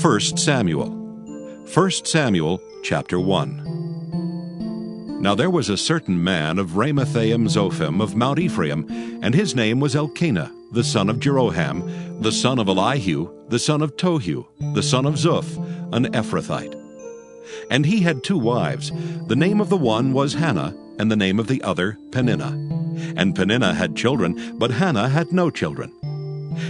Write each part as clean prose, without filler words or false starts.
1 Samuel. 1 Samuel chapter 1. Now there was a certain man of Ramathaim Zophim of Mount Ephraim, and his name was Elkanah, the son of Jeroham, the son of Elihu, the son of Tohu, the son of Zuph, an Ephrathite. And he had 2 wives. The name of the one was Hannah, and the name of the other Peninnah. And Peninnah had children, but Hannah had no children.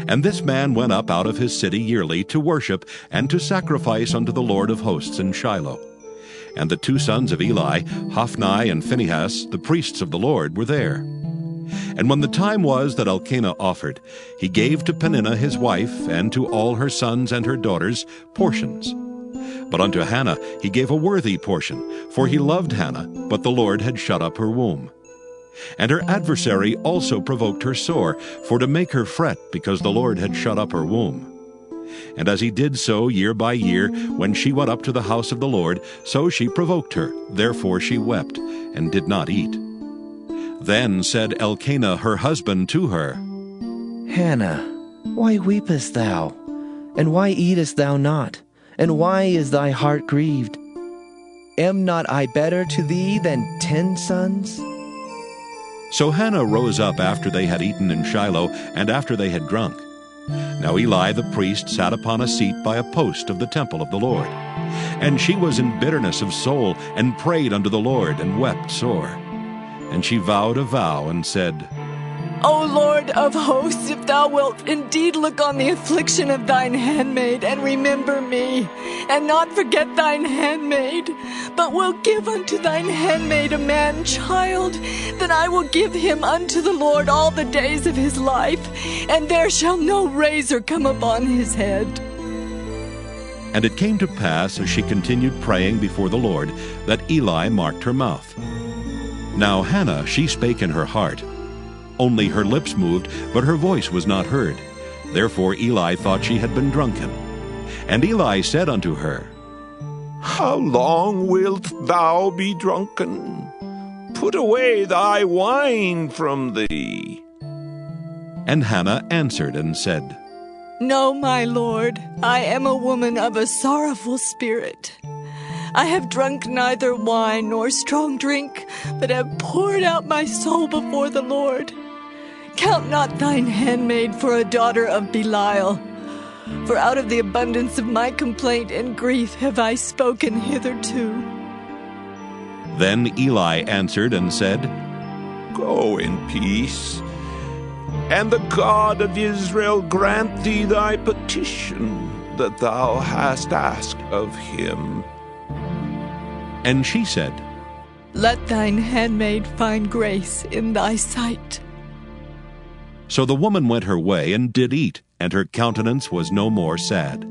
And this man went up out of his city yearly to worship and to sacrifice unto the Lord of hosts in Shiloh. And the 2 sons of Eli, Hophni and Phinehas, the priests of the Lord, were there. And when the time was that Elkanah offered, he gave to Peninnah his wife, and to all her sons and her daughters, portions. But unto Hannah he gave a worthy portion, for he loved Hannah, but the Lord had shut up her womb. And her adversary also provoked her sore, for to make her fret, because the Lord had shut up her womb. And as he did so year by year, when she went up to the house of the Lord, so she provoked her. Therefore she wept, and did not eat. Then said Elkanah her husband to her, Hannah, why weepest thou? And why eatest thou not? And why is thy heart grieved? Am not I better to thee than 10 sons? So Hannah rose up after they had eaten in Shiloh, and after they had drunk. Now Eli the priest sat upon a seat by a post of the temple of the Lord. And she was in bitterness of soul, and prayed unto the Lord, and wept sore. And she vowed a vow, and said, O Lord of hosts, if thou wilt indeed look on the affliction of thine handmaid, and remember me, and not forget thine handmaid, but will give unto thine handmaid a man-child, then I will give him unto the Lord all the days of his life, and there shall no razor come upon his head. And it came to pass, as she continued praying before the Lord, that Eli marked her mouth. Now Hannah, she spake in her heart. Only her lips moved, but her voice was not heard. Therefore Eli thought she had been drunken. And Eli said unto her, How long wilt thou be drunken? Put away thy wine from thee. And Hannah answered and said, No, my Lord, I am a woman of a sorrowful spirit. I have drunk neither wine nor strong drink, but have poured out my soul before the Lord. Count not thine handmaid for a daughter of Belial, for out of the abundance of my complaint and grief have I spoken hitherto. Then Eli answered and said, Go in peace, and the God of Israel grant thee thy petition that thou hast asked of him. And she said, Let thine handmaid find grace in thy sight. So the woman went her way and did eat, and her countenance was no more sad.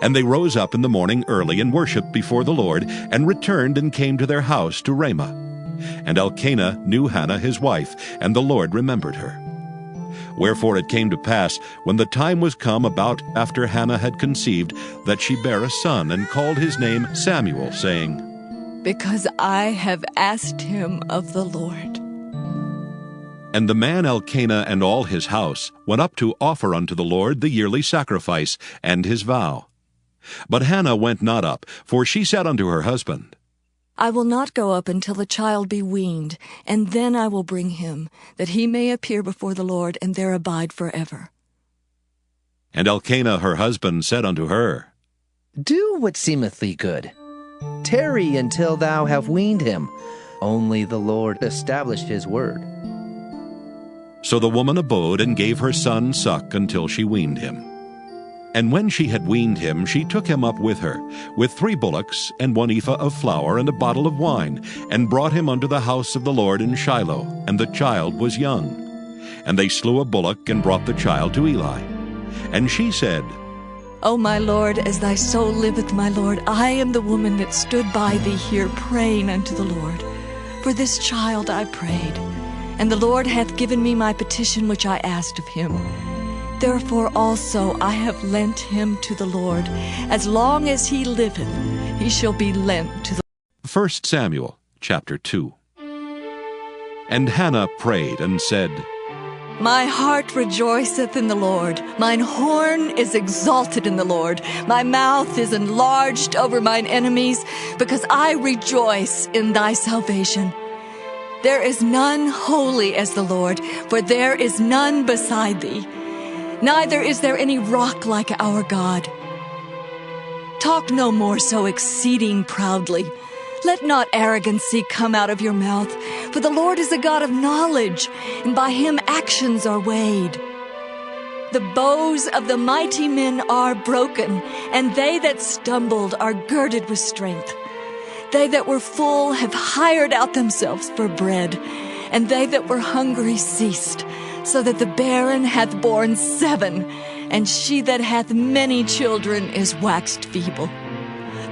And they rose up in the morning early and worshipped before the Lord, and returned and came to their house to Ramah. And Elkanah knew Hannah his wife, and the Lord remembered her. Wherefore it came to pass, when the time was come about after Hannah had conceived, that she bare a son, and called his name Samuel, saying, Because I have asked him of the Lord. And the man Elkanah and all his house went up to offer unto the Lord the yearly sacrifice and his vow. But Hannah went not up, for she said unto her husband, I will not go up until the child be weaned, and then I will bring him, that he may appear before the Lord, and there abide forever. And Elkanah her husband said unto her, Do what seemeth thee good. Tarry until thou have weaned him. Only the Lord established his word. So the woman abode and gave her son suck until she weaned him. And when she had weaned him, she took him up with her, with 3 bullocks, and 1 ephah of flour, and a bottle of wine, and brought him unto the house of the Lord in Shiloh, and the child was young. And they slew a bullock, and brought the child to Eli. And she said, O my Lord, as thy soul liveth, my Lord, I am the woman that stood by thee here praying unto the Lord. For this child I prayed, and the Lord hath given me my petition which I asked of him. Therefore also I have lent him to the Lord. As long as he liveth, he shall be lent to the 1 Samuel chapter 2. And Hannah prayed and said, My heart rejoiceth in the Lord. Mine horn is exalted in the Lord. My mouth is enlarged over mine enemies, because I rejoice in thy salvation. There is none holy as the Lord, for there is none beside thee. Neither is there any rock like our God. Talk no more so exceeding proudly. Let not arrogancy come out of your mouth, for the Lord is a God of knowledge, and by him actions are weighed. The bows of the mighty men are broken, and they that stumbled are girded with strength. They that were full have hired out themselves for bread, and they that were hungry ceased, so that the barren hath borne 7, and she that hath many children is waxed feeble.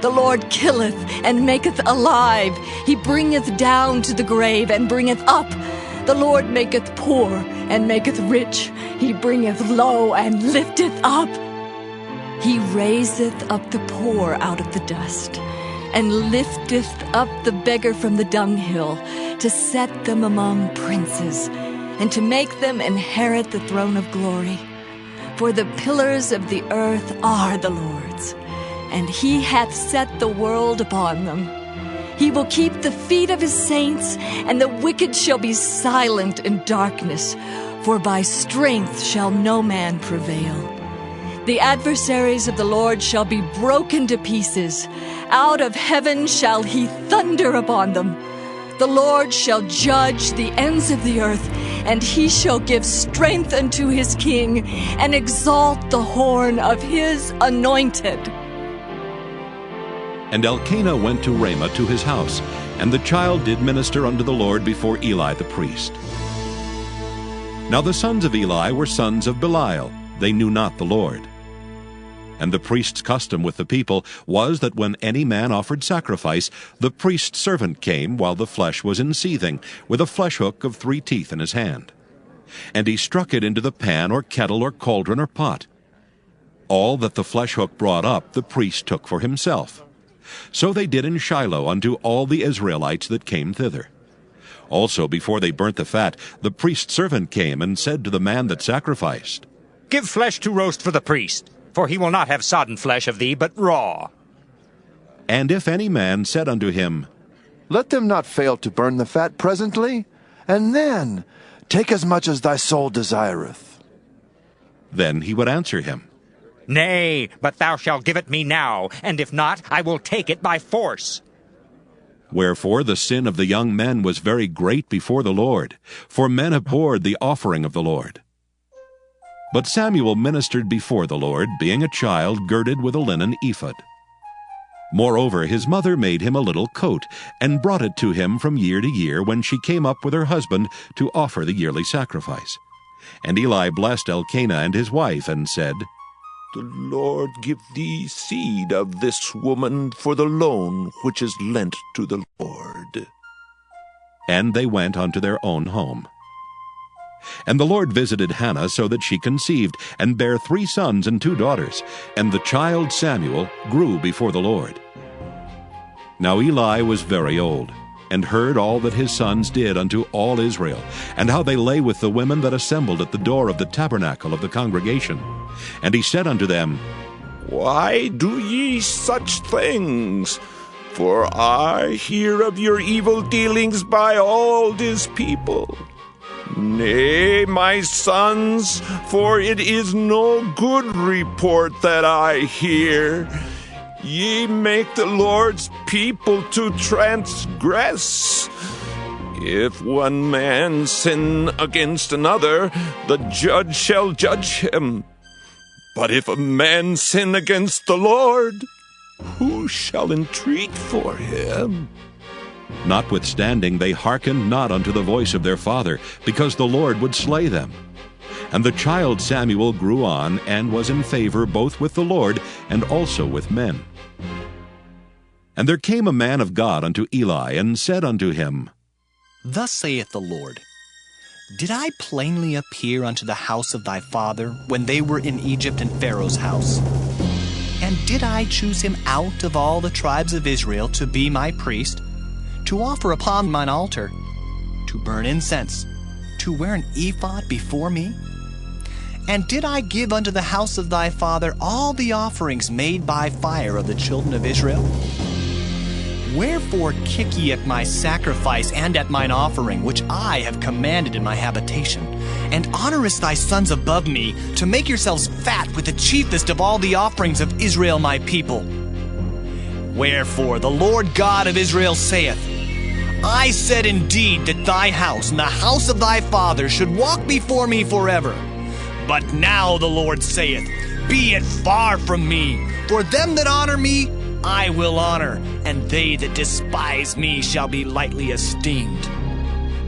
The Lord killeth and maketh alive. He bringeth down to the grave and bringeth up. The Lord maketh poor and maketh rich. He bringeth low and lifteth up. He raiseth up the poor out of the dust, and lifteth up the beggar from the dunghill, to set them among princes, and to make them inherit the throne of glory. For the pillars of the earth are the Lord's, and he hath set the world upon them. He will keep the feet of his saints, and the wicked shall be silent in darkness, for by strength shall no man prevail. The adversaries of the Lord shall be broken to pieces. Out of heaven shall he thunder upon them. The Lord shall judge the ends of the earth, and he shall give strength unto his king, and exalt the horn of his anointed. And Elkanah went to Ramah to his house, and the child did minister unto the Lord before Eli the priest. Now the sons of Eli were sons of Belial. They knew not the Lord. And the priest's custom with the people was that when any man offered sacrifice, the priest's servant came while the flesh was in seething, with a flesh hook of 3 teeth in his hand. And he struck it into the pan or kettle or cauldron or pot. All that the flesh hook brought up the priest took for himself. So they did in Shiloh unto all the Israelites that came thither. Also before they burnt the fat, the priest's servant came and said to the man that sacrificed, Give flesh to roast for the priest, for he will not have sodden flesh of thee, but raw. And if any man said unto him, Let them not fail to burn the fat presently, and then take as much as thy soul desireth. Then he would answer him, Nay, but thou shalt give it me now, and if not, I will take it by force. Wherefore the sin of the young men was very great before the Lord, for men abhorred the offering of the Lord. But Samuel ministered before the Lord, being a child girded with a linen ephod. Moreover, his mother made him a little coat, and brought it to him from year to year when she came up with her husband to offer the yearly sacrifice. And Eli blessed Elkanah and his wife, and said, The Lord give thee seed of this woman for the loan which is lent to the Lord. And they went unto their own home. And the Lord visited Hannah so that she conceived, and bare 3 sons and 2 daughters. And the child Samuel grew before the Lord. Now Eli was very old, and heard all that his sons did unto all Israel, and how they lay with the women that assembled at the door of the tabernacle of the congregation. And he said unto them, Why do ye such things? For I hear of your evil dealings by all this people. Nay, my sons, for it is no good report that I hear. Ye make the Lord's people to transgress. If one man sin against another, the judge shall judge him. But if a man sin against the Lord, who shall entreat for him? Notwithstanding they hearkened not unto the voice of their father, because the Lord would slay them. And the child Samuel grew on, and was in favor both with the Lord and also with men. And there came a man of God unto Eli, and said unto him, Thus saith the Lord, Did I plainly appear unto the house of thy father, when they were in Egypt in Pharaoh's house? And did I choose him out of all the tribes of Israel to be my priest, to offer upon mine altar, to burn incense, to wear an ephod before me? And did I give unto the house of thy father all the offerings made by fire of the children of Israel? Wherefore kick ye at my sacrifice and at mine offering, which I have commanded in my habitation? And honorest thy sons above me, to make yourselves fat with the chiefest of all the offerings of Israel my people? Wherefore the Lord God of Israel saith, I said indeed that thy house and the house of thy father should walk before me forever. But now the Lord saith, Be it far from me, for them that honor me I will honor, and they that despise me shall be lightly esteemed.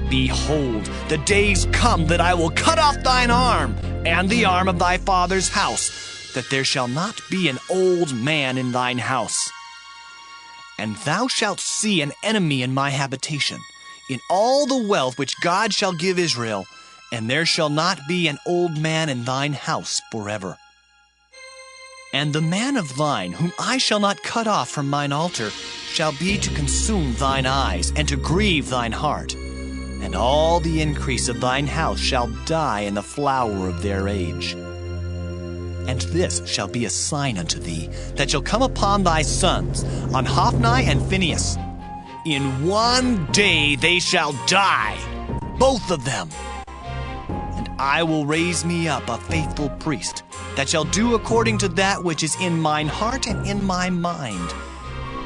Behold, the days come that I will cut off thine arm, and the arm of thy father's house, that there shall not be an old man in thine house. And thou shalt see an enemy in my habitation, in all the wealth which God shall give Israel, and there shall not be an old man in thine house forever. And the man of thine, whom I shall not cut off from mine altar, shall be to consume thine eyes, and to grieve thine heart. And all the increase of thine house shall die in the flower of their age. And this shall be a sign unto thee, that shall come upon thy sons, on Hophni and Phinehas. In one day they shall die, both of them. And I will raise me up a faithful priest, that shall do according to that which is in mine heart and in my mind.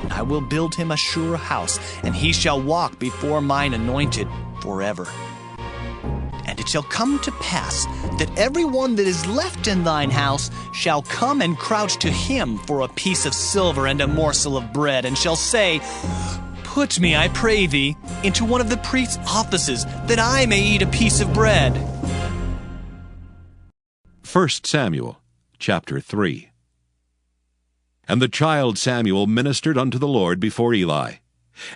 And I will build him a sure house, and he shall walk before mine anointed forever. And it shall come to pass that every one that is left in thine house shall come and crouch to him for a piece of silver and a morsel of bread, and shall say, Put me, I pray thee, into one of the priest's offices, that I may eat a piece of bread. 1 Samuel, chapter 3. And the child Samuel ministered unto the Lord before Eli.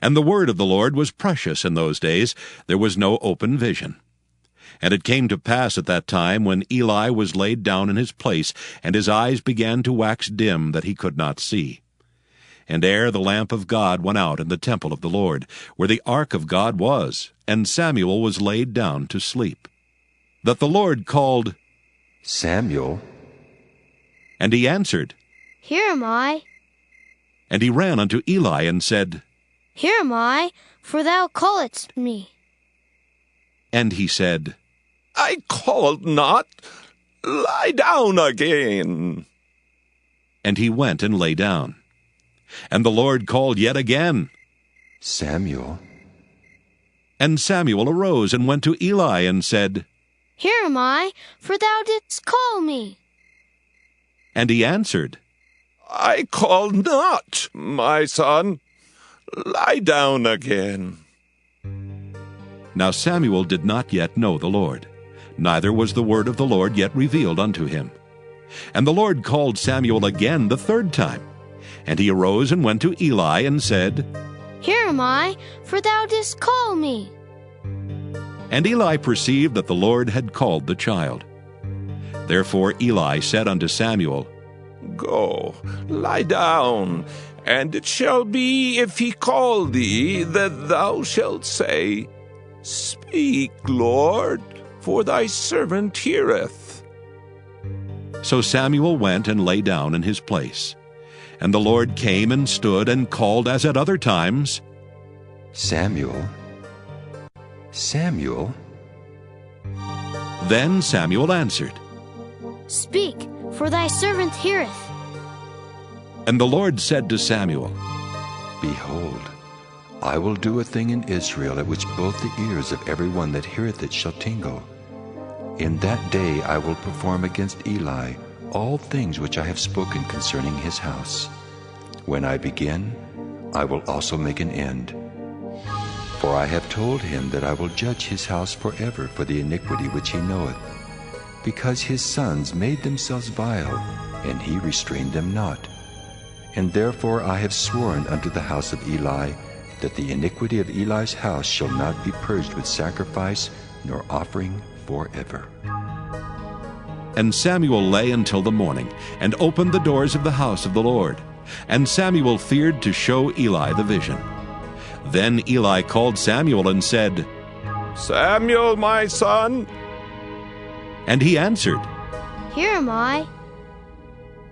And the word of the Lord was precious in those days. There was no open vision. And it came to pass at that time, when Eli was laid down in his place, and his eyes began to wax dim, that he could not see. And ere the lamp of God went out in the temple of the Lord, where the ark of God was, and Samuel was laid down to sleep, that the Lord called, Samuel. And he answered, Here am I. And he ran unto Eli and said, Here am I, for thou calledst me. And he said, I called not. Lie down again. And he went and lay down. And the Lord called yet again, Samuel. And Samuel arose and went to Eli and said, Here am I, for thou didst call me. And he answered, I called not, my son. Lie down again. Now Samuel did not yet know the Lord, neither was the word of the Lord yet revealed unto him. And the Lord called Samuel again the third time. And he arose and went to Eli and said, Here am I, for thou didst call me. And Eli perceived that the Lord had called the child. Therefore Eli said unto Samuel, Go, lie down, and it shall be, if he call thee, that thou shalt say, Speak, Lord, for thy servant heareth. So Samuel went and lay down in his place. And the Lord came and stood and called as at other times, Samuel. Samuel. Then Samuel answered, Speak, for thy servant heareth. And the Lord said to Samuel, Behold, I will do a thing in Israel at which both the ears of every one that heareth it shall tingle. In that day I will perform against Eli all things which I have spoken concerning his house. When I begin, I will also make an end. For I have told him that I will judge his house forever for the iniquity which he knoweth, because his sons made themselves vile, and he restrained them not. And therefore I have sworn unto the house of Eli, that the iniquity of Eli's house shall not be purged with sacrifice nor offering forever. And Samuel lay until the morning, and opened the doors of the house of the Lord. And Samuel feared to show Eli the vision. Then Eli called Samuel and said, Samuel, my son. And he answered, Here am I.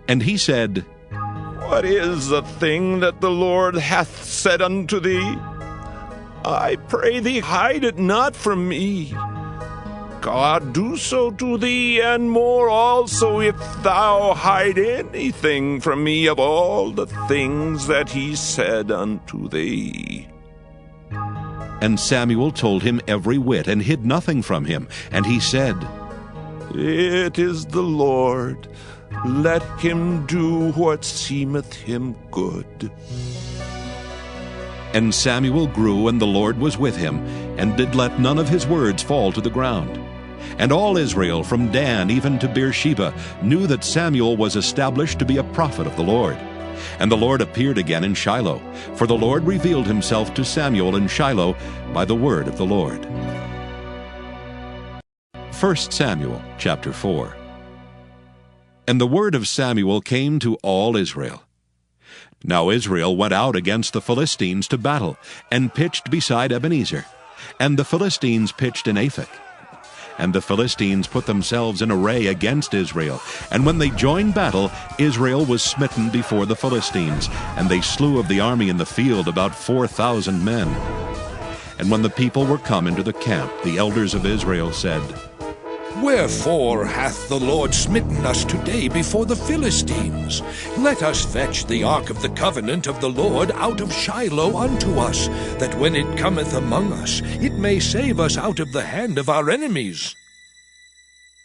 and he said, What is the thing that the Lord hath said unto thee? I pray thee, hide it not from me. God do so to thee, and more also, if thou hide anything from me of all the things that he said unto thee. And Samuel told him every whit, and hid nothing from him. And he said, It is the Lord. Let him do what seemeth him good. And Samuel grew, and the Lord was with him, and did let none of his words fall to the ground. And all Israel, from Dan even to Beersheba, knew that Samuel was established to be a prophet of the Lord. And the Lord appeared again in Shiloh, for the Lord revealed himself to Samuel in Shiloh by the word of the Lord. 1 Samuel chapter 4. And the word of Samuel came to all Israel. Now Israel went out against the Philistines to battle, and pitched beside Ebenezer. And the Philistines pitched in Aphek. And the Philistines put themselves in array against Israel. And when they joined battle, Israel was smitten before the Philistines, and they slew of the army in the field about 4,000 men. And when the people were come into the camp, the elders of Israel said, Wherefore hath the Lord smitten us today before the Philistines? Let us fetch the ark of the covenant of the Lord out of Shiloh unto us, that when it cometh among us, it may save us out of the hand of our enemies.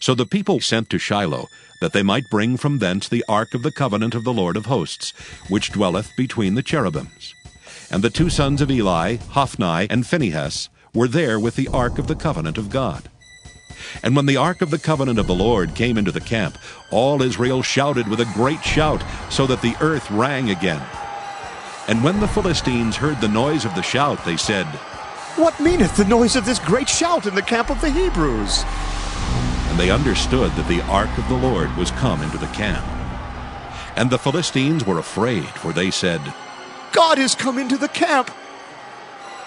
So the people sent to Shiloh, that they might bring from thence the ark of the covenant of the Lord of hosts, which dwelleth between the cherubims. And the two sons of Eli, Hophni and Phinehas, were there with the ark of the covenant of God. And when the ark of the covenant of the Lord came into the camp, all Israel shouted with a great shout, so that the earth rang again. And when the Philistines heard the noise of the shout, they said, What meaneth the noise of this great shout in the camp of the Hebrews? And they understood that the ark of the Lord was come into the camp. And the Philistines were afraid, for they said, God is come into the camp.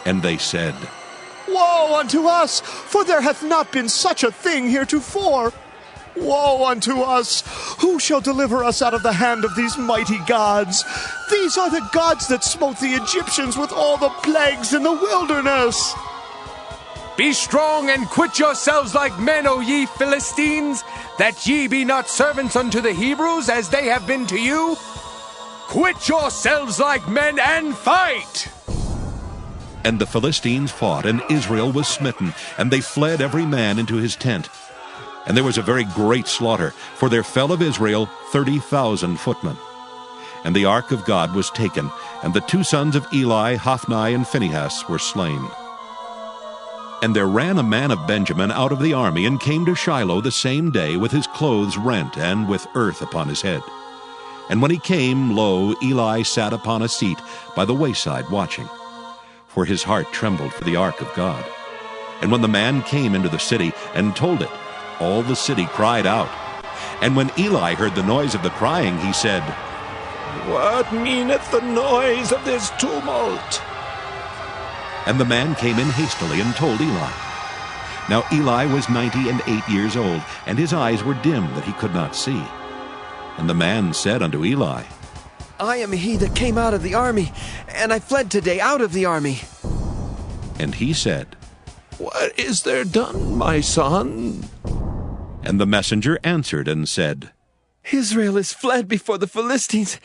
And they said, Woe unto us, for there hath not been such a thing heretofore. Woe unto us! Who shall deliver us out of the hand of these mighty gods? These are the gods that smote the Egyptians with all the plagues in the wilderness. Be strong and quit yourselves like men, O ye Philistines, that ye be not servants unto the Hebrews, as they have been to you. Quit yourselves like men and fight! And the Philistines fought, and Israel was smitten, and they fled every man into his tent. And there was a very great slaughter, for there fell of Israel 30,000 footmen. And the ark of God was taken, and the two sons of Eli, Hophni and Phinehas, were slain. And there ran a man of Benjamin out of the army, and came to Shiloh the same day with his clothes rent, and with earth upon his head. And when he came, lo, Eli sat upon a seat by the wayside watching. For his heart trembled for the ark of God. And when the man came into the city and told it, all the city cried out. And when Eli heard the noise of the crying, he said, What meaneth the noise of this tumult? And the man came in hastily and told Eli. Now Eli was 98 years old, and his eyes were dim that he could not see. And the man said unto Eli, I am he that came out of the army, and I fled today out of the army. And he said, What is there done, my son? And the messenger answered and said, Israel is fled before the Philistines,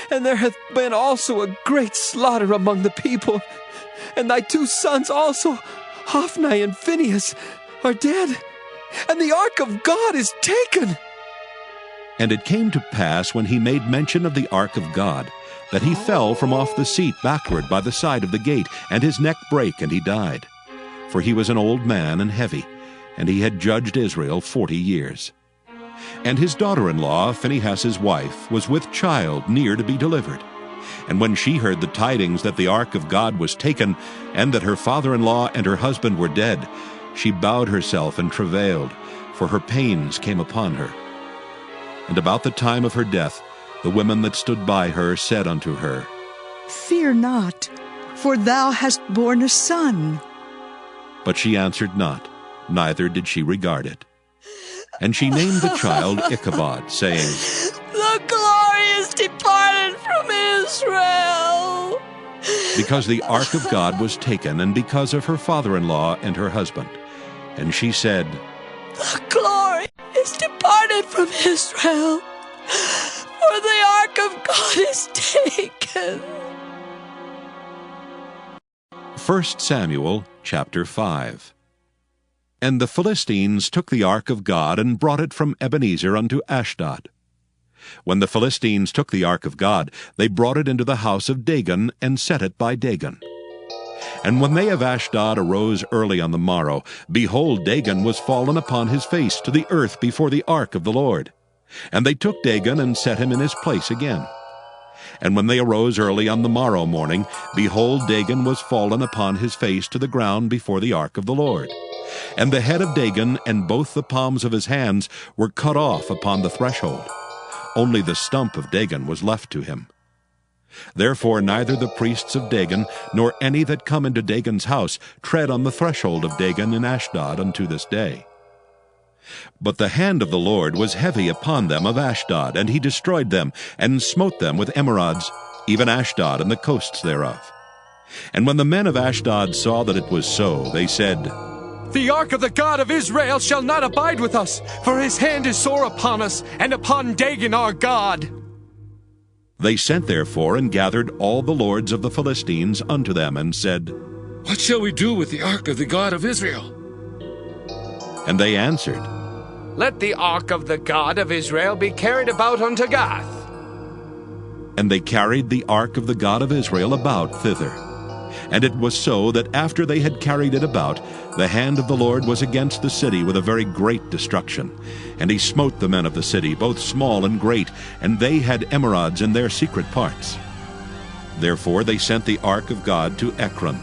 and there hath been also a great slaughter among the people. And thy two sons also, Hophni and Phinehas, are dead, and the ark of God is taken. And it came to pass, when he made mention of the ark of God, that he fell from off the seat backward by the side of the gate, and his neck brake, and he died. For he was an old man and heavy, and he had judged Israel 40 years. And his daughter-in-law, Phinehas' wife, was with child near to be delivered. And when she heard the tidings that the ark of God was taken, and that her father-in-law and her husband were dead, she bowed herself and travailed, for her pains came upon her. And about the time of her death, the women that stood by her said unto her, Fear not, for thou hast borne a son. But she answered not, neither did she regard it. And she named the child Ichabod, saying, The glory is departed from Israel. Because the ark of God was taken, and because of her father-in-law and her husband. And she said, The glory is departed from Israel, for the ark of God is taken. 1 Samuel chapter 5. And the Philistines took the ark of God and brought it from Ebenezer unto Ashdod. When the Philistines took the ark of God, they brought it into the house of Dagon, and set it by Dagon. And when they of Ashdod arose early on the morrow, behold, Dagon was fallen upon his face to the earth before the ark of the Lord. And they took Dagon, and set him in his place again. And when they arose early on the morrow morning, behold, Dagon was fallen upon his face to the ground before the ark of the Lord. And the head of Dagon and both the palms of his hands were cut off upon the threshold. Only the stump of Dagon was left to him. Therefore neither the priests of Dagon, nor any that come into Dagon's house, tread on the threshold of Dagon in Ashdod unto this day. But the hand of the Lord was heavy upon them of Ashdod, and he destroyed them, and smote them with emerods, even Ashdod and the coasts thereof. And when the men of Ashdod saw that it was so, they said, The ark of the God of Israel shall not abide with us, for his hand is sore upon us, and upon Dagon our God. They sent therefore and gathered all the lords of the Philistines unto them, and said, What shall we do with the ark of the God of Israel? And they answered, Let the ark of the God of Israel be carried about unto Gath. And they carried the ark of the God of Israel about thither. And it was so that after they had carried it about, the hand of the Lord was against the city with a very great destruction. And he smote the men of the city, both small and great, and they had emerods in their secret parts. Therefore they sent the ark of God to Ekron.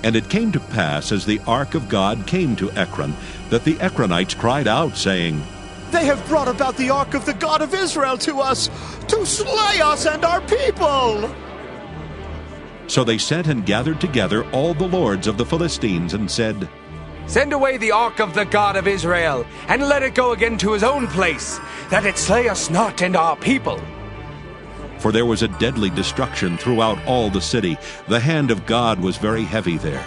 And it came to pass, as the ark of God came to Ekron, that the Ekronites cried out, saying, They have brought about the ark of the God of Israel to us, to slay us and our people. So they sent and gathered together all the lords of the Philistines, and said, Send away the ark of the God of Israel, and let it go again to his own place, that it slay us not and our people. For there was a deadly destruction throughout all the city. The hand of God was very heavy there.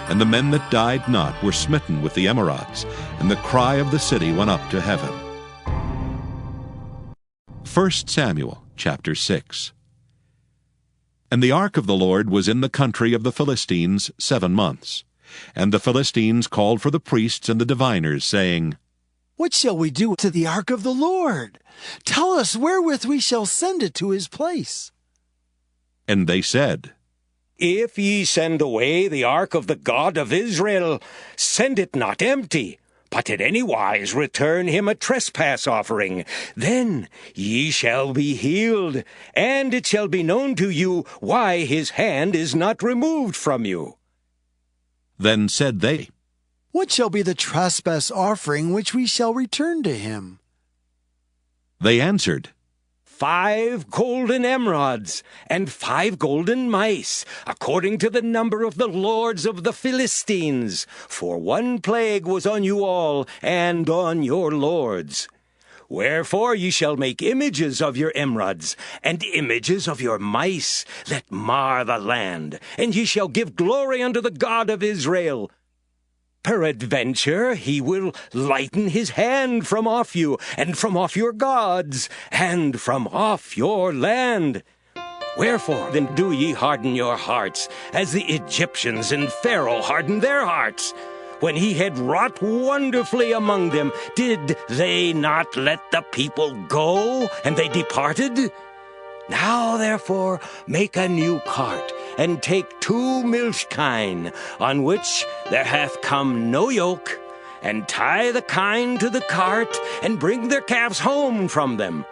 And the men that died not were smitten with the emerods, and the cry of the city went up to heaven. 1 Samuel chapter 6. And the ark of the Lord was in the country of the Philistines 7 months. And the Philistines called for the priests and the diviners, saying, What shall we do to the ark of the Lord? Tell us wherewith we shall send it to his place. And they said, If ye send away the ark of the God of Israel, send it not empty, but in any wise return him a trespass offering. Then ye shall be healed, and it shall be known to you why his hand is not removed from you. Then said they, What shall be the trespass offering which we shall return to him? They answered, 5 golden emerods, and 5 golden mice, according to the number of the lords of the Philistines. For 1 plague was on you all, and on your lords. Wherefore ye shall make images of your emerods, and images of your mice, that mar the land, and ye shall give glory unto the God of Israel. Peradventure he will lighten his hand from off you, and from off your gods, and from off your land. Wherefore then do ye harden your hearts, as the Egyptians and Pharaoh hardened their hearts? When he had wrought wonderfully among them, did they not let the people go, and they departed? Now therefore make a new cart, and take 2 milch kine, on which there hath come no yoke, and tie the kine to the cart, and bring their calves home from them.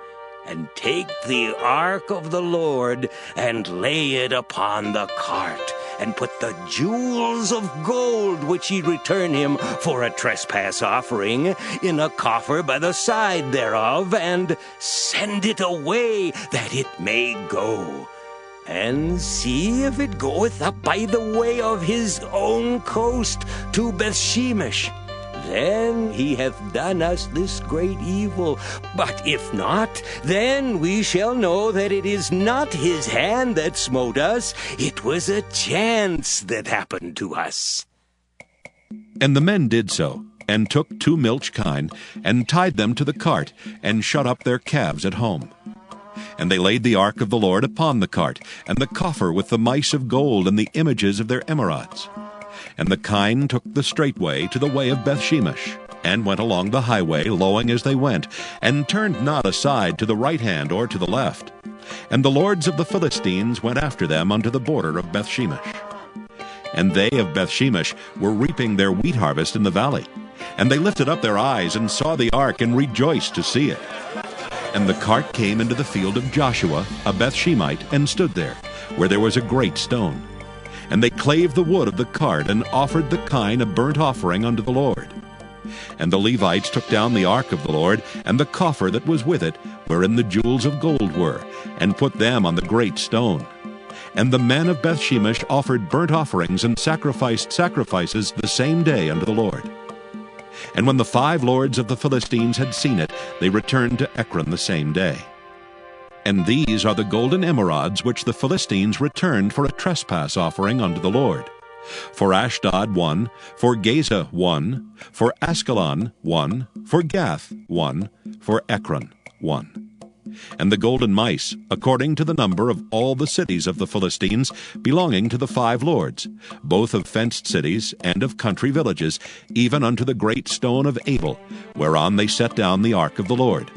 And take the ark of the Lord, and lay it upon the cart, and put the jewels of gold which ye return him for a trespass offering in a coffer by the side thereof, and send it away that it may go. and see if it goeth up by the way of his own coast to Bethshemesh. Then he hath done us this great evil. But if not, then we shall know that it is not his hand that smote us. It was a chance that happened to us. And the men did so, and took 2 milch kine, and tied them to the cart, and shut up their calves at home. And they laid the ark of the Lord upon the cart, and the coffer with the mice of gold and the images of their emerods. And the kine took the straight way to the way of Bethshemesh, and went along the highway, lowing as they went, and turned not aside to the right hand or to the left. And the lords of the Philistines went after them unto the border of Bethshemesh. And they of Bethshemesh were reaping their wheat harvest in the valley. And they lifted up their eyes, and saw the ark, and rejoiced to see it. And the cart came into the field of Joshua, a Bethshemite, and stood there, where there was a great stone. And they clave the wood of the cart, and offered the kine a burnt offering unto the Lord. And the Levites took down the ark of the Lord, and the coffer that was with it, wherein the jewels of gold were, and put them on the great stone. And the men of Bethshemesh offered burnt offerings and sacrificed sacrifices the same day unto the Lord. And when the 5 lords of the Philistines had seen it, they returned to Ekron the same day. And these are the golden emerods which the Philistines returned for a trespass offering unto the Lord. For Ashdod 1, for Gaza 1, for Askelon 1, for Gath 1, for Ekron 1. And the golden mice, according to the number of all the cities of the Philistines, belonging to the 5 lords, both of fenced cities and of country villages, even unto the great stone of Abel, whereon they set down the ark of the Lord,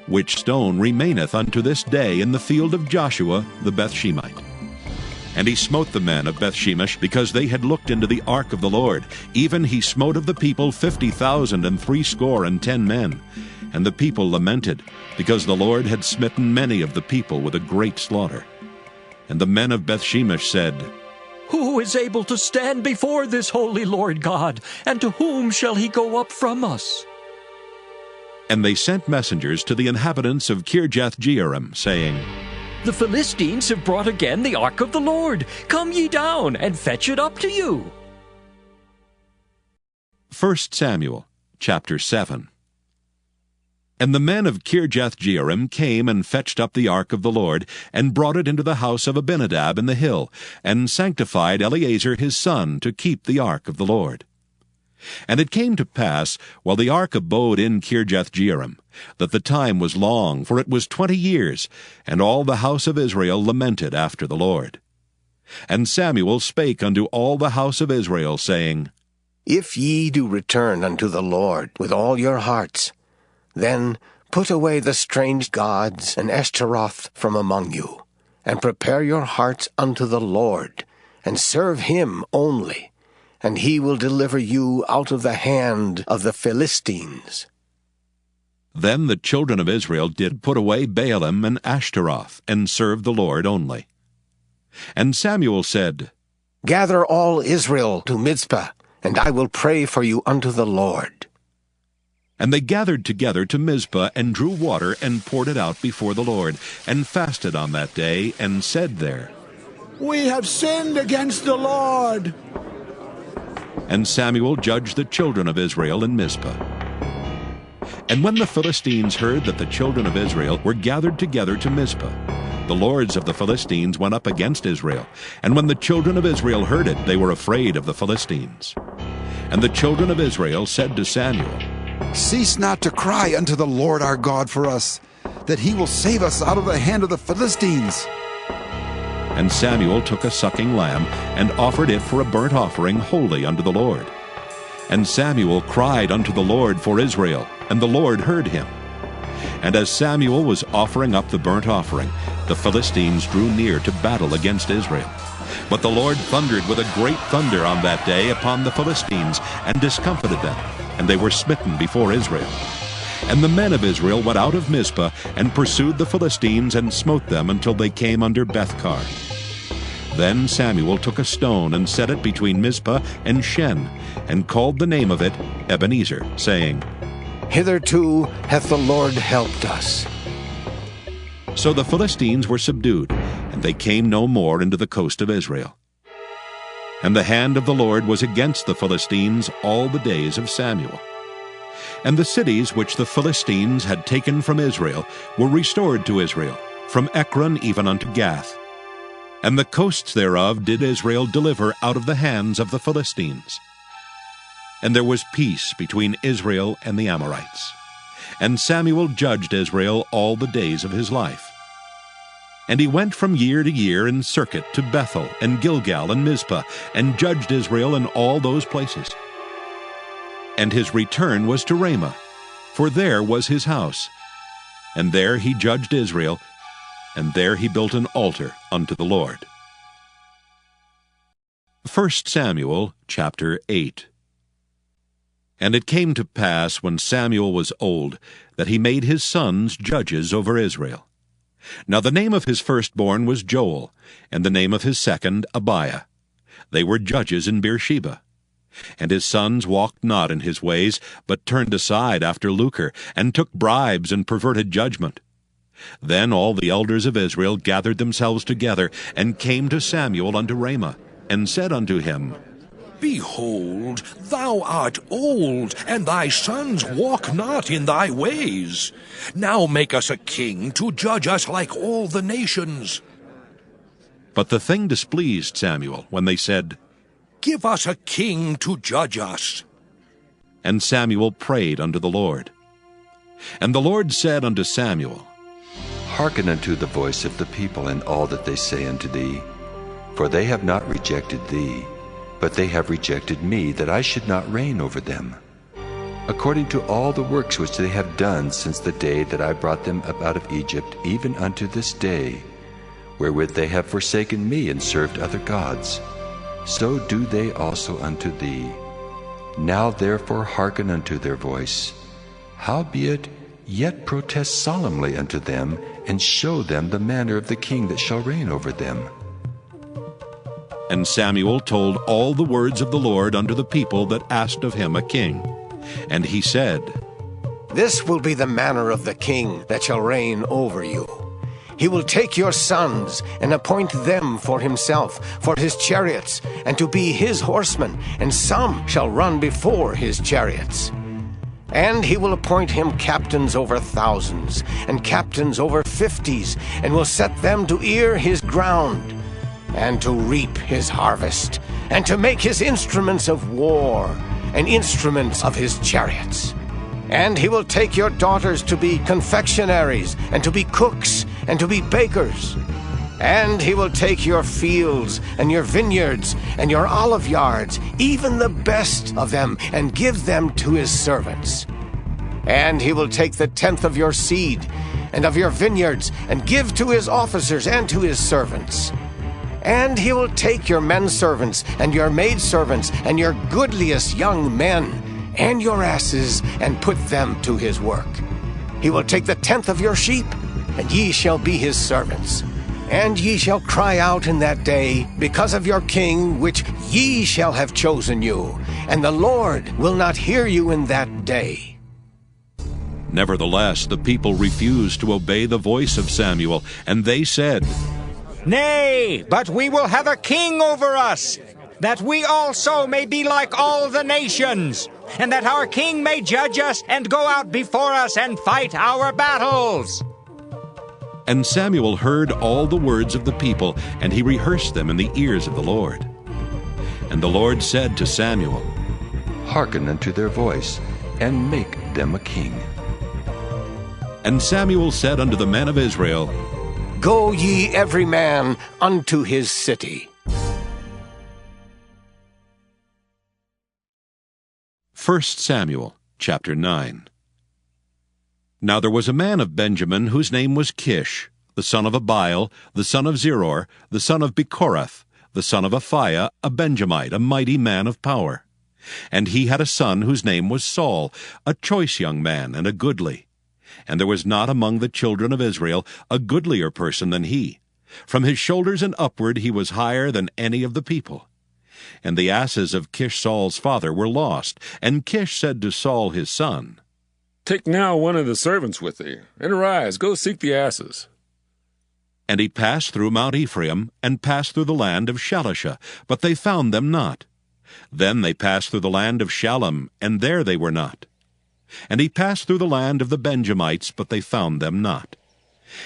which stone remaineth unto this day in the field of Joshua the Bethshemite. And he smote the men of Bethshemesh, because they had looked into the ark of the Lord. Even he smote of the people 50,060 men. And the people lamented, because the Lord had smitten many of the people with a great slaughter. And the men of Bethshemesh said, Who is able to stand before this holy Lord God, and to whom shall he go up from us? And they sent messengers to the inhabitants of Kirjath-jearim, saying, The Philistines have brought again the ark of the Lord. Come ye down, and fetch it up to you. 1 Samuel chapter 7. And the men of Kirjath-jearim came and fetched up the ark of the Lord, and brought it into the house of Abinadab in the hill, and sanctified Eleazar his son to keep the ark of the Lord. And it came to pass, while the ark abode in Kirjath-jearim, that the time was long, for it was 20 years, and all the house of Israel lamented after the Lord. And Samuel spake unto all the house of Israel, saying, If ye do return unto the Lord with all your hearts, then put away the strange gods and Ashtaroth from among you, and prepare your hearts unto the Lord, and serve him only, and he will deliver you out of the hand of the Philistines. Then the children of Israel did put away Baalim and Ashtaroth, and served the Lord only. And Samuel said, Gather all Israel to Mizpah, and I will pray for you unto the Lord. And they gathered together to Mizpah, and drew water, and poured it out before the Lord, and fasted on that day, and said there, We have sinned against the Lord. And Samuel judged the children of Israel in Mizpah. And when the Philistines heard that the children of Israel were gathered together to Mizpah, the lords of the Philistines went up against Israel. And when the children of Israel heard it, they were afraid of the Philistines. And the children of Israel said to Samuel, Cease not to cry unto the Lord our God for us, that he will save us out of the hand of the Philistines. And Samuel took a sucking lamb, and offered it for a burnt offering holy unto the Lord. And Samuel cried unto the Lord for Israel, and the Lord heard him. And as Samuel was offering up the burnt offering, the Philistines drew near to battle against Israel. But the Lord thundered with a great thunder on that day upon the Philistines, and discomfited them, and they were smitten before Israel. And the men of Israel went out of Mizpah, and pursued the Philistines, and smote them until they came under Bethkar. Then Samuel took a stone, and set it between Mizpah and Shen, and called the name of it Ebenezer, saying, Hitherto hath the Lord helped us. So the Philistines were subdued, and they came no more into the coast of Israel. And the hand of the Lord was against the Philistines all the days of Samuel. And the cities which the Philistines had taken from Israel were restored to Israel, from Ekron even unto Gath. And the coasts thereof did Israel deliver out of the hands of the Philistines. And there was peace between Israel and the Amorites. And Samuel judged Israel all the days of his life. And he went from year to year in circuit to Bethel and Gilgal and Mizpah, and judged Israel in all those places. And his return was to Ramah, for there was his house. And there he judged Israel, and there he built an altar unto the Lord. 1 Samuel chapter 8. And it came to pass, when Samuel was old, that he made his sons judges over Israel. Now the name of his firstborn was Joel, and the name of his second Abiah. They were judges in Beersheba. And his sons walked not in his ways, but turned aside after lucre, and took bribes and perverted judgment. Then all the elders of Israel gathered themselves together, and came to Samuel unto Ramah, and said unto him, Behold, thou art old, and thy sons walk not in thy ways. Now make us a king to judge us like all the nations. But the thing displeased Samuel, when they said, Give us a king to judge us. And Samuel prayed unto the Lord. And the Lord said unto Samuel, Hearken unto the voice of the people in all that they say unto thee. For they have not rejected thee, but they have rejected me, that I should not reign over them, according to all the works which they have done since the day that I brought them up out of Egypt, even unto this day, wherewith they have forsaken me and served other gods. So do they also unto thee. Now therefore hearken unto their voice. Howbeit, yet protest solemnly unto them, and show them the manner of the king that shall reign over them. And Samuel told all the words of the Lord unto the people that asked of him a king. And he said, This will be the manner of the king that shall reign over you. He will take your sons, and appoint them for himself, for his chariots, and to be his horsemen, and some shall run before his chariots. And he will appoint him captains over thousands, and captains over 50s, and will set them to ear his ground, and to reap his harvest, and to make his instruments of war, and instruments of his chariots. And he will take your daughters to be confectionaries, and to be cooks, and to be bakers. And he will take your fields, and your vineyards, and your olive yards, even the best of them, and give them to his servants. And he will take the 10th of your seed, and of your vineyards, and give to his officers and to his servants. And he will take your men servants, and your maidservants, and your goodliest young men, and your asses, and put them to his work. He will take the 10th of your sheep, and ye shall be his servants. And ye shall cry out in that day because of your king, which ye shall have chosen you, and the Lord will not hear you in that day. Nevertheless, the people refused to obey the voice of Samuel, and they said, Nay, but we will have a king over us, that we also may be like all the nations, and that our king may judge us and go out before us and fight our battles. And Samuel heard all the words of the people, and he rehearsed them in the ears of the Lord. And the Lord said to Samuel, Hearken unto their voice, and make them a king. And Samuel said unto the men of Israel, Go ye every man unto his city. 1 Samuel chapter 9. Now there was a man of Benjamin whose name was Kish, the son of Abiel, the son of Zeror, the son of Bechorath, the son of Aphiah, a Benjamite, a mighty man of power. And he had a son whose name was Saul, a choice young man and a goodly. And there was not among the children of Israel a goodlier person than he. From his shoulders and upward he was higher than any of the people. And the asses of Kish Saul's father were lost. And Kish said to Saul his son, Take now one of the servants with thee, and arise, go seek the asses. And he passed through Mount Ephraim, and passed through the land of Shalisha, but they found them not. Then they passed through the land of Shalem, and there they were not. And he passed through the land of the Benjamites, but they found them not.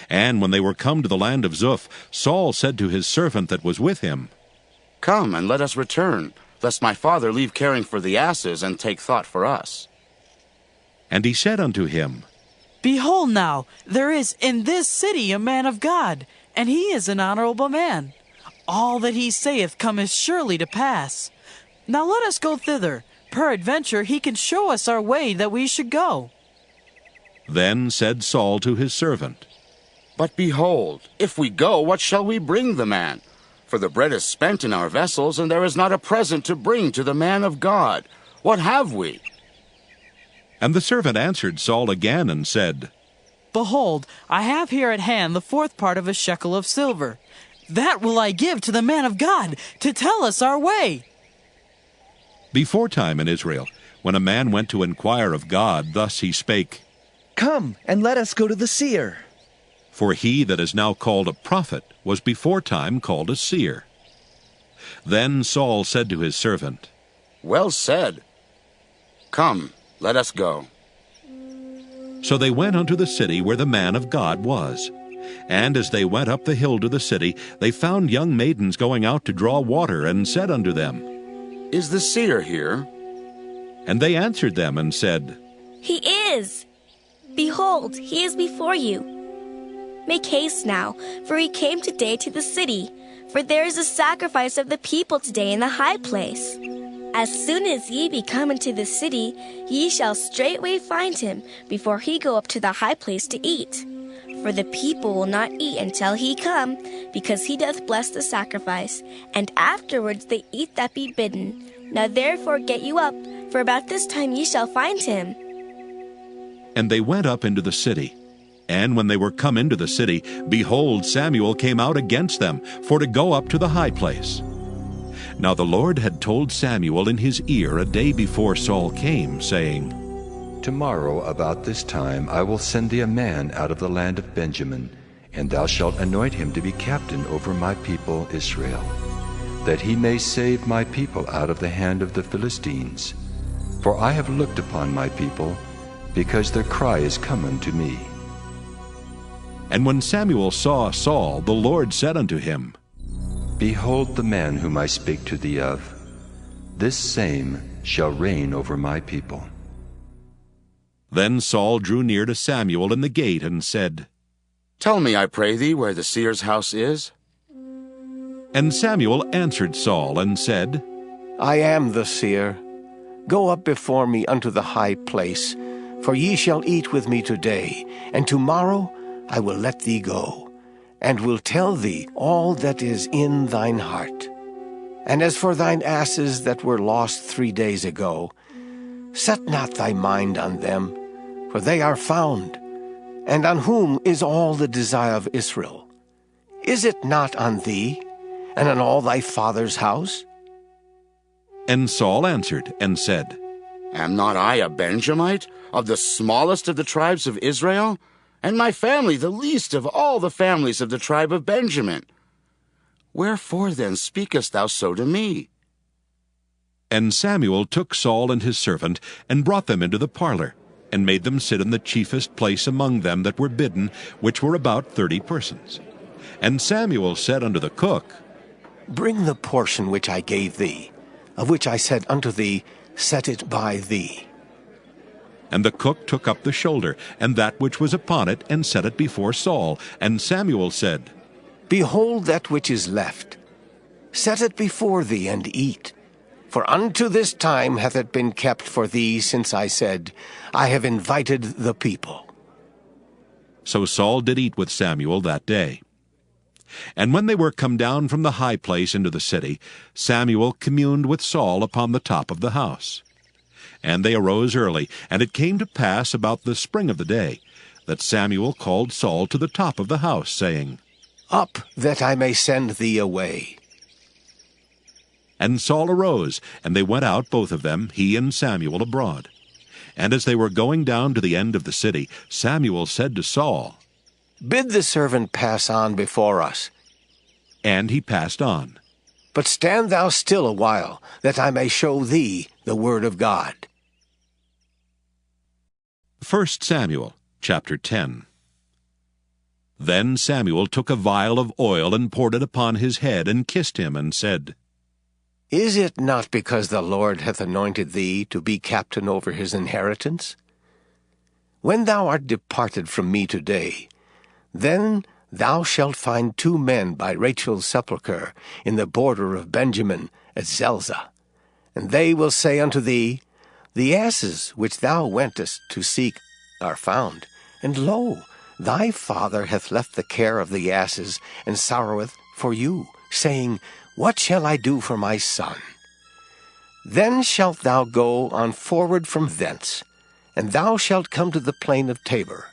And when they were come to the land of Zuph, Saul said to his servant that was with him, Come, and let us return, lest my father leave caring for the asses, and take thought for us. And he said unto him, Behold now, there is in this city a man of God, and he is an honorable man. All that he saith cometh surely to pass. Now let us go thither. Peradventure he can show us our way that we should go. Then said Saul to his servant, But behold, if we go, what shall we bring the man? For the bread is spent in our vessels, and there is not a present to bring to the man of God. What have we? And the servant answered Saul again, and said, Behold, I have here at hand the 4th part of a shekel of silver. That will I give to the man of God, to tell us our way. Beforetime in Israel, when a man went to inquire of God, thus he spake, Come, and let us go to the seer. For he that is now called a prophet was beforetime called a seer. Then Saul said to his servant, Well said. Come, let us go. So they went unto the city where the man of God was. And as they went up the hill to the city, they found young maidens going out to draw water, and said unto them, Is the seer here? And they answered them, and said, He is. Behold, he is before you. Make haste now, for he came today to the city. For there is a sacrifice of the people today in the high place. As soon as ye be come into the city, ye shall straightway find him, before he go up to the high place to eat. For the people will not eat until he come, because he doth bless the sacrifice, and afterwards they eat that be bidden. Now therefore get you up, for about this time ye shall find him. And they went up into the city. And when they were come into the city, behold, Samuel came out against them, for to go up to the high place. Now the Lord had told Samuel in his ear a day before Saul came, saying, Tomorrow about this time I will send thee a man out of the land of Benjamin, and thou shalt anoint him to be captain over my people Israel, that he may save my people out of the hand of the Philistines. For I have looked upon my people, because their cry is come unto me. And when Samuel saw Saul, the Lord said unto him, Behold the man whom I spake to thee of. This same shall reign over my people. Then Saul drew near to Samuel in the gate, and said, Tell me, I pray thee, where the seer's house is. And Samuel answered Saul, and said, I am the seer. Go up before me unto the high place, for ye shall eat with me today, and tomorrow I will let thee go, and will tell thee all that is in thine heart. And as for thine asses that were lost 3 days ago, set not thy mind on them, for they are found. And on whom is all the desire of Israel? Is it not on thee, and on all thy father's house? And Saul answered and said, Am not I a Benjamite, of the smallest of the tribes of Israel? And my family the least of all the families of the tribe of Benjamin. Wherefore then speakest thou so to me? And Samuel took Saul and his servant, and brought them into the parlor, and made them sit in the chiefest place among them that were bidden, which were about 30 persons. And Samuel said unto the cook, Bring the portion which I gave thee, of which I said unto thee, Set it by thee. And the cook took up the shoulder, and that which was upon it, and set it before Saul. And Samuel said, Behold that which is left. Set it before thee, and eat. For unto this time hath it been kept for thee, since I said, I have invited the people. So Saul did eat with Samuel that day. And when they were come down from the high place into the city, Samuel communed with Saul upon the top of the house. And they arose early, and it came to pass about the spring of the day, that Samuel called Saul to the top of the house, saying, Up, that I may send thee away. And Saul arose, and they went out both of them, he and Samuel, abroad. And as they were going down to the end of the city, Samuel said to Saul, Bid the servant pass on before us. And he passed on. But stand thou still a while, that I may show thee the word of God. 1 Samuel chapter 10. Then Samuel took a vial of oil and poured it upon his head, and kissed him, and said, Is it not because the Lord hath anointed thee to be captain over his inheritance? When thou art departed from me today, then thou shalt find 2 men by Rachel's sepulchre in the border of Benjamin at Zelzah. And they will say unto thee, The asses which thou wentest to seek are found, and lo, thy father hath left the care of the asses, and sorroweth for you, saying, What shall I do for my son? Then shalt thou go on forward from thence, and thou shalt come to the plain of Tabor,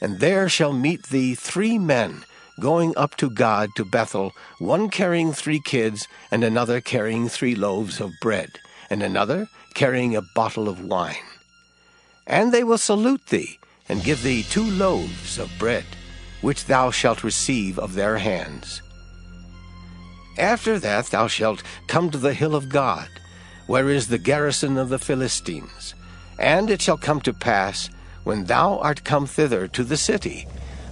and there shall meet thee 3 men going up to God to Bethel, one carrying 3 kids, and another carrying 3 loaves of bread, and another carrying a bottle of wine. And they will salute thee, and give thee 2 loaves of bread, which thou shalt receive of their hands. After that thou shalt come to the hill of God, where is the garrison of the Philistines. And it shall come to pass, when thou art come thither to the city,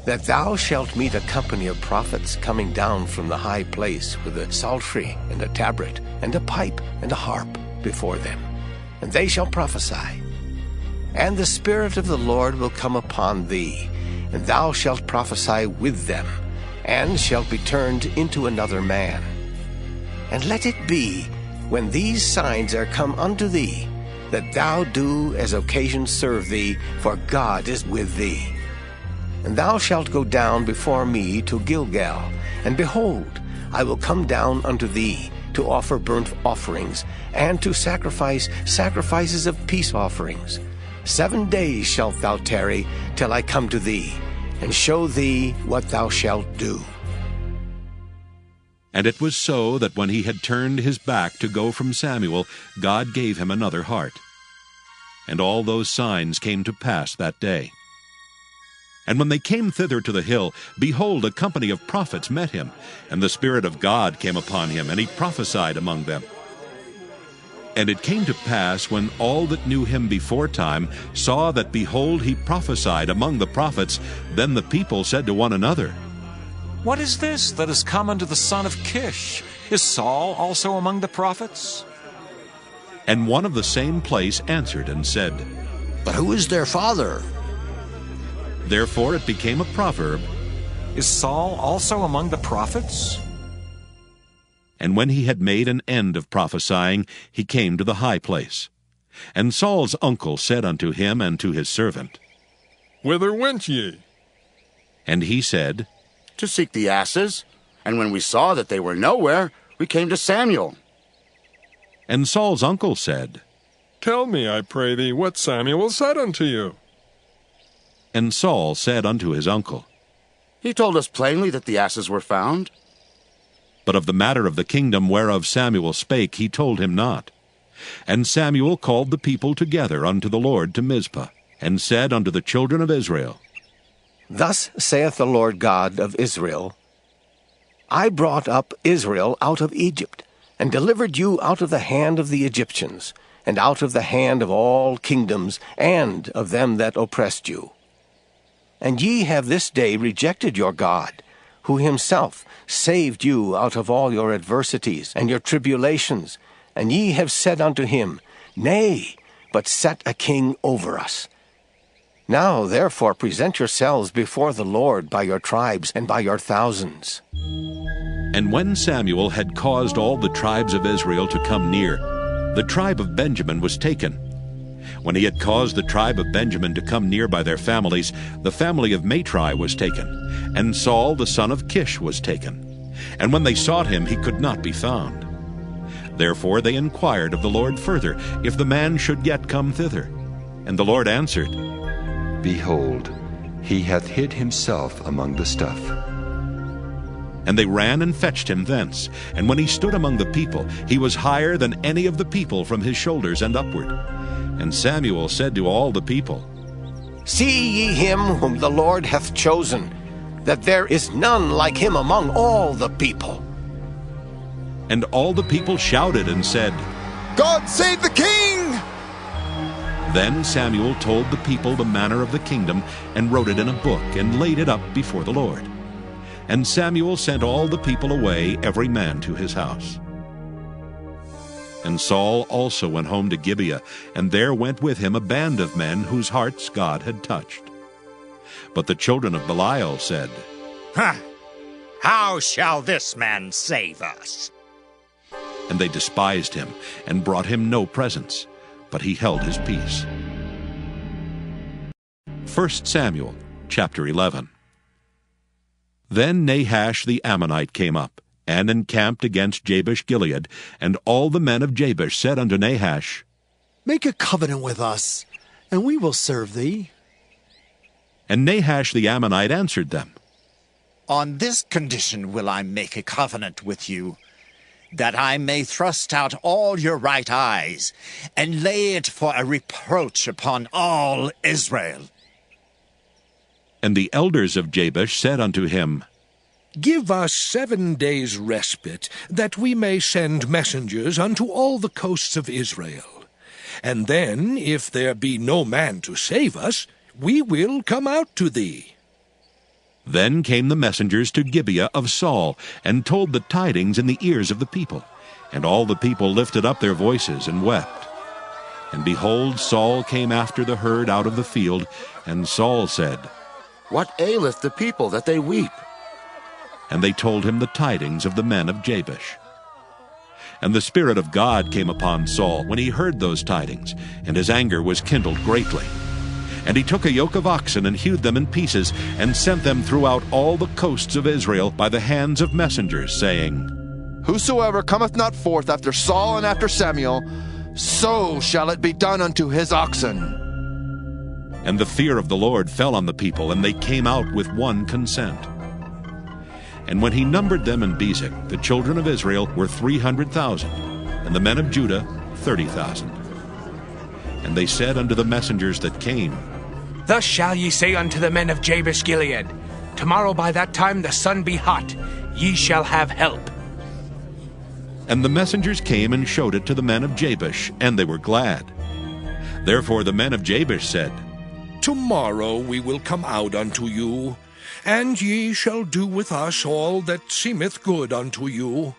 that thou shalt meet a company of prophets coming down from the high place with a psaltery and a tabret and a pipe and a harp before them, and they shall prophesy. And the Spirit of the Lord will come upon thee, and thou shalt prophesy with them, and shalt be turned into another man. And let it be, when these signs are come unto thee, that thou do as occasion serve thee, for God is with thee. And thou shalt go down before me to Gilgal, and behold, I will come down unto thee to offer burnt offerings, and to sacrifice sacrifices of peace offerings. 7 days shalt thou tarry till I come to thee, and show thee what thou shalt do. And it was so that when he had turned his back to go from Samuel, God gave him another heart. And all those signs came to pass that day. And when they came thither to the hill, behold, a company of prophets met him, and the Spirit of God came upon him, and he prophesied among them. And it came to pass, when all that knew him beforetime saw that, behold, he prophesied among the prophets, then the people said to one another, What is this that is come unto the son of Kish? Is Saul also among the prophets? And one of the same place answered and said, But who is their father? Therefore it became a proverb, Is Saul also among the prophets? And when he had made an end of prophesying, he came to the high place. And Saul's uncle said unto him and to his servant, Whither went ye? And he said, To seek the asses. And when we saw that they were nowhere, we came to Samuel. And Saul's uncle said, Tell me, I pray thee, what Samuel said unto you. And Saul said unto his uncle, He told us plainly that the asses were found. But of the matter of the kingdom whereof Samuel spake he told him not. And Samuel called the people together unto the Lord to Mizpah, and said unto the children of Israel, Thus saith the Lord God of Israel, I brought up Israel out of Egypt, and delivered you out of the hand of the Egyptians, and out of the hand of all kingdoms, and of them that oppressed you. And ye have this day rejected your God, who himself saved you out of all your adversities and your tribulations, and ye have said unto him, Nay, but set a king over us. Now therefore present yourselves before the Lord by your tribes and by your thousands. And when Samuel had caused all the tribes of Israel to come near, the tribe of Benjamin was taken. When he had caused the tribe of Benjamin to come near by their families, the family of Matri was taken, and Saul the son of Kish was taken. And when they sought him, he could not be found. Therefore they inquired of the Lord further, if the man should yet come thither. And the Lord answered, Behold, he hath hid himself among the stuff. And they ran and fetched him thence. And when he stood among the people, he was higher than any of the people from his shoulders and upward. And Samuel said to all the people, See ye him whom the Lord hath chosen. that there is none like him among all the people. And all the people shouted and said, God save the king! Then Samuel told the people the manner of the kingdom, and wrote it in a book, and laid it up before the Lord. And Samuel sent all the people away, every man to his house. And Saul also went home to Gibeah, and there went with him a band of men whose hearts God had touched. But the children of Belial said, How shall this man save us? And they despised him, and brought him no presents, but he held his peace. 1 Samuel chapter 11. Then Nahash the Ammonite came up, and encamped against Jabesh-Gilead, and all the men of Jabesh said unto Nahash, Make a covenant with us, and we will serve thee. And Nahash the Ammonite answered them, On this condition will I make a covenant with you, that I may thrust out all your right eyes, and lay it for a reproach upon all Israel. And the elders of Jabesh said unto him, Give us 7 days' respite, that we may send messengers unto all the coasts of Israel. And then, if there be no man to save us, we will come out to thee. Then came the messengers to Gibeah of Saul, and told the tidings in the ears of the people. And all the people lifted up their voices and wept. And behold, Saul came after the herd out of the field, and Saul said, What aileth the people that they weep? And they told him the tidings of the men of Jabesh. And the Spirit of God came upon Saul when he heard those tidings, and his anger was kindled greatly. And he took a yoke of oxen and hewed them in pieces, and sent them throughout all the coasts of Israel by the hands of messengers, saying, Whosoever cometh not forth after Saul and after Samuel, so shall it be done unto his oxen. And the fear of the Lord fell on the people, and they came out with one consent. And when he numbered them in Bezek, the children of Israel were 300,000, and the men of Judah 30,000. And they said unto the messengers that came, Thus shall ye say unto the men of Jabesh-Gilead, Tomorrow by that time the sun be hot, ye shall have help. And the messengers came and showed it to the men of Jabesh, and they were glad. Therefore the men of Jabesh said, Tomorrow we will come out unto you, and ye shall do with us all that seemeth good unto you.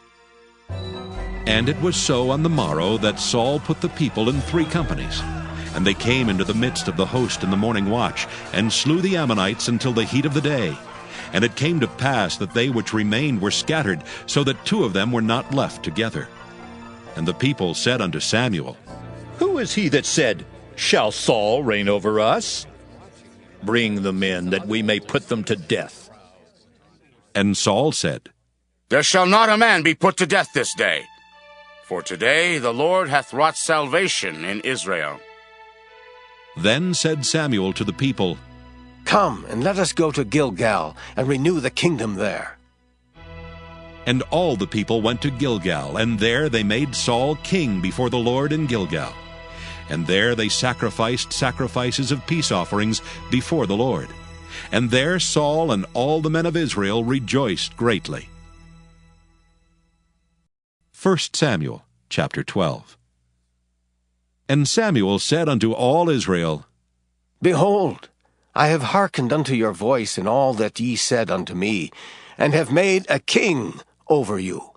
And it was so on the morrow that Saul put the people in 3 companies. And they came into the midst of the host in the morning watch, and slew the Ammonites until the heat of the day. And it came to pass that they which remained were scattered, so that 2 of them were not left together. And the people said unto Samuel, Who is he that said, Shall Saul reign over us? Bring the men, that we may put them to death. And Saul said, There shall not a man be put to death this day. For today the Lord hath wrought salvation in Israel. Then said Samuel to the people, Come, and let us go to Gilgal, and renew the kingdom there. And all the people went to Gilgal, and there they made Saul king before the Lord in Gilgal. And there they sacrificed sacrifices of peace offerings before the Lord. And there Saul and all the men of Israel rejoiced greatly. 1 Samuel chapter 12. And Samuel said unto all Israel, Behold, I have hearkened unto your voice in all that ye said unto me, and have made a king over you.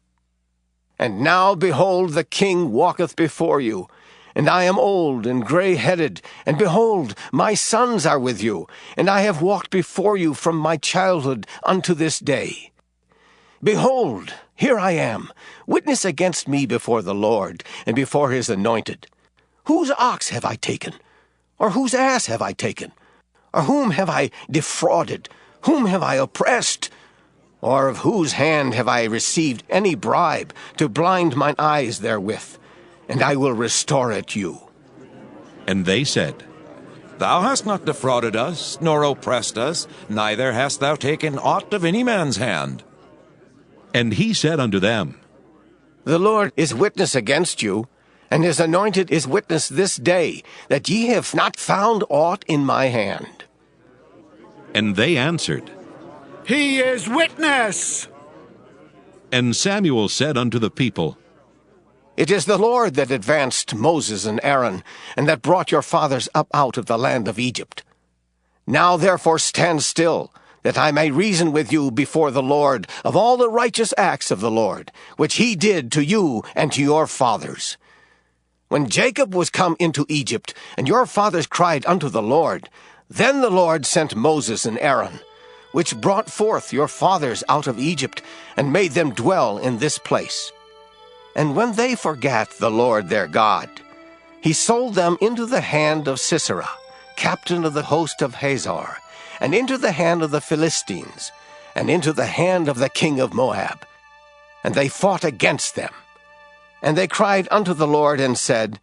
And now, behold, the king walketh before you, and I am old and gray-headed, and behold, my sons are with you, and I have walked before you from my childhood unto this day. Behold, here I am, witness against me before the Lord, and before his anointed. Whose ox have I taken? Or whose ass have I taken? Or whom have I defrauded? Whom have I oppressed? Or of whose hand have I received any bribe to blind mine eyes therewith? And I will restore it you. And they said, Thou hast not defrauded us, nor oppressed us, neither hast thou taken aught of any man's hand. And he said unto them, The Lord is witness against you, and his anointed is witness this day, that ye have not found aught in my hand. And they answered, He is witness. And Samuel said unto the people, It is the Lord that advanced Moses and Aaron, and that brought your fathers up out of the land of Egypt. Now therefore stand still, that I may reason with you before the Lord of all the righteous acts of the Lord, which he did to you and to your fathers. When Jacob was come into Egypt, and your fathers cried unto the Lord, then the Lord sent Moses and Aaron, which brought forth your fathers out of Egypt, and made them dwell in this place. And when they forgat the Lord their God, he sold them into the hand of Sisera, captain of the host of Hazor, and into the hand of the Philistines, and into the hand of the king of Moab. And they fought against them. And they cried unto the Lord, and said,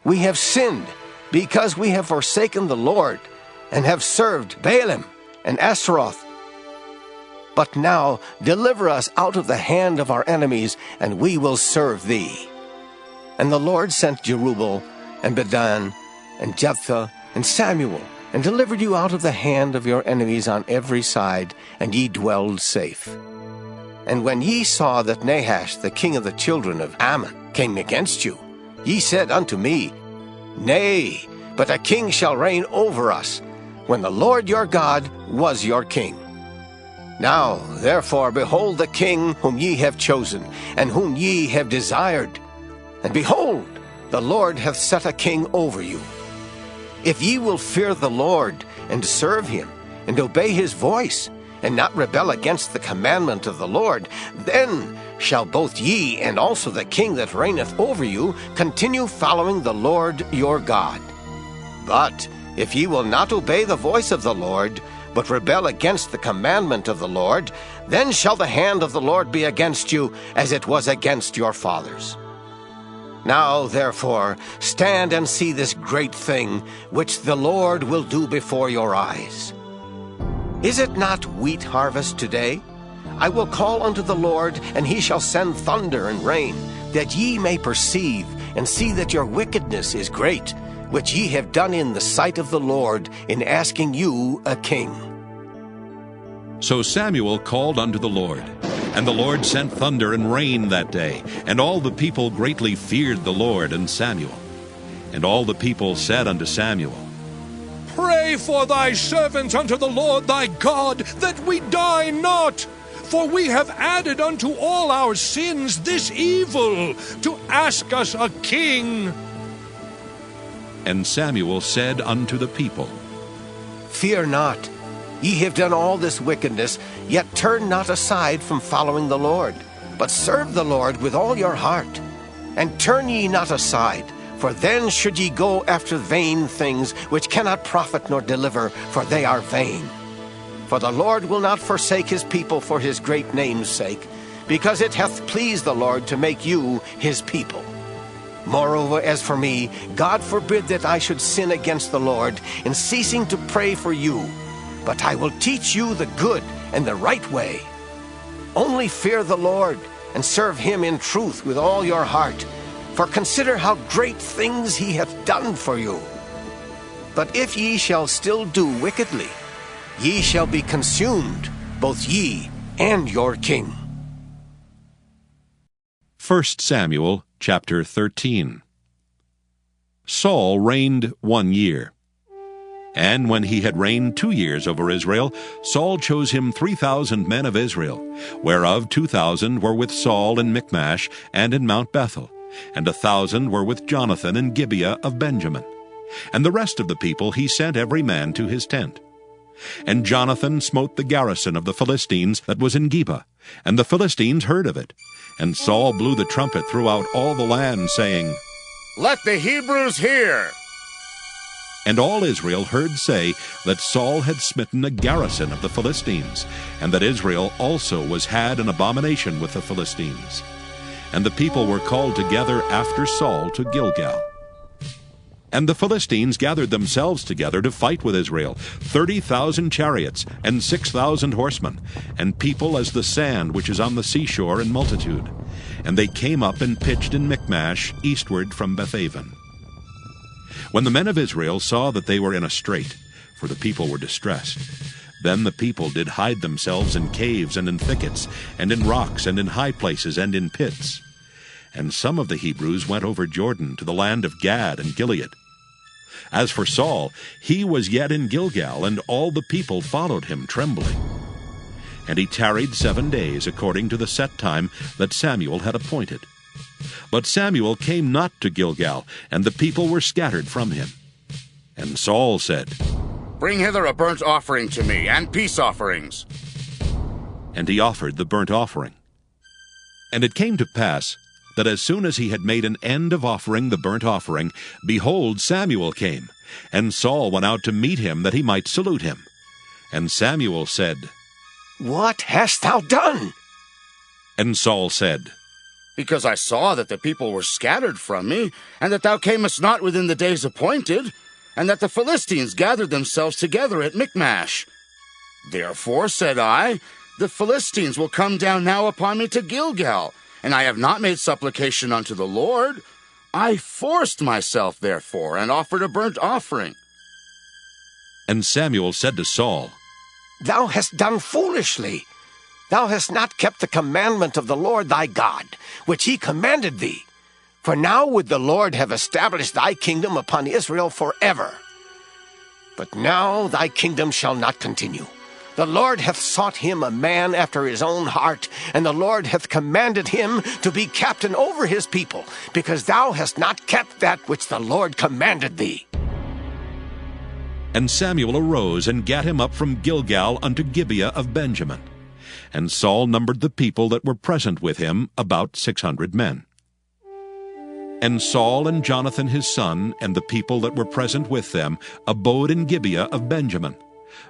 We have sinned, because we have forsaken the Lord, and have served Baalim and Ashtaroth. But now deliver us out of the hand of our enemies, and we will serve thee. And the Lord sent Jerubbaal, and Bedan, and Jephthah, and Samuel, and delivered you out of the hand of your enemies on every side, and ye dwelled safe. And when ye saw that Nahash, the king of the children of Ammon, came against you, ye said unto me, Nay, but a king shall reign over us, when the Lord your God was your king. Now, therefore, behold the king whom ye have chosen, and whom ye have desired. And behold, the Lord hath set a king over you. If ye will fear the Lord, and serve him, and obey his voice, and not rebel against the commandment of the Lord, then shall both ye and also the king that reigneth over you continue following the Lord your God. But if ye will not obey the voice of the Lord, but rebel against the commandment of the Lord, then shall the hand of the Lord be against you, as it was against your fathers. Now, therefore, stand and see this great thing, which the Lord will do before your eyes. Is it not wheat harvest today? I will call unto the Lord, and he shall send thunder and rain, that ye may perceive, and see that your wickedness is great, which ye have done in the sight of the Lord, in asking you a king. So Samuel called unto the Lord, and the Lord sent thunder and rain that day, and all the people greatly feared the Lord and Samuel. And all the people said unto Samuel, Pray for thy servants unto the Lord thy God, that we die not. For we have added unto all our sins this evil, to ask us a king. And Samuel said unto the people, Fear not. Ye have done all this wickedness, yet turn not aside from following the Lord, but serve the Lord with all your heart. And turn ye not aside, for then should ye go after vain things, which cannot profit nor deliver, for they are vain. For the Lord will not forsake his people for his great name's sake, because it hath pleased the Lord to make you his people. Moreover, as for me, God forbid that I should sin against the Lord in ceasing to pray for you, but I will teach you the good and the right way. Only fear the Lord, and serve him in truth with all your heart, for consider how great things he hath done for you. But if ye shall still do wickedly, ye shall be consumed, both ye and your king. 1 Samuel chapter 13. Saul reigned 1 year. And when he had reigned 2 years over Israel, Saul chose him 3,000 men of Israel, whereof 2,000 were with Saul in Michmash and in Mount Bethel, and 1,000 were with Jonathan in Gibeah of Benjamin. And the rest of the people he sent every man to his tent. And Jonathan smote the garrison of the Philistines that was in Geba, and the Philistines heard of it. And Saul blew the trumpet throughout all the land, saying, Let the Hebrews hear! And all Israel heard say that Saul had smitten a garrison of the Philistines, and that Israel also was had an abomination with the Philistines. And the people were called together after Saul to Gilgal. And the Philistines gathered themselves together to fight with Israel, 30,000 chariots, and 6,000 horsemen, and people as the sand which is on the seashore in multitude. And they came up and pitched in Michmash, eastward from Bethaven. When the men of Israel saw that they were in a strait, for the people were distressed, Then the people did hide themselves in caves and in thickets, and in rocks, and in high places, and in pits. And some of the Hebrews went over Jordan to the land of Gad and Gilead. As for Saul, he was yet in Gilgal, and all the people followed him trembling. And he tarried 7 days, according to the set time that Samuel had appointed. But Samuel came not to Gilgal, and the people were scattered from him. And Saul said, Bring hither a burnt offering to me, and peace offerings. And he offered the burnt offering. And it came to pass, that as soon as he had made an end of offering the burnt offering, behold, Samuel came, and Saul went out to meet him, that he might salute him. And Samuel said, What hast thou done? And Saul said, Because I saw that the people were scattered from me, and that thou camest not within the days appointed, and that the Philistines gathered themselves together at Michmash. Therefore, said I, the Philistines will come down now upon me to Gilgal, and I have not made supplication unto the Lord. I forced myself, therefore, and offered a burnt offering. And Samuel said to Saul, Thou hast done foolishly. Thou hast not kept the commandment of the Lord thy God, which he commanded thee. For now would the Lord have established thy kingdom upon Israel forever. But now thy kingdom shall not continue. The Lord hath sought him a man after his own heart, and the Lord hath commanded him to be captain over his people, because thou hast not kept that which the Lord commanded thee. And Samuel arose and gat him up from Gilgal unto Gibeah of Benjamin. And Saul numbered the people that were present with him, about 600 men. And Saul and Jonathan his son, and the people that were present with them, abode in Gibeah of Benjamin.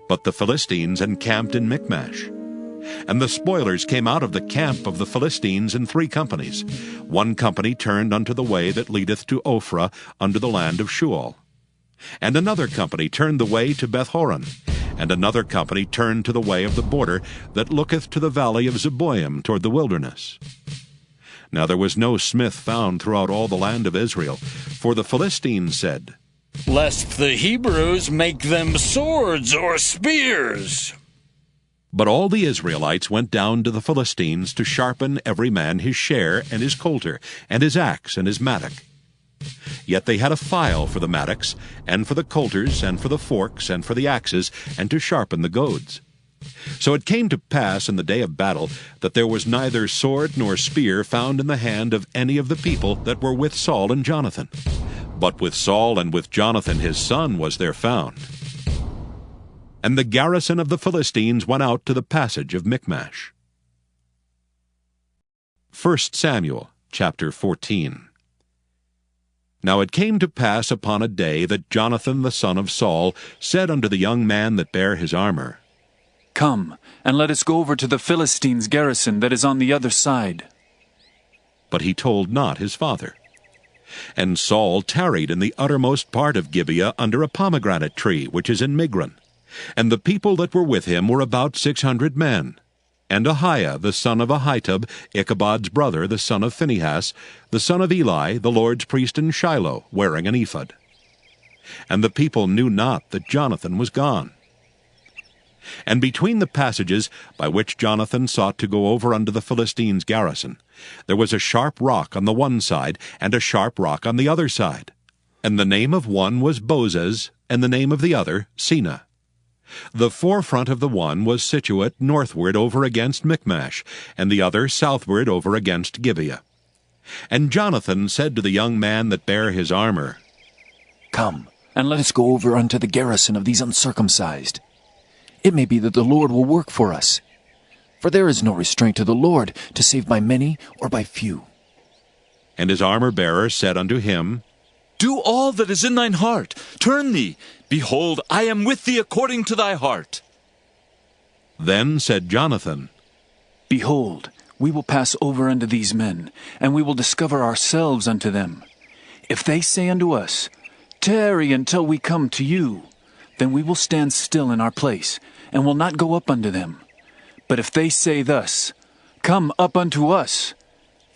But the Philistines encamped in Michmash. And the spoilers came out of the camp of the Philistines in 3 companies. 1 company turned unto the way that leadeth to Ophrah, unto the land of Shual. And another company turned the way to Bethhoron. And another company turned to the way of the border that looketh to the valley of Zeboim toward the wilderness. Now there was no smith found throughout all the land of Israel, for the Philistines said, Lest the Hebrews make them swords or spears. But all the Israelites went down to the Philistines to sharpen every man his share, and his coulter, and his axe, and his mattock. Yet they had a file for the mattocks, and for the coulters, and for the forks, and for the axes, and to sharpen the goads. So it came to pass in the day of battle that there was neither sword nor spear found in the hand of any of the people that were with Saul and Jonathan. But with Saul and with Jonathan his son was there found. And the garrison of the Philistines went out to the passage of Michmash. 1 Samuel chapter 14. Now it came to pass upon a day that Jonathan the son of Saul said unto the young man that bare his armor, Come, and let us go over to the Philistines' garrison that is on the other side. But he told not his father. And Saul tarried in the uttermost part of Gibeah under a pomegranate tree, which is in Migron. And the people that were with him were about 600 men. And Ahiah the son of Ahitub, Ichabod's brother, the son of Phinehas, the son of Eli, the Lord's priest in Shiloh, wearing an ephod. And the people knew not that Jonathan was gone. And between the passages by which Jonathan sought to go over unto the Philistines' garrison, there was a sharp rock on the one side, and a sharp rock on the other side. And the name of one was Bozez, and the name of the other Seneh. The forefront of the one was situate northward over against Michmash, and the other southward over against Gibeah. And Jonathan said to the young man that bare his armor, Come, and let us go over unto the garrison of these uncircumcised. It may be that the Lord will work for us. For there is no restraint to the Lord to save by many or by few. And his armor-bearer said unto him, Do all that is in thine heart. Turn thee. Behold, I am with thee according to thy heart. Then said Jonathan, Behold, we will pass over unto these men, and we will discover ourselves unto them. If they say unto us, Tarry until we come to you, then we will stand still in our place, and will not go up unto them. But if they say thus, Come up unto us,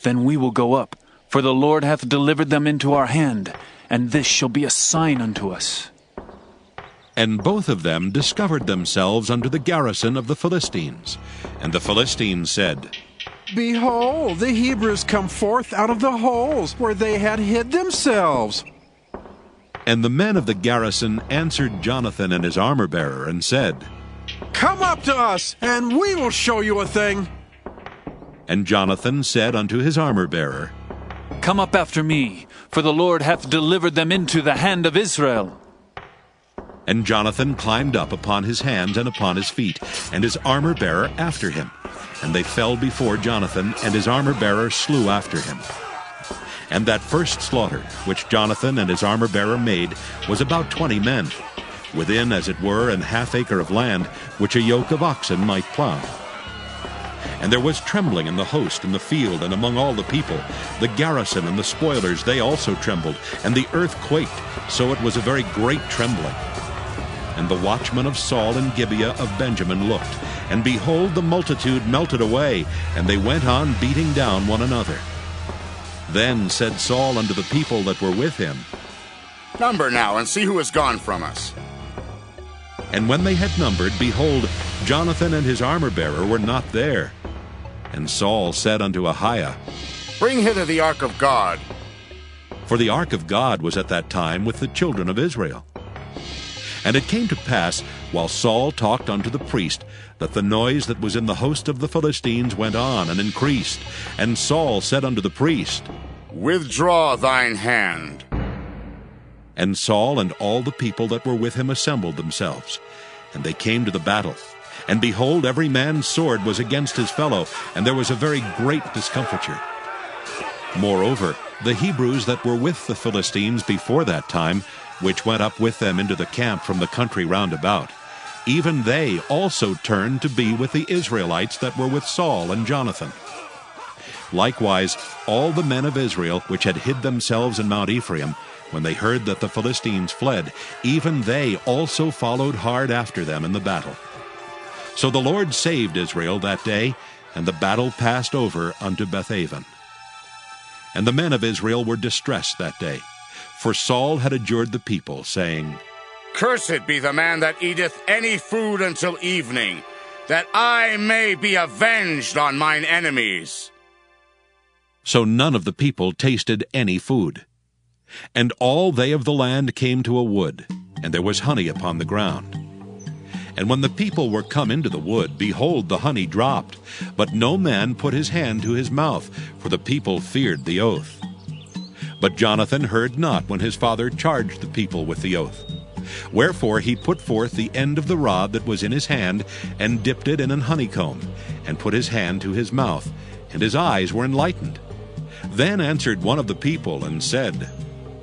then we will go up, for the Lord hath delivered them into our hand, and this shall be a sign unto us. And both of them discovered themselves unto the garrison of the Philistines. And the Philistines said, Behold, the Hebrews come forth out of the holes where they had hid themselves. And the men of the garrison answered Jonathan and his armor-bearer, and said, Come up to us, and we will show you a thing. And Jonathan said unto his armor-bearer, Come up after me, for the Lord hath delivered them into the hand of Israel. And Jonathan climbed up upon his hands and upon his feet, and his armor-bearer after him. And they fell before Jonathan, and his armor-bearer slew after him. And that first slaughter, which Jonathan and his armor-bearer made, was about 20 men, within, as it were, an half acre of land, which a yoke of oxen might plow. And there was trembling in the host in the field and among all the people. The garrison and the spoilers, they also trembled, and the earth quaked, so it was a very great trembling. And the watchmen of Saul and Gibeah of Benjamin looked, and behold, the multitude melted away, and they went on beating down one another. Then said Saul unto the people that were with him, Number now, and see who is gone from us. And when they had numbered, behold, Jonathan and his armor-bearer were not there. And Saul said unto Ahiah, Bring hither the ark of God. For the ark of God was at that time with the children of Israel. And it came to pass, while Saul talked unto the priest, that the noise that was in the host of the Philistines went on and increased. And Saul said unto the priest, Withdraw thine hand. And Saul and all the people that were with him assembled themselves. And they came to the battle. And behold, every man's sword was against his fellow, and there was a very great discomfiture. Moreover, the Hebrews that were with the Philistines before that time, which went up with them into the camp from the country round about, even they also turned to be with the Israelites that were with Saul and Jonathan. Likewise, all the men of Israel which had hid themselves in Mount Ephraim, when they heard that the Philistines fled, even they also followed hard after them in the battle. So the Lord saved Israel that day, and the battle passed over unto Bethaven. And the men of Israel were distressed that day, for Saul had adjured the people, saying, Cursed be the man that eateth any food until evening, that I may be avenged on mine enemies. So none of the people tasted any food. And all they of the land came to a wood, and there was honey upon the ground. And when the people were come into the wood, behold, the honey dropped, but no man put his hand to his mouth, for the people feared the oath. But Jonathan heard not when his father charged the people with the oath. Wherefore he put forth the end of the rod that was in his hand, and dipped it in an honeycomb, and put his hand to his mouth, and his eyes were enlightened. Then answered one of the people, and said,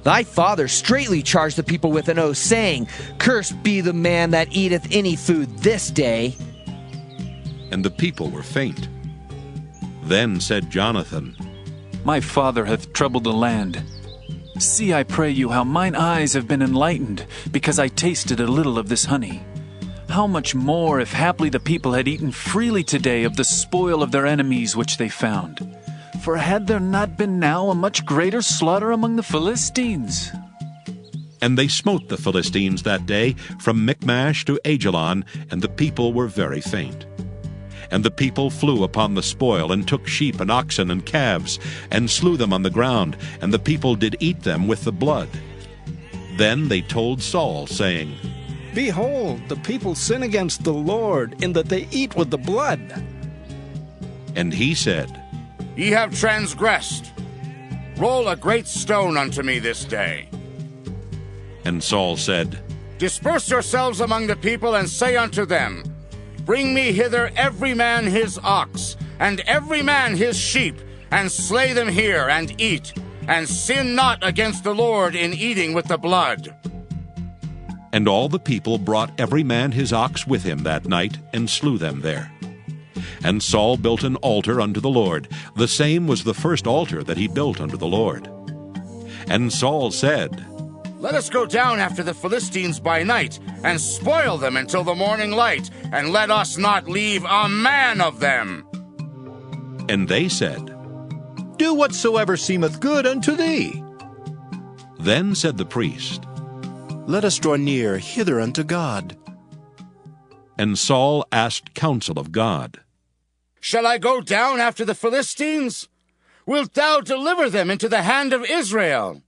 Thy father straitly charged the people with an oath, saying, Cursed be the man that eateth any food this day. And the people were faint. Then said Jonathan, My father hath troubled the land. See, I pray you, how mine eyes have been enlightened, because I tasted a little of this honey. How much more, if haply the people had eaten freely today of the spoil of their enemies which they found? For had there not been now a much greater slaughter among the Philistines? And they smote the Philistines that day from Michmash to Ajalon, and the people were very faint. And the people flew upon the spoil, and took sheep and oxen and calves, and slew them on the ground, and the people did eat them with the blood. Then they told Saul, saying, Behold, the people sin against the Lord, in that they eat with the blood. And he said, Ye have transgressed. Roll a great stone unto me this day. And Saul said, Disperse yourselves among the people, and say unto them, Bring me hither every man his ox, and every man his sheep, and slay them here, and eat, and sin not against the Lord in eating with the blood. And all the people brought every man his ox with him that night, and slew them there. And Saul built an altar unto the Lord. The same was the first altar that he built unto the Lord. And Saul said, Let us go down after the Philistines by night, and spoil them until the morning light, and let us not leave a man of them. And they said, Do whatsoever seemeth good unto thee. Then said the priest, Let us draw near hither unto God. And Saul asked counsel of God. Shall I go down after the Philistines? Wilt thou deliver them into the hand of Israel?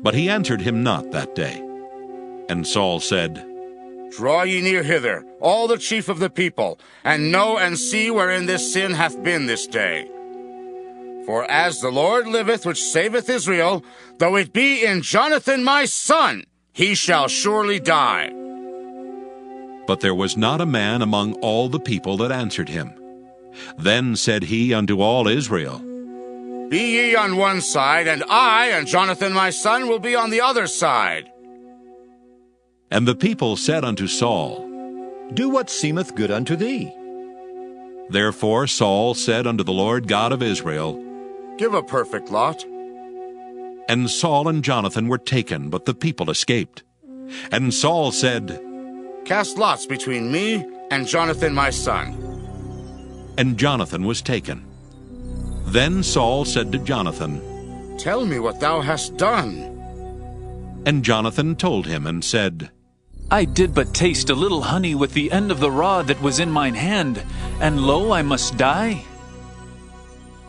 But he answered him not that day. And Saul said, Draw ye near hither, all the chief of the people, and know and see wherein this sin hath been this day. For as the Lord liveth, which saveth Israel, though it be in Jonathan my son, he shall surely die. But there was not a man among all the people that answered him. Then said he unto all Israel, Be ye on one side, and I and Jonathan my son will be on the other side. And the people said unto Saul, Do what seemeth good unto thee. Therefore Saul said unto the Lord God of Israel, Give a perfect lot. And Saul and Jonathan were taken, but the people escaped. And Saul said, Cast lots between me and Jonathan my son. And Jonathan was taken. Then Saul said to Jonathan, Tell me what thou hast done. And Jonathan told him and said, I did but taste a little honey with the end of the rod that was in mine hand, and lo, I must die.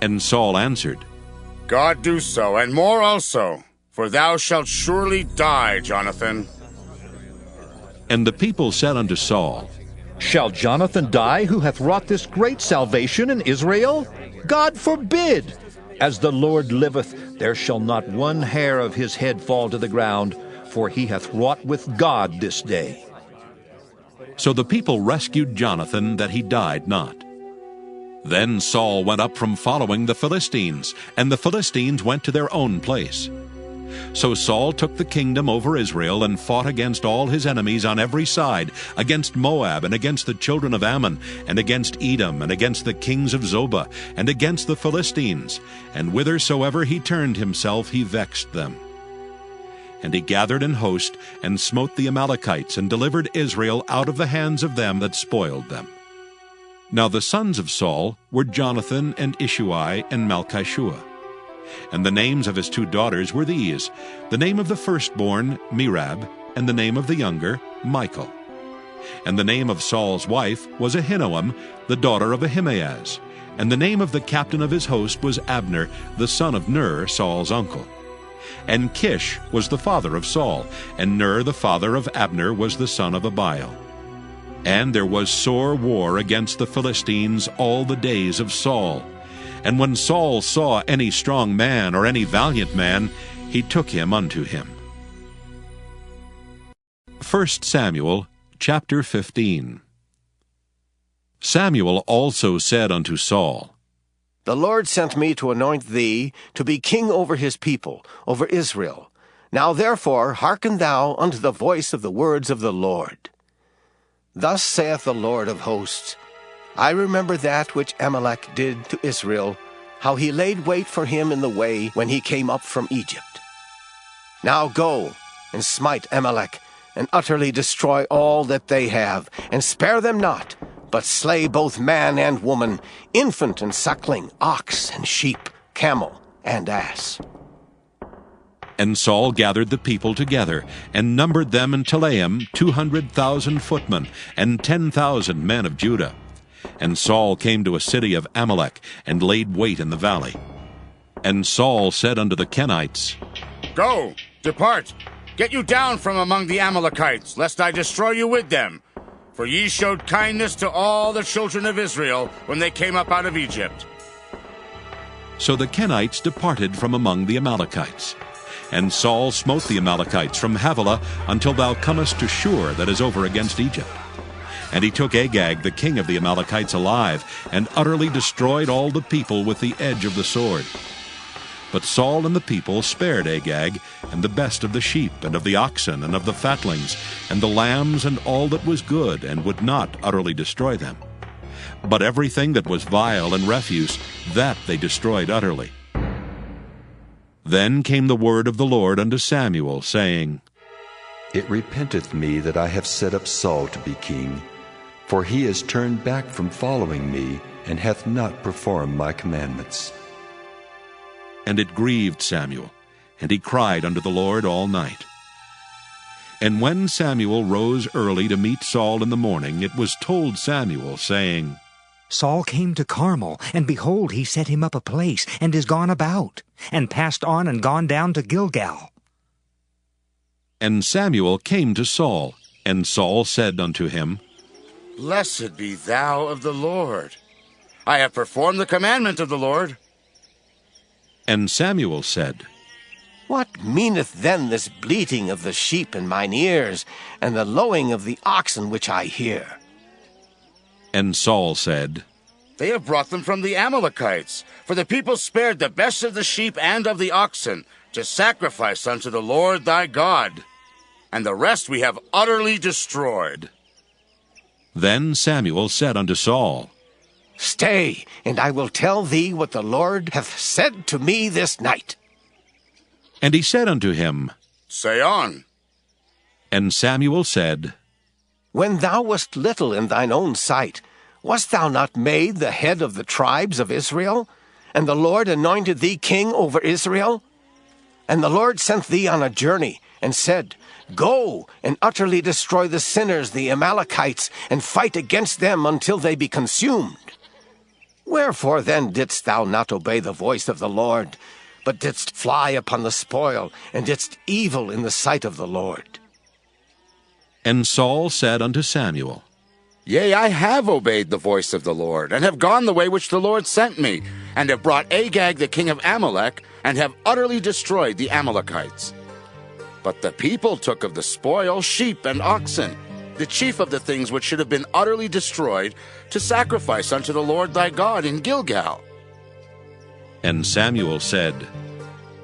And Saul answered, God do so, and more also, for thou shalt surely die, Jonathan. And the people said unto Saul, Shall Jonathan die, who hath wrought this great salvation in Israel? God forbid! As the Lord liveth, there shall not one hair of his head fall to the ground, for he hath wrought with God this day. So the people rescued Jonathan, that he died not. Then Saul went up from following the Philistines, and the Philistines went to their own place. So Saul took the kingdom over Israel, and fought against all his enemies on every side, against Moab, and against the children of Ammon, and against Edom, and against the kings of Zobah, and against the Philistines. And whithersoever he turned himself, he vexed them. And he gathered an host, and smote the Amalekites, and delivered Israel out of the hands of them that spoiled them. Now the sons of Saul were Jonathan, and Ishuai, and Malchishua. And the names of his two daughters were these, the name of the firstborn, Merab, and the name of the younger, Michal. And the name of Saul's wife was Ahinoam, the daughter of Ahimaaz. And the name of the captain of his host was Abner, the son of Ner, Saul's uncle. And Kish was the father of Saul, and Ner the father of Abner was the son of Abiel. And there was sore war against the Philistines all the days of Saul. And when Saul saw any strong man or any valiant man, he took him unto him. 1 Samuel chapter 15. Samuel also said unto Saul, The Lord sent me to anoint thee to be king over his people, over Israel. Now therefore hearken thou unto the voice of the words of the Lord. Thus saith the Lord of hosts, I remember that which Amalek did to Israel, how he laid wait for him in the way when he came up from Egypt. Now go, and smite Amalek, and utterly destroy all that they have, and spare them not, but slay both man and woman, infant and suckling, ox and sheep, camel and ass. And Saul gathered the people together, and numbered them in Telaim 200,000 footmen, and 10,000 men of Judah. And Saul came to a city of Amalek, and laid wait in the valley. And Saul said unto the Kenites, Go, depart, get you down from among the Amalekites, lest I destroy you with them. For ye showed kindness to all the children of Israel when they came up out of Egypt. So the Kenites departed from among the Amalekites. And Saul smote the Amalekites from Havilah until thou comest to Shur, that is over against Egypt. And he took Agag, the king of the Amalekites, alive, and utterly destroyed all the people with the edge of the sword. But Saul and the people spared Agag, and the best of the sheep, and of the oxen, and of the fatlings, and the lambs, and all that was good, and would not utterly destroy them. But everything that was vile and refuse, that they destroyed utterly. Then came the word of the Lord unto Samuel, saying, It repenteth me that I have set up Saul to be king, for he is turned back from following me, and hath not performed my commandments. And it grieved Samuel, and he cried unto the Lord all night. And when Samuel rose early to meet Saul in the morning, it was told Samuel, saying, Saul came to Carmel, and behold, he set him up a place, and is gone about, and passed on and gone down to Gilgal. And Samuel came to Saul, and Saul said unto him, Blessed be thou of the Lord. I have performed the commandment of the Lord. And Samuel said, What meaneth then this bleating of the sheep in mine ears, and the lowing of the oxen which I hear? And Saul said, They have brought them from the Amalekites, for the people spared the best of the sheep and of the oxen, to sacrifice unto the Lord thy God, and the rest we have utterly destroyed. Then Samuel said unto Saul, Stay, and I will tell thee what the Lord hath said to me this night. And he said unto him, Say on. And Samuel said, When thou wast little in thine own sight, wast thou not made the head of the tribes of Israel? And the Lord anointed thee king over Israel? And the Lord sent thee on a journey, and said, Go and utterly destroy the sinners, the Amalekites, and fight against them until they be consumed. Wherefore then didst thou not obey the voice of the Lord, but didst fly upon the spoil, and didst evil in the sight of the Lord? And Saul said unto Samuel, Yea, I have obeyed the voice of the Lord, and have gone the way which the Lord sent me, and have brought Agag the king of Amalek, and have utterly destroyed the Amalekites. But the people took of the spoil sheep and oxen, the chief of the things which should have been utterly destroyed, to sacrifice unto the Lord thy God in Gilgal. And Samuel said,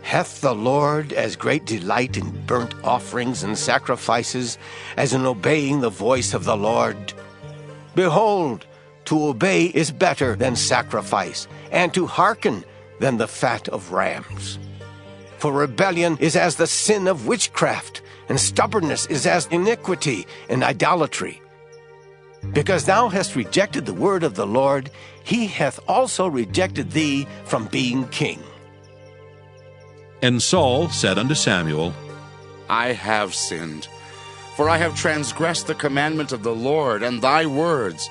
Hath the Lord as great delight in burnt offerings and sacrifices as in obeying the voice of the Lord? Behold, to obey is better than sacrifice, and to hearken than the fat of rams. For rebellion is as the sin of witchcraft, and stubbornness is as iniquity and idolatry. Because thou hast rejected the word of the Lord, he hath also rejected thee from being king. And Saul said unto Samuel, I have sinned, for I have transgressed the commandment of the Lord and thy words,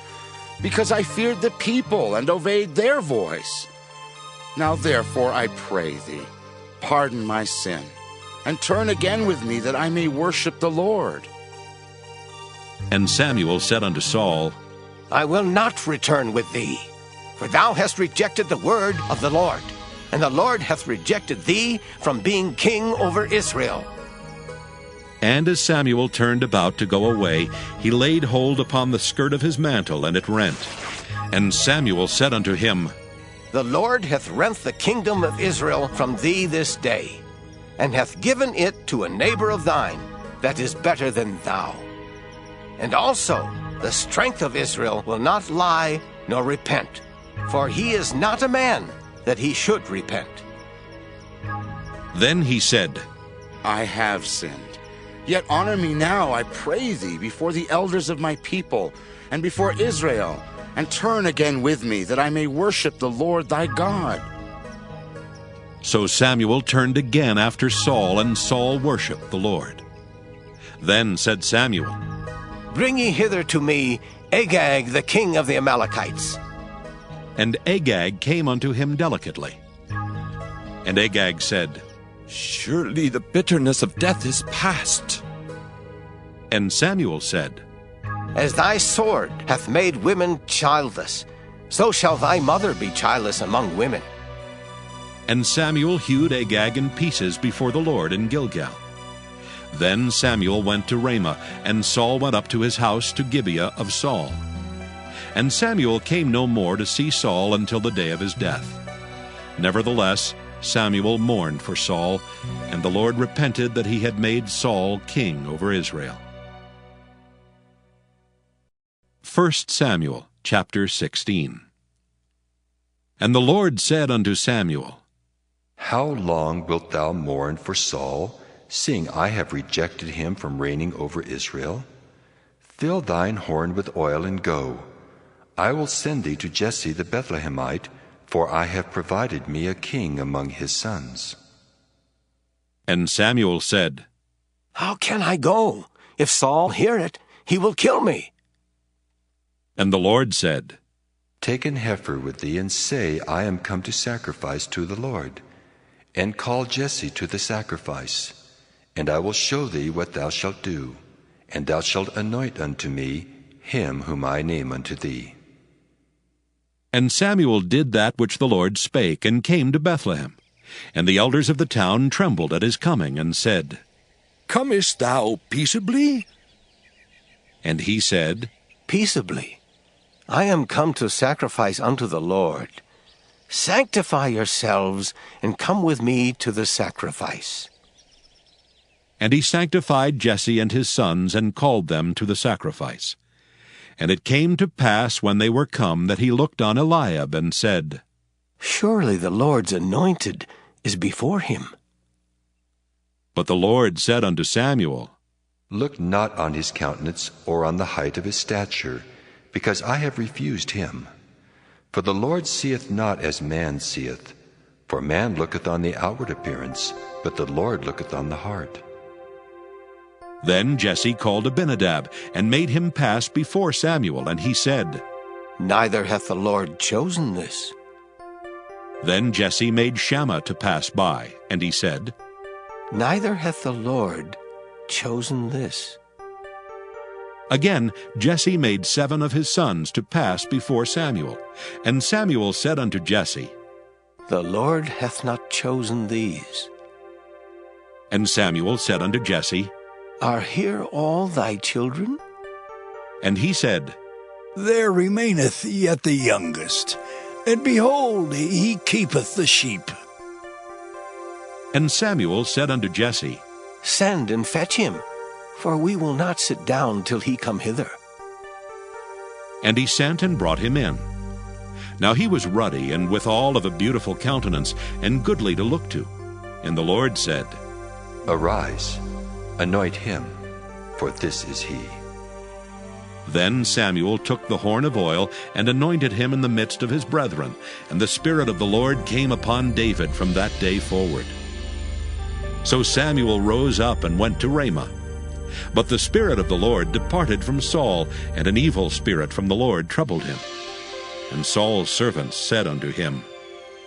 because I feared the people and obeyed their voice. Now therefore I pray thee, pardon my sin, and turn again with me that I may worship the Lord. And Samuel said unto Saul, I will not return with thee, for thou hast rejected the word of the Lord, and the Lord hath rejected thee from being king over Israel. And as Samuel turned about to go away, he laid hold upon the skirt of his mantle, and it rent. And Samuel said unto him, The Lord hath rent the kingdom of Israel from thee this day, and hath given it to a neighbor of thine that is better than thou. And also the strength of Israel will not lie nor repent, for he is not a man that he should repent. Then he said, I have sinned. Yet honor me now, I pray thee, before the elders of my people, and before Israel, and turn again with me, that I may worship the Lord thy God. So Samuel turned again after Saul, and Saul worshipped the Lord. Then said Samuel, Bring ye hither to me Agag the king of the Amalekites. And Agag came unto him delicately. And Agag said, Surely the bitterness of death is past. And Samuel said, As thy sword hath made women childless, so shall thy mother be childless among women. And Samuel hewed Agag in pieces before the Lord in Gilgal. Then Samuel went to Ramah, and Saul went up to his house to Gibeah of Saul. And Samuel came no more to see Saul until the day of his death. Nevertheless, Samuel mourned for Saul, and the Lord repented that he had made Saul king over Israel. 1 Samuel chapter 16. And the Lord said unto Samuel, How long wilt thou mourn for Saul, seeing I have rejected him from reigning over Israel? Fill thine horn with oil and go. I will send thee to Jesse the Bethlehemite, for I have provided me a king among his sons. And Samuel said, How can I go? If Saul hear it, he will kill me. And the Lord said, Take an heifer with thee, and say, I am come to sacrifice to the Lord. And call Jesse to the sacrifice. And I will show thee what thou shalt do. And thou shalt anoint unto me him whom I name unto thee. And Samuel did that which the Lord spake, and came to Bethlehem. And the elders of the town trembled at his coming, and said, Comest thou peaceably? And he said, Peaceably. I am come to sacrifice unto the Lord. Sanctify yourselves, and come with me to the sacrifice. And he sanctified Jesse and his sons, and called them to the sacrifice. And it came to pass, when they were come, that he looked on Eliab, and said, Surely the Lord's anointed is before him. But the Lord said unto Samuel, Look not on his countenance, or on the height of his stature, because I have refused him. For the Lord seeth not as man seeth. For man looketh on the outward appearance, but the Lord looketh on the heart. Then Jesse called Abinadab, and made him pass before Samuel, and he said, Neither hath the Lord chosen this. Then Jesse made Shammah to pass by, and he said, Neither hath the Lord chosen this. Again Jesse made 7 of his sons to pass before Samuel. And Samuel said unto Jesse, The Lord hath not chosen these. And Samuel said unto Jesse, Are here all thy children? And he said, There remaineth yet the youngest, and behold, he keepeth the sheep. And Samuel said unto Jesse, Send and fetch him, for we will not sit down till he come hither. And he sent and brought him in. Now he was ruddy, and withal of a beautiful countenance, and goodly to look to. And the Lord said, Arise, anoint him, for this is he. Then Samuel took the horn of oil, and anointed him in the midst of his brethren. And the Spirit of the Lord came upon David from that day forward. So Samuel rose up and went to Ramah. But the Spirit of the Lord departed from Saul, and an evil spirit from the Lord troubled him. And Saul's servants said unto him,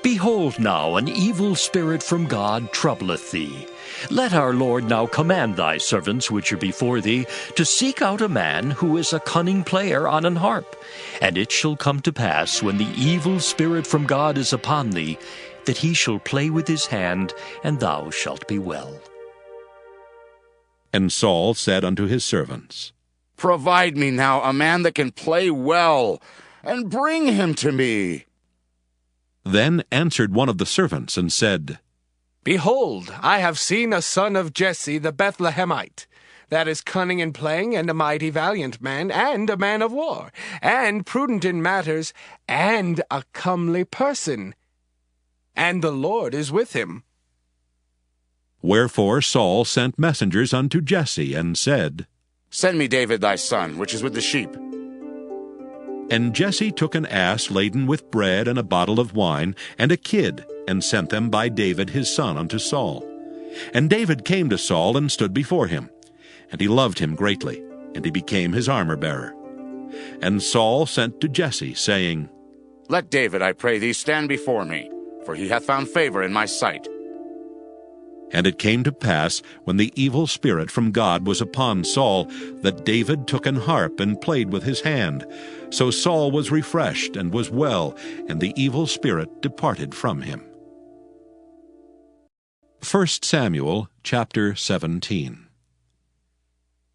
Behold now, an evil spirit from God troubleth thee. Let our Lord now command thy servants which are before thee to seek out a man who is a cunning player on an harp. And it shall come to pass, when the evil spirit from God is upon thee, that he shall play with his hand, and thou shalt be well. And Saul said unto his servants, Provide me now a man that can play well, and bring him to me. Then answered one of the servants, and said, Behold, I have seen a son of Jesse the Bethlehemite, that is cunning in playing, and a mighty valiant man, and a man of war, and prudent in matters, and a comely person. And the Lord is with him. Wherefore Saul sent messengers unto Jesse, and said, Send me David thy son, which is with the sheep. And Jesse took an ass laden with bread, and a bottle of wine, and a kid, and sent them by David his son unto Saul. And David came to Saul, and stood before him. And he loved him greatly, and he became his armor-bearer. And Saul sent to Jesse, saying, Let David, I pray thee, stand before me, for he hath found favor in my sight. And it came to pass, when the evil spirit from God was upon Saul, that David took an harp and played with his hand. So Saul was refreshed and was well, and the evil spirit departed from him. 1 Samuel chapter 17.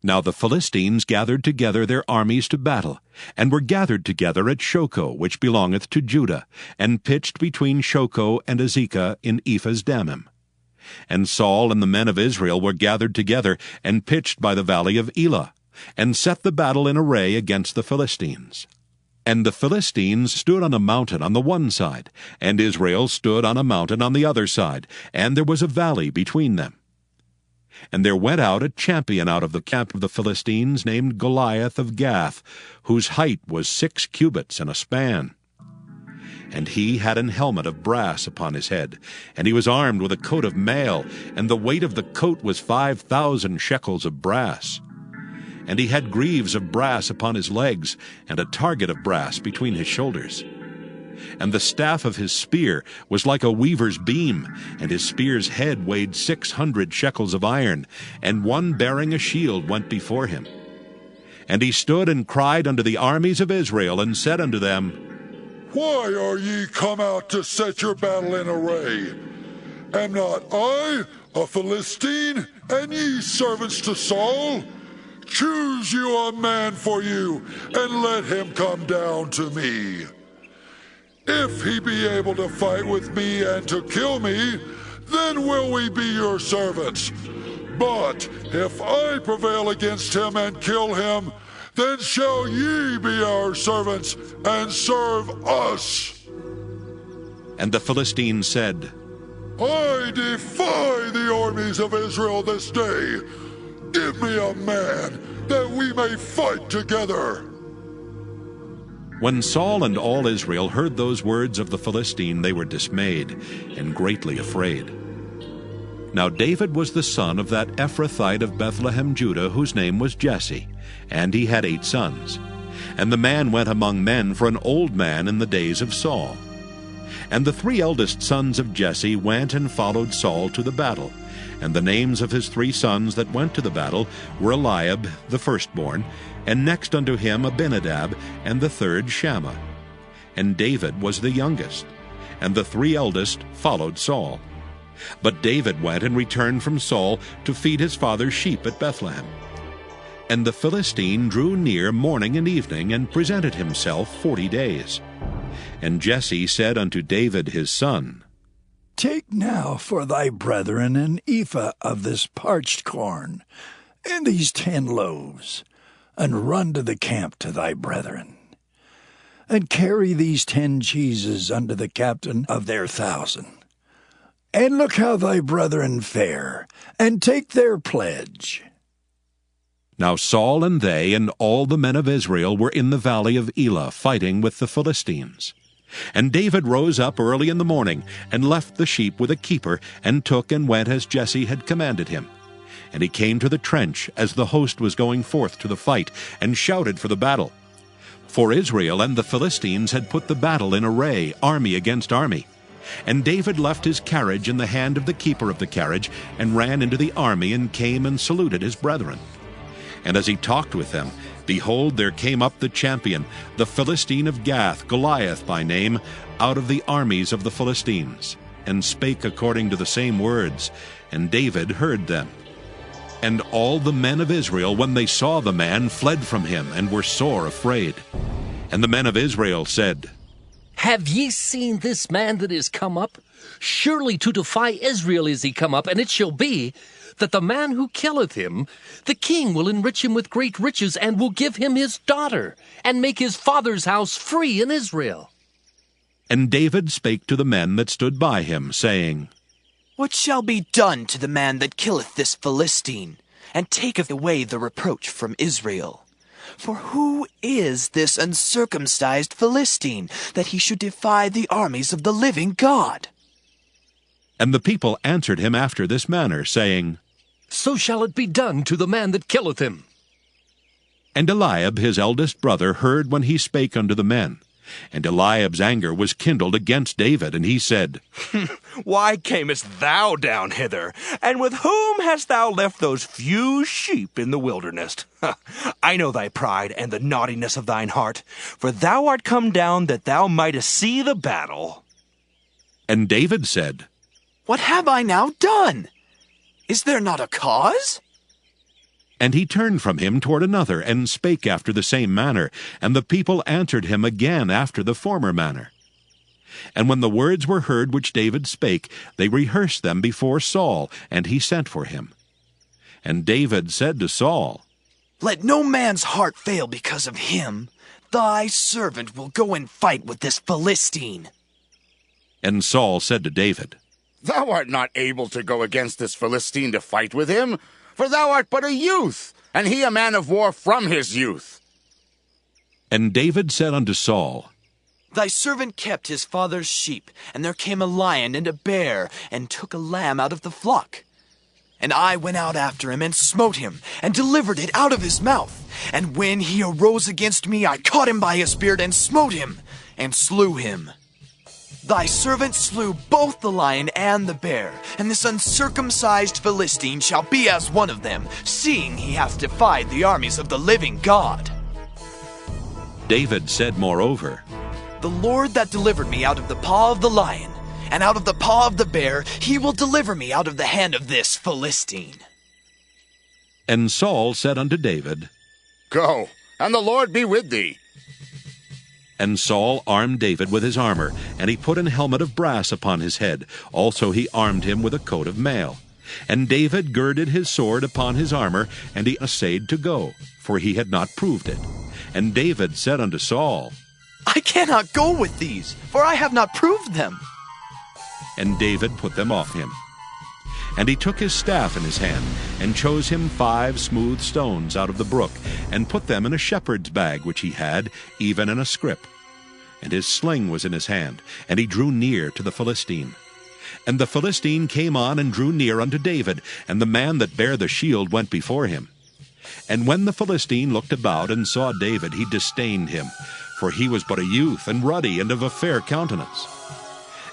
Now the Philistines gathered together their armies to battle, and were gathered together at Shochoh, which belongeth to Judah, and pitched between Shochoh and Azekah in Ephas-Dammim. And Saul and the men of Israel were gathered together, and pitched by the valley of Elah, and set the battle in array against the Philistines. And the Philistines stood on a mountain on the one side, and Israel stood on a mountain on the other side, and there was a valley between them. And there went out a champion out of the camp of the Philistines, named Goliath of Gath, whose height was 6 cubits and a span. And he had an helmet of brass upon his head, and he was armed with a coat of mail, and the weight of the coat was 5,000 shekels of brass. and he had greaves of brass upon his legs, and a target of brass between his shoulders. And the staff of his spear was like a weaver's beam, and his spear's head weighed 600 shekels of iron, and one bearing a shield went before him. And he stood and cried unto the armies of Israel, and said unto them, Why are ye come out to set your battle in array? Am not I a Philistine, and ye servants to Saul? Choose you a man for you, and let him come down to me. If he be able to fight with me and to kill me, then will we be your servants. But if I prevail against him and kill him, then shall ye be our servants and serve us. And the Philistines said, I defy the armies of Israel this day. Give me a man, that we may fight together. When Saul and all Israel heard those words of the Philistine, they were dismayed and greatly afraid. Now David was the son of that Ephrathite of Bethlehem, Judah, whose name was Jesse, and he had 8 sons. And the man went among men for an old man in the days of Saul. And the 3 eldest sons of Jesse went and followed Saul to the battle. And the names of his 3 sons that went to the battle were Eliab the firstborn, and next unto him Abinadab, and the 3rd Shammah. And David was the youngest, and the 3 eldest followed Saul. But David went and returned from Saul to feed his father's sheep at Bethlehem. And the Philistine drew near morning and evening, and presented himself 40 days. And Jesse said unto David his son, Take now for thy brethren an ephah of this parched corn, and these 10 loaves, and run to the camp to thy brethren. And carry these 10 cheeses unto the captain of their 1,000. And look how thy brethren fare, and take their pledge. Now Saul and they and all the men of Israel were in the valley of Elah, fighting with the Philistines. And David rose up early in the morning, and left the sheep with a keeper, and took and went as Jesse had commanded him. And he came to the trench as the host was going forth to the fight, and shouted for the battle. For Israel and the Philistines had put the battle in array, army against army. And David left his carriage in the hand of the keeper of the carriage, and ran into the army, and came and saluted his brethren. And as he talked with them, behold, there came up the champion, the Philistine of Gath, Goliath by name, out of the armies of the Philistines, and spake according to the same words, and David heard them. And all the men of Israel, when they saw the man, fled from him, and were sore afraid. And the men of Israel said, Have ye seen this man that is come up? Surely to defy Israel is he come up, and it shall be, that the man who killeth him, the king will enrich him with great riches, and will give him his daughter, and make his father's house free in Israel. And David spake to the men that stood by him, saying, What shall be done to the man that killeth this Philistine, and taketh away the reproach from Israel? For who is this uncircumcised Philistine, that he should defy the armies of the living God? And the people answered him after this manner, saying, So shall it be done to the man that killeth him. And Eliab his eldest brother heard when he spake unto the men. And Eliab's anger was kindled against David, and he said, Why camest thou down hither? And with whom hast thou left those few sheep in the wilderness? I know thy pride and the naughtiness of thine heart, for thou art come down that thou mightest see the battle. And David said, What have I now done? Is there not a cause? And he turned from him toward another, and spake after the same manner. And the people answered him again after the former manner. And when the words were heard which David spake, they rehearsed them before Saul, and he sent for him. And David said to Saul, Let no man's heart fail because of him. Thy servant will go and fight with this Philistine. And Saul said to David, Thou art not able to go against this Philistine to fight with him, for thou art but a youth, and he a man of war from his youth. And David said unto Saul, Thy servant kept his father's sheep, and there came a lion and a bear, and took a lamb out of the flock. And I went out after him and smote him, and delivered it out of his mouth. And when he arose against me, I caught him by his beard, and smote him, and slew him. Thy servant slew both the lion and the bear, and this uncircumcised Philistine shall be as one of them, seeing he hath defied the armies of the living God. David said moreover, The Lord that delivered me out of the paw of the lion, and out of the paw of the bear, he will deliver me out of the hand of this Philistine. And Saul said unto David, Go, and the Lord be with thee. And Saul armed David with his armor, and he put an helmet of brass upon his head. Also he armed him with a coat of mail. And David girded his sword upon his armor, and he essayed to go, for he had not proved it. And David said unto Saul, I cannot go with these, for I have not proved them. And David put them off him. And he took his staff in his hand, and chose him 5 smooth stones out of the brook, and put them in a shepherd's bag which he had, even in a scrip. And his sling was in his hand, and he drew near to the Philistine. And the Philistine came on and drew near unto David, and the man that bare the shield went before him. And when the Philistine looked about and saw David, he disdained him, for he was but a youth, and ruddy, and of a fair countenance.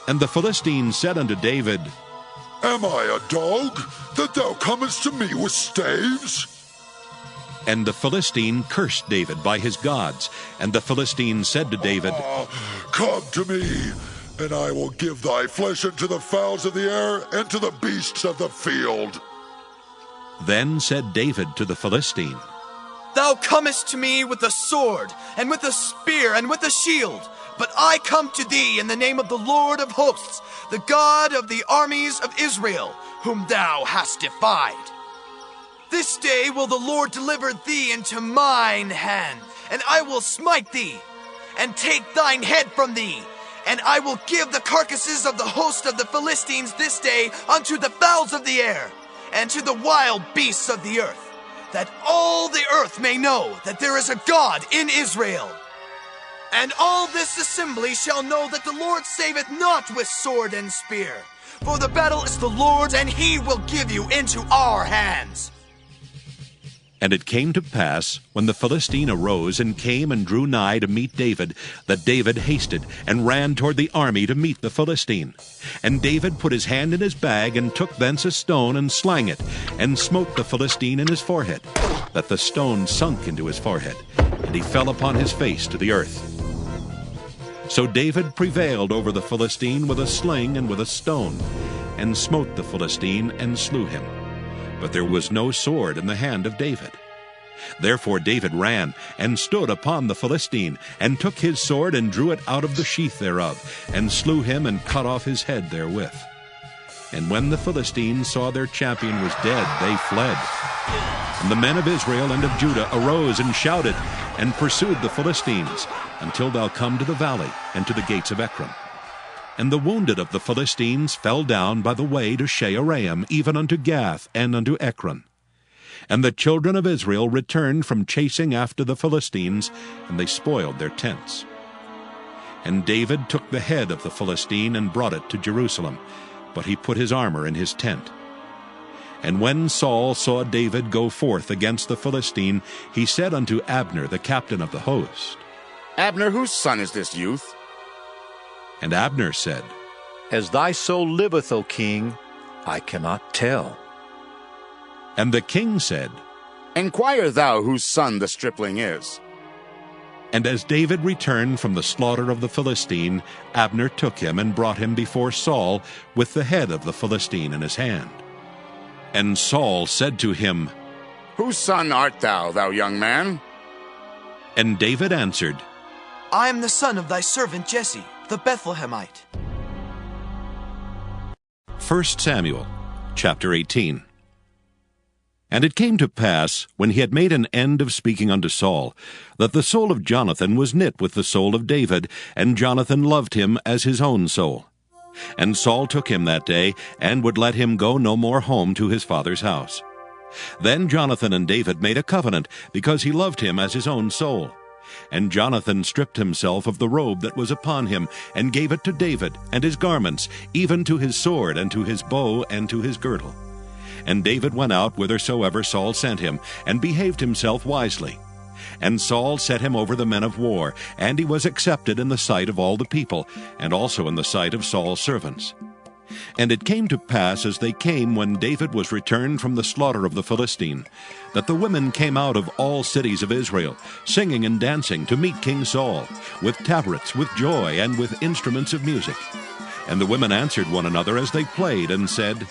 And the Philistine said unto David, Am I a dog, that thou comest to me with staves? And the Philistine cursed David by his gods. And the Philistine said to David, Come to me, and I will give thy flesh unto the fowls of the air, and to the beasts of the field. Then said David to the Philistine, Thou comest to me with a sword, and with a spear, and with a shield. But I come to thee in the name of the Lord of hosts, the God of the armies of Israel, whom thou hast defied. This day will the Lord deliver thee into mine hand, and I will smite thee, and take thine head from thee. And I will give the carcasses of the host of the Philistines this day unto the fowls of the air, and to the wild beasts of the earth, that all the earth may know that there is a God in Israel. And all this assembly shall know that the Lord saveth not with sword and spear, for the battle is the Lord's, and he will give you into our hands. And it came to pass, when the Philistine arose and came and drew nigh to meet David, that David hasted and ran toward the army to meet the Philistine. And David put his hand in his bag, and took thence a stone, and slang it, and smote the Philistine in his forehead, that the stone sunk into his forehead, and he fell upon his face to the earth. So David prevailed over the Philistine with a sling and with a stone, and smote the Philistine, and slew him. But there was no sword in the hand of David. Therefore David ran, and stood upon the Philistine, and took his sword, and drew it out of the sheath thereof, and slew him, and cut off his head therewith. And when the Philistines saw their champion was dead, they fled. And the men of Israel and of Judah arose and shouted, and pursued the Philistines, until thou come to the valley, and to the gates of Ekron. And the wounded of the Philistines fell down by the way to Shaaraim, even unto Gath, and unto Ekron. And the children of Israel returned from chasing after the Philistines, and they spoiled their tents. And David took the head of the Philistine, and brought it to Jerusalem, but he put his armor in his tent. And when Saul saw David go forth against the Philistine, he said unto Abner, the captain of the host, Abner, whose son is this youth? And Abner said, As thy soul liveth, O king, I cannot tell. And the king said, Enquire thou whose son the stripling is. And as David returned from the slaughter of the Philistine, Abner took him and brought him before Saul with the head of the Philistine in his hand. And Saul said to him, Whose son art thou, thou young man? And David answered, I am the son of thy servant Jesse, the Bethlehemite. 1 Samuel, chapter 18. And it came to pass, when he had made an end of speaking unto Saul, that the soul of Jonathan was knit with the soul of David, and Jonathan loved him as his own soul. And Saul took him that day, and would let him go no more home to his father's house. Then Jonathan and David made a covenant, because he loved him as his own soul. And Jonathan stripped himself of the robe that was upon him, and gave it to David, and his garments, even to his sword, and to his bow, and to his girdle. And David went out whithersoever Saul sent him, and behaved himself wisely. And Saul set him over the men of war, and he was accepted in the sight of all the people, and also in the sight of Saul's servants. And it came to pass, as they came when David was returned from the slaughter of the Philistine, that the women came out of all cities of Israel, singing and dancing to meet King Saul, with tabrets, with joy, and with instruments of music. And the women answered one another as they played, and said,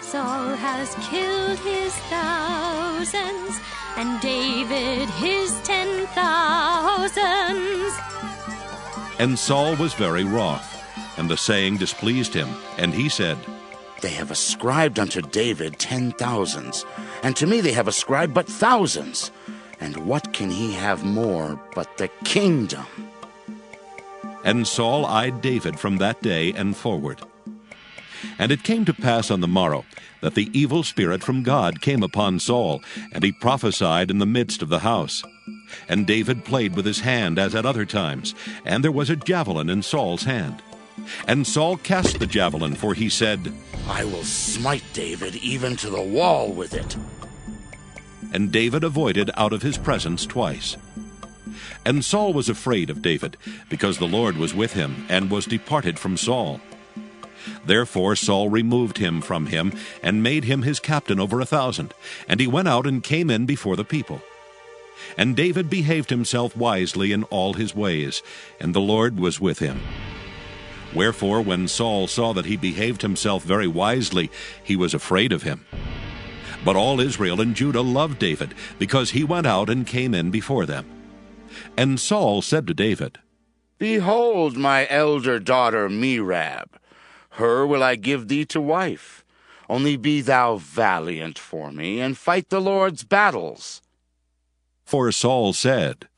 Saul has killed his thousands, and David his 10,000s. And Saul was very wroth, and the saying displeased him. And he said, They have ascribed unto David 10,000s, and to me they have ascribed but thousands. And what can he have more but the kingdom? And Saul eyed David from that day and forward. And it came to pass on the morrow that the evil spirit from God came upon Saul, and he prophesied in the midst of the house. And David played with his hand as at other times, and there was a javelin in Saul's hand. And Saul cast the javelin, for he said, I will smite David even to the wall with it. And David avoided out of his presence twice. And Saul was afraid of David, because the Lord was with him, and was departed from Saul. Therefore Saul removed him from him, and made him his captain over 1,000, and he went out and came in before the people. And David behaved himself wisely in all his ways, and the Lord was with him. Wherefore, when Saul saw that he behaved himself very wisely, he was afraid of him. But all Israel and Judah loved David, because he went out and came in before them. And Saul said to David, Behold my elder daughter Merab. Her will I give thee to wife. Only be thou valiant for me, and fight the Lord's battles. For Saul said,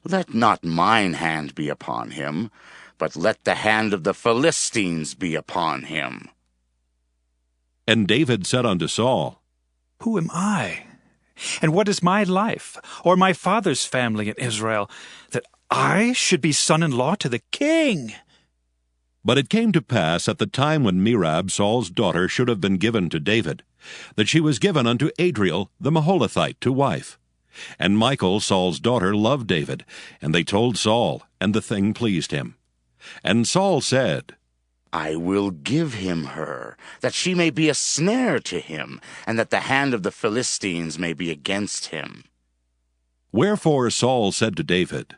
Let not mine hand be upon him, but let the hand of the Philistines be upon him. And David said unto Saul, Who am I? And what is my life, or my father's family in Israel, that I should be son-in-law to the king? But it came to pass at the time when Merab, Saul's daughter, should have been given to David, that she was given unto Adriel the Maholathite to wife. And Michal, Saul's daughter, loved David, and they told Saul, and the thing pleased him. And Saul said, I will give him her, that she may be a snare to him, and that the hand of the Philistines may be against him. Wherefore Saul said to David,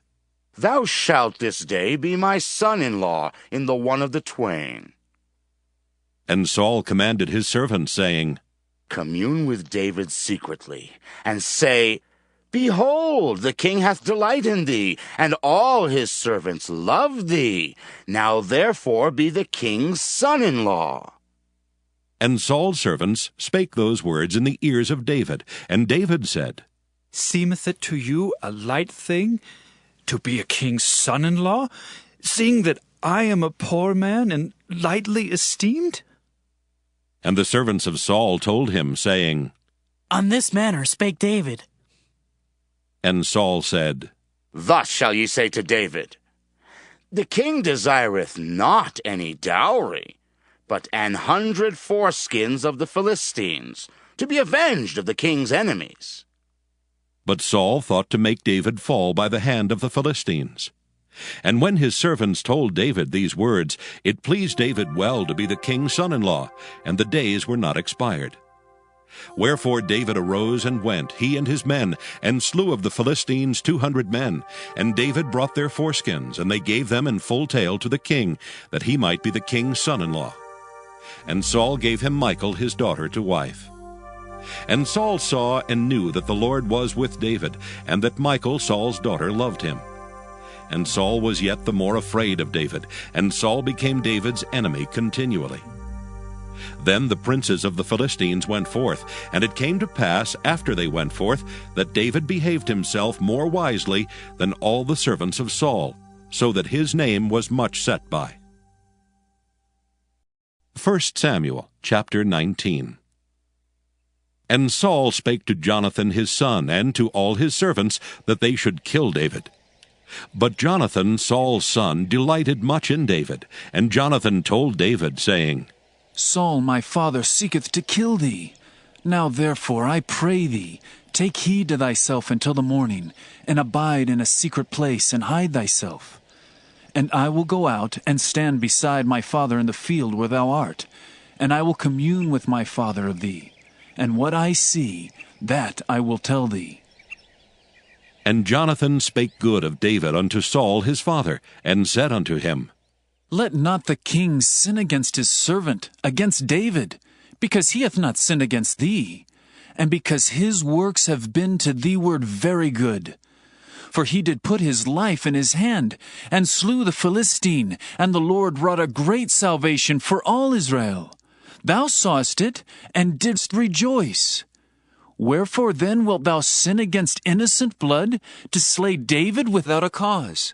Thou shalt this day be my son-in-law in the one of the twain. And Saul commanded his servants, saying, Commune with David secretly, and say, Behold, the king hath delight in thee, and all his servants love thee. Now therefore be the king's son-in-law. And Saul's servants spake those words in the ears of David. And David said, Seemeth it to you a light thing to be a king's son-in-law, seeing that I am a poor man and lightly esteemed? And the servants of Saul told him, saying, On this manner spake David. And Saul said, Thus shall ye say to David, The king desireth not any dowry, but 100 foreskins of the Philistines, to be avenged of the king's enemies. But Saul thought to make David fall by the hand of the Philistines. And when his servants told David these words, it pleased David well to be the king's son-in-law, and the days were not expired. Wherefore David arose and went, he and his men, and slew of the Philistines 200 men. And David brought their foreskins, and they gave them in full tale to the king, that he might be the king's son-in-law. And Saul gave him Michal his daughter to wife. And Saul saw and knew that the Lord was with David, and that Michal, Saul's daughter, loved him. And Saul was yet the more afraid of David, and Saul became David's enemy continually. Then the princes of the Philistines went forth, and it came to pass, after they went forth, that David behaved himself more wisely than all the servants of Saul, so that his name was much set by. 1 Samuel chapter 19. And Saul spake to Jonathan his son, and to all his servants, that they should kill David. But Jonathan, Saul's son, delighted much in David. And Jonathan told David, saying, Saul my father seeketh to kill thee. Now therefore I pray thee, take heed to thyself until the morning, and abide in a secret place, and hide thyself. And I will go out and stand beside my father in the field where thou art, and I will commune with my father of thee, and what I see, that I will tell thee. And Jonathan spake good of David unto Saul his father, and said unto him, Let not the king sin against his servant, against David, because he hath not sinned against thee, and because his works have been to thee ward very good. For he did put his life in his hand, and slew the Philistine, and the Lord wrought a great salvation for all Israel. Thou sawest it, and didst rejoice. Wherefore then wilt thou sin against innocent blood, to slay David without a cause?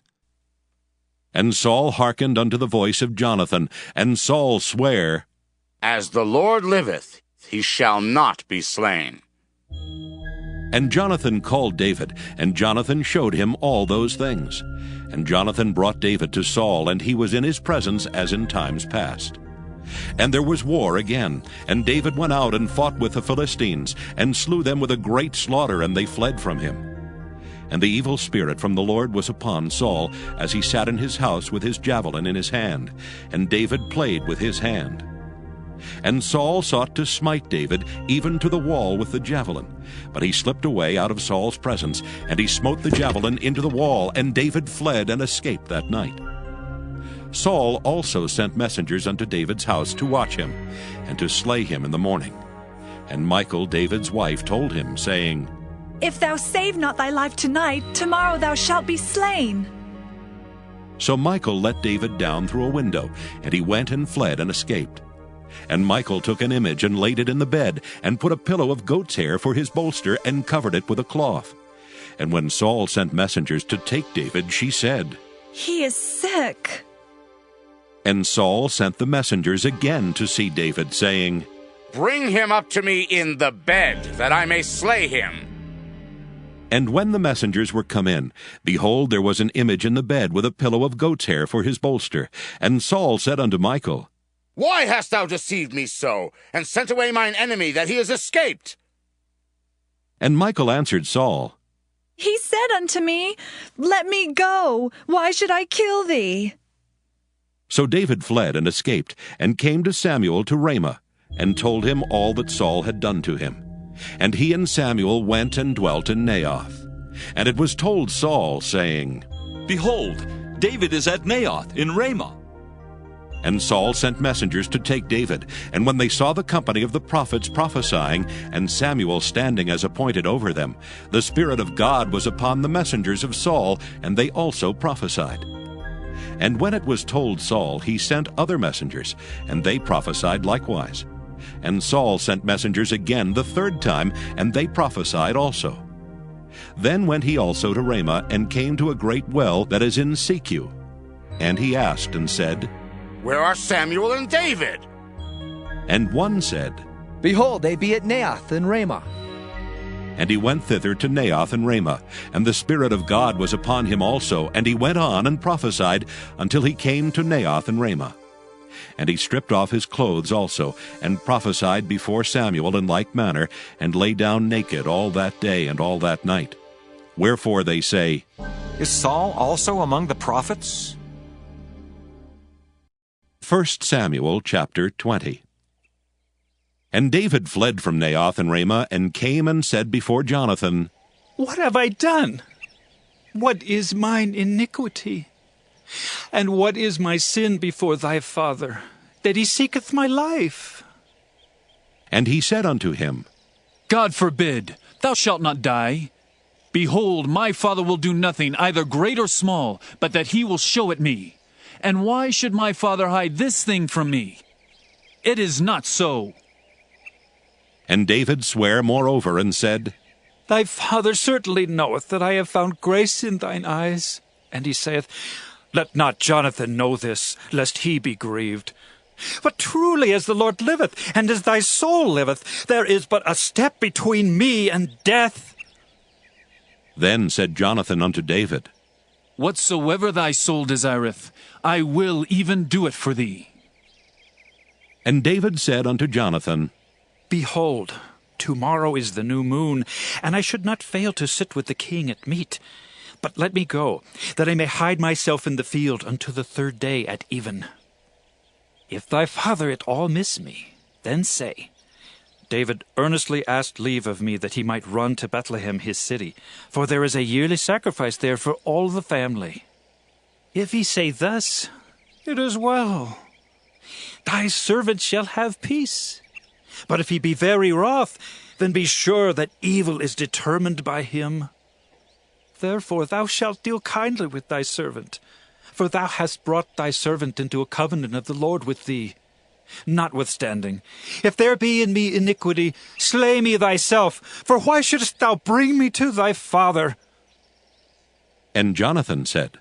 And Saul hearkened unto the voice of Jonathan, and Saul sware, As the Lord liveth, he shall not be slain. And Jonathan called David, and Jonathan showed him all those things. And Jonathan brought David to Saul, and he was in his presence as in times past. And there was war again, and David went out and fought with the Philistines, and slew them with a great slaughter, and they fled from him. And the evil spirit from the Lord was upon Saul, as he sat in his house with his javelin in his hand, and David played with his hand. And Saul sought to smite David even to the wall with the javelin. But he slipped away out of Saul's presence, and he smote the javelin into the wall, and David fled and escaped that night. Saul also sent messengers unto David's house to watch him, and to slay him in the morning. And Michal, David's wife, told him, saying, If thou save not thy life tonight, tomorrow thou shalt be slain. So Michal let David down through a window, and he went and fled and escaped. And Michal took an image and laid it in the bed, and put a pillow of goat's hair for his bolster, and covered it with a cloth. And when Saul sent messengers to take David, she said, He is sick. And Saul sent the messengers again to see David, saying, Bring him up to me in the bed, that I may slay him. And when the messengers were come in, behold, there was an image in the bed with a pillow of goat's hair for his bolster. And Saul said unto Michal, Why hast thou deceived me so, and sent away mine enemy, that he is escaped? And Michal answered Saul, He said unto me, Let me go. Why should I kill thee? So David fled and escaped, and came to Samuel to Ramah, and told him all that Saul had done to him. And he and Samuel went and dwelt in Naioth. And it was told Saul, saying, Behold, David is at Naioth in Ramah. And Saul sent messengers to take David. And when they saw the company of the prophets prophesying, and Samuel standing as appointed over them, the Spirit of God was upon the messengers of Saul, and they also prophesied. And when it was told Saul, he sent other messengers, and they prophesied likewise. And Saul sent messengers again the third time, and they prophesied also. Then went he also to Ramah, and came to a great well that is in Secu. And he asked and said, Where are Samuel and David? And one said, Behold, they be at Naioth in Ramah. And he went thither to Naioth and Ramah, and the Spirit of God was upon him also, and he went on and prophesied until he came to Naioth and Ramah. And he stripped off his clothes also, and prophesied before Samuel in like manner, and lay down naked all that day and all that night. Wherefore they say, Is Saul also among the prophets? 1 Samuel chapter 20. And David fled from Naioth and Ramah, and came and said before Jonathan, What have I done? What is mine iniquity? And what is my sin before thy father, that he seeketh my life? And he said unto him, God forbid, thou shalt not die. Behold, my father will do nothing, either great or small, but that he will show it me. And why should my father hide this thing from me? It is not so. And David sware moreover, and said, Thy father certainly knoweth that I have found grace in thine eyes. And he saith, Let not Jonathan know this, lest he be grieved. But truly as the Lord liveth, and as thy soul liveth, there is but a step between me and death. Then said Jonathan unto David, Whatsoever thy soul desireth, I will even do it for thee. And David said unto Jonathan, Behold, tomorrow is the new moon, and I should not fail to sit with the king at meat. But let me go, that I may hide myself in the field unto the 3rd day at even. If thy father at all miss me, then say, David earnestly asked leave of me that he might run to Bethlehem his city, for there is a yearly sacrifice there for all the family. If he say thus, it is well. Thy servant shall have peace. But if he be very wroth, then be sure that evil is determined by him. Therefore thou shalt deal kindly with thy servant, for thou hast brought thy servant into a covenant of the Lord with thee. Notwithstanding, if there be in me iniquity, slay me thyself, for why shouldest thou bring me to thy father? And Jonathan said,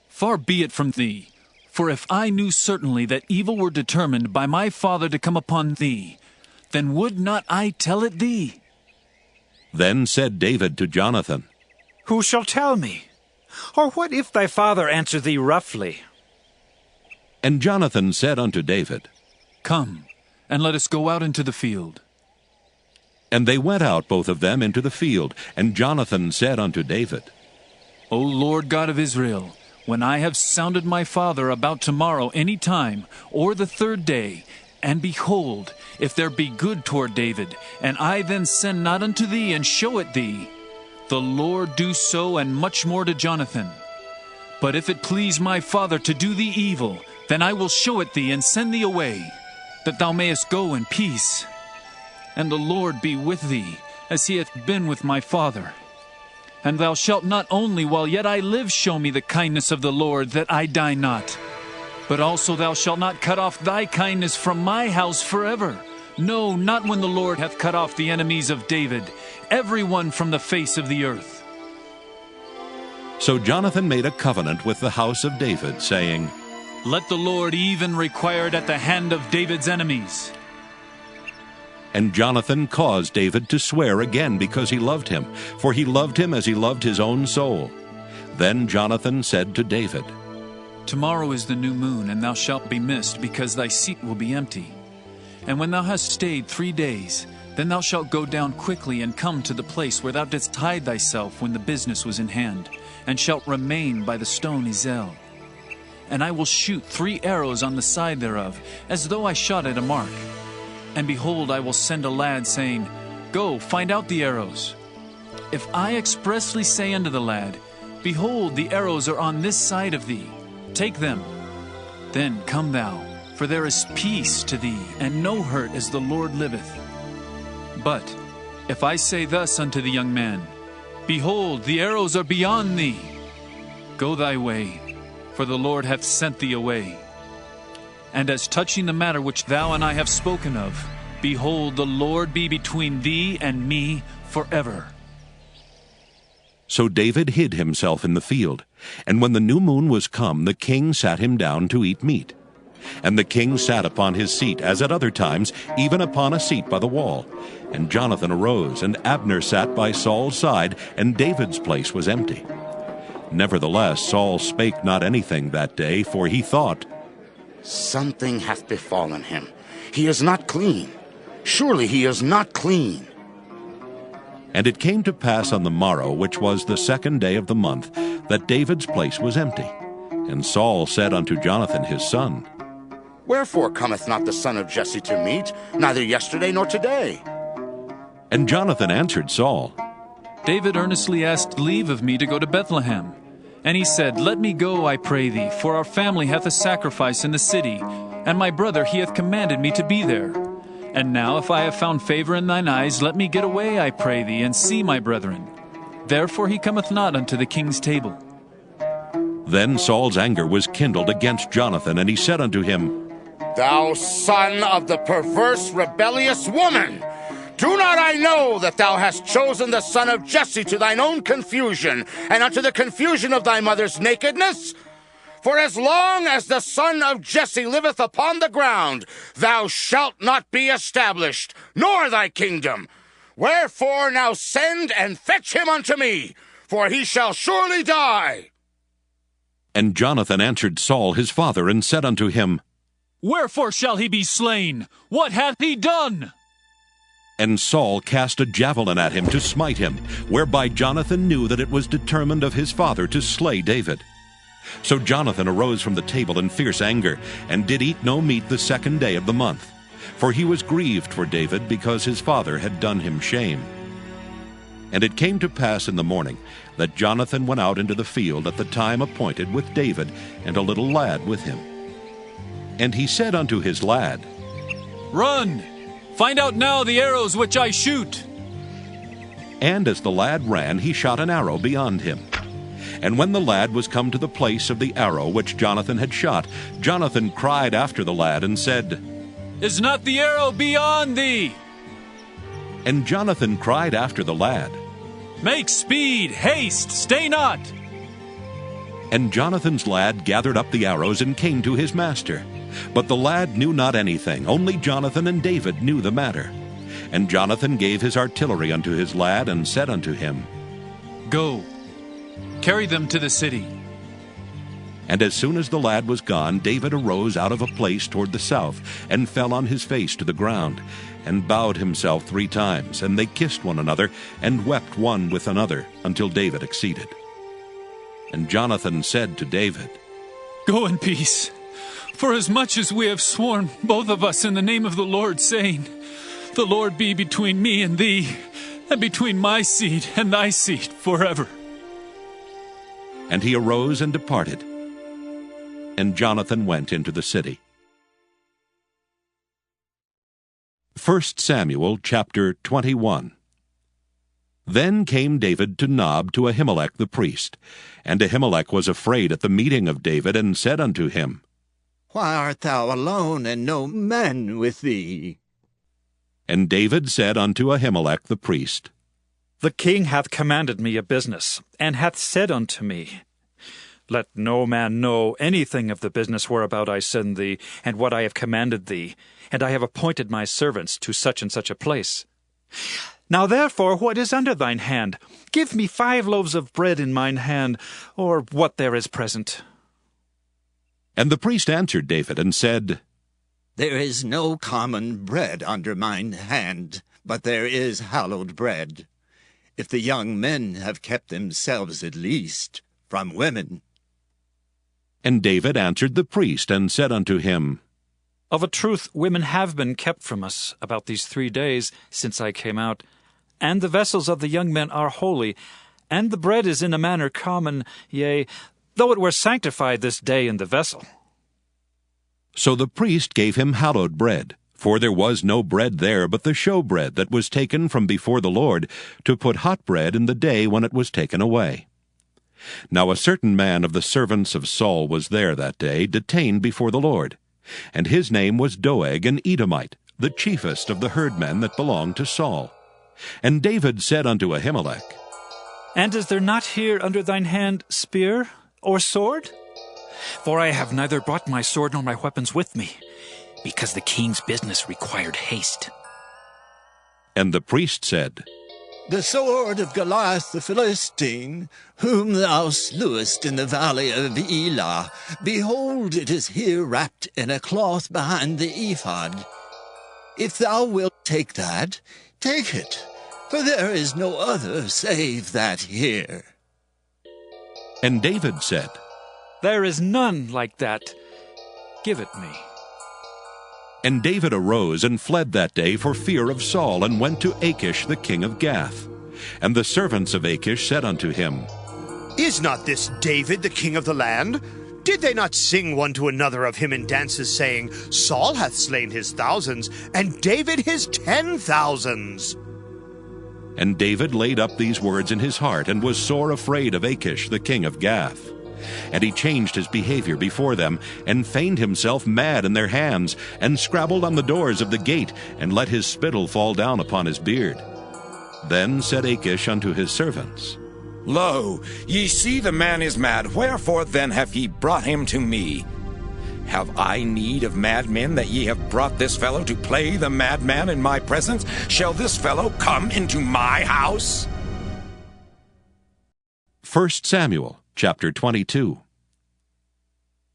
Far be it from thee, for if I knew certainly that evil were determined by my father to come upon thee, then would not I tell it thee? Then said David to Jonathan, Who shall tell me? Or what if thy father answer thee roughly? And Jonathan said unto David, Come, and let us go out into the field. And they went out both of them into the field. And Jonathan said unto David, O Lord God of Israel, when I have sounded my father about tomorrow any time, or the 3rd day, and behold, if there be good toward David, and I then send not unto thee and show it thee, the Lord do so and much more to Jonathan. But if it please my father to do thee evil, then I will show it thee and send thee away, that thou mayest go in peace. And the Lord be with thee, as he hath been with my father. And thou shalt not only while yet I live show me the kindness of the Lord, that I die not, but also thou shalt not cut off thy kindness from my house forever. No, not when the Lord hath cut off the enemies of David, every one from the face of the earth. So Jonathan made a covenant with the house of David, saying, Let the Lord even require it at the hand of David's enemies. And Jonathan caused David to swear again because he loved him, for he loved him as he loved his own soul. Then Jonathan said to David, Tomorrow is the new moon, and thou shalt be missed, because thy seat will be empty. And when thou hast stayed 3 days, then thou shalt go down quickly and come to the place where thou didst hide thyself when the business was in hand, and shalt remain by the stone Ezel. And I will shoot 3 arrows on the side thereof, as though I shot at a mark. And behold, I will send a lad, saying, Go, find out the arrows. If I expressly say unto the lad, Behold, the arrows are on this side of thee, take them. Then come thou, for there is peace to thee, and no hurt, as the Lord liveth. But if I say thus unto the young man, Behold, the arrows are beyond thee, go thy way, for the Lord hath sent thee away. And as touching the matter which thou and I have spoken of, behold, the Lord be between thee and me forever. So David hid himself in the field. And when the new moon was come, the king sat him down to eat meat. And the king sat upon his seat, as at other times, even upon a seat by the wall. And Jonathan arose, and Abner sat by Saul's side, and David's place was empty. Nevertheless Saul spake not anything that day, for he thought, Something hath befallen him. He is not clean. Surely he is not clean. And it came to pass on the morrow, which was the 2nd day of the month, that David's place was empty. And Saul said unto Jonathan his son, Wherefore cometh not the son of Jesse to meat, neither yesterday nor today? And Jonathan answered Saul, David earnestly asked leave of me to go to Bethlehem. And he said, Let me go, I pray thee, for our family hath a sacrifice in the city, and my brother he hath commanded me to be there. And now, if I have found favor in thine eyes, let me get away, I pray thee, and see my brethren. Therefore he cometh not unto the king's table. Then Saul's anger was kindled against Jonathan, and he said unto him, Thou son of the perverse, rebellious woman! Do not I know that thou hast chosen the son of Jesse to thine own confusion, and unto the confusion of thy mother's nakedness? For as long as the son of Jesse liveth upon the ground, thou shalt not be established, nor thy kingdom. Wherefore now send and fetch him unto me, for he shall surely die. And Jonathan answered Saul his father, and said unto him, Wherefore shall he be slain? What hath he done? And Saul cast a javelin at him to smite him, whereby Jonathan knew that it was determined of his father to slay David. So Jonathan arose from the table in fierce anger, and did eat no meat the 2nd day of the month. For he was grieved for David, because his father had done him shame. And it came to pass in the morning that Jonathan went out into the field at the time appointed with David, and a little lad with him. And he said unto his lad, Run! Find out now the arrows which I shoot. And as the lad ran, he shot an arrow beyond him. And when the lad was come to the place of the arrow which Jonathan had shot, Jonathan cried after the lad, and said, Is not the arrow beyond thee? And Jonathan cried after the lad, Make speed, haste, stay not. And Jonathan's lad gathered up the arrows and came to his master. But the lad knew not anything, only Jonathan and David knew the matter. And Jonathan gave his artillery unto his lad, and said unto him, Go, carry them to the city. And as soon as the lad was gone, David arose out of a place toward the south, and fell on his face to the ground, and bowed himself 3 times. And they kissed one another, and wept one with another, until David exceeded. And Jonathan said to David, Go in peace. For as much as we have sworn, both of us, in the name of the Lord, saying, The Lord be between me and thee, and between my seed and thy seed forever. And he arose and departed. And Jonathan went into the city. 1 Samuel chapter 21. Then came David to Nob to Ahimelech the priest. And Ahimelech was afraid at the meeting of David, and said unto him, Why art thou alone, and no men with thee? And David said unto Ahimelech the priest, The king hath commanded me a business, and hath said unto me, Let no man know anything of the business whereabout I send thee, and what I have commanded thee, and I have appointed my servants to such and such a place. Now therefore, what is under thine hand? Give me 5 loaves of bread in mine hand, or what there is present. And the priest answered David, and said, There is no common bread under mine hand, but there is hallowed bread, if the young men have kept themselves at least from women. And David answered the priest, and said unto him, Of a truth, women have been kept from us about these 3 days since I came out, and the vessels of the young men are holy, and the bread is in a manner common, yea, though it were sanctified this day in the vessel. So the priest gave him hallowed bread, for there was no bread there but the showbread that was taken from before the Lord, to put hot bread in the day when it was taken away. Now a certain man of the servants of Saul was there that day, detained before the Lord. And his name was Doeg an Edomite, the chiefest of the herdmen that belonged to Saul. And David said unto Ahimelech, And is there not here under thine hand spear or sword? For I have neither brought my sword nor my weapons with me, because the king's business required haste. And the priest said, The sword of Goliath the Philistine, whom thou slewest in the valley of Elah, behold, it is here wrapped in a cloth behind the ephod. If thou wilt take that, take it, for there is no other save that here. And David said, There is none like that. Give it me. And David arose and fled that day for fear of Saul, and went to Achish the king of Gath. And the servants of Achish said unto him, Is not this David the king of the land? Did they not sing one to another of him in dances, saying, Saul hath slain his thousands, and David his 10,000s? And David laid up these words in his heart, and was sore afraid of Achish the king of Gath. And he changed his behavior before them, and feigned himself mad in their hands, and scrabbled on the doors of the gate, and let his spittle fall down upon his beard. Then said Achish unto his servants, Lo, ye see the man is mad, wherefore then have ye brought him to me? Have I need of madmen, that ye have brought this fellow to play the madman in my presence? Shall this fellow come into my house? 1 Samuel chapter 22.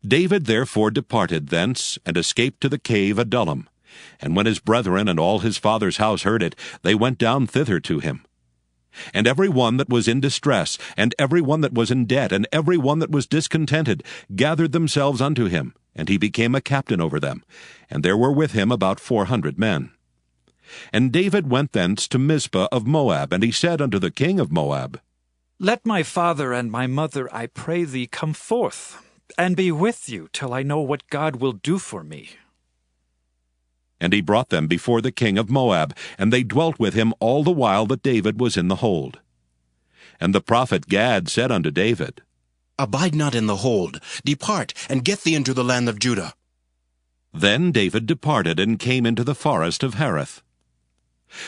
David therefore departed thence, and escaped to the cave Adullam. And when his brethren and all his father's house heard it, they went down thither to him. And every one that was in distress, and every one that was in debt, and every one that was discontented, gathered themselves unto him, and he became a captain over them. And there were with him about 400 men. And David went thence to Mizpah of Moab, and he said unto the king of Moab, Let my father and my mother, I pray thee, come forth, and be with you till I know what God will do for me. And he brought them before the king of Moab, and they dwelt with him all the while that David was in the hold. And the prophet Gad said unto David, Abide not in the hold, depart, and get thee into the land of Judah. Then David departed, and came into the forest of Hereth.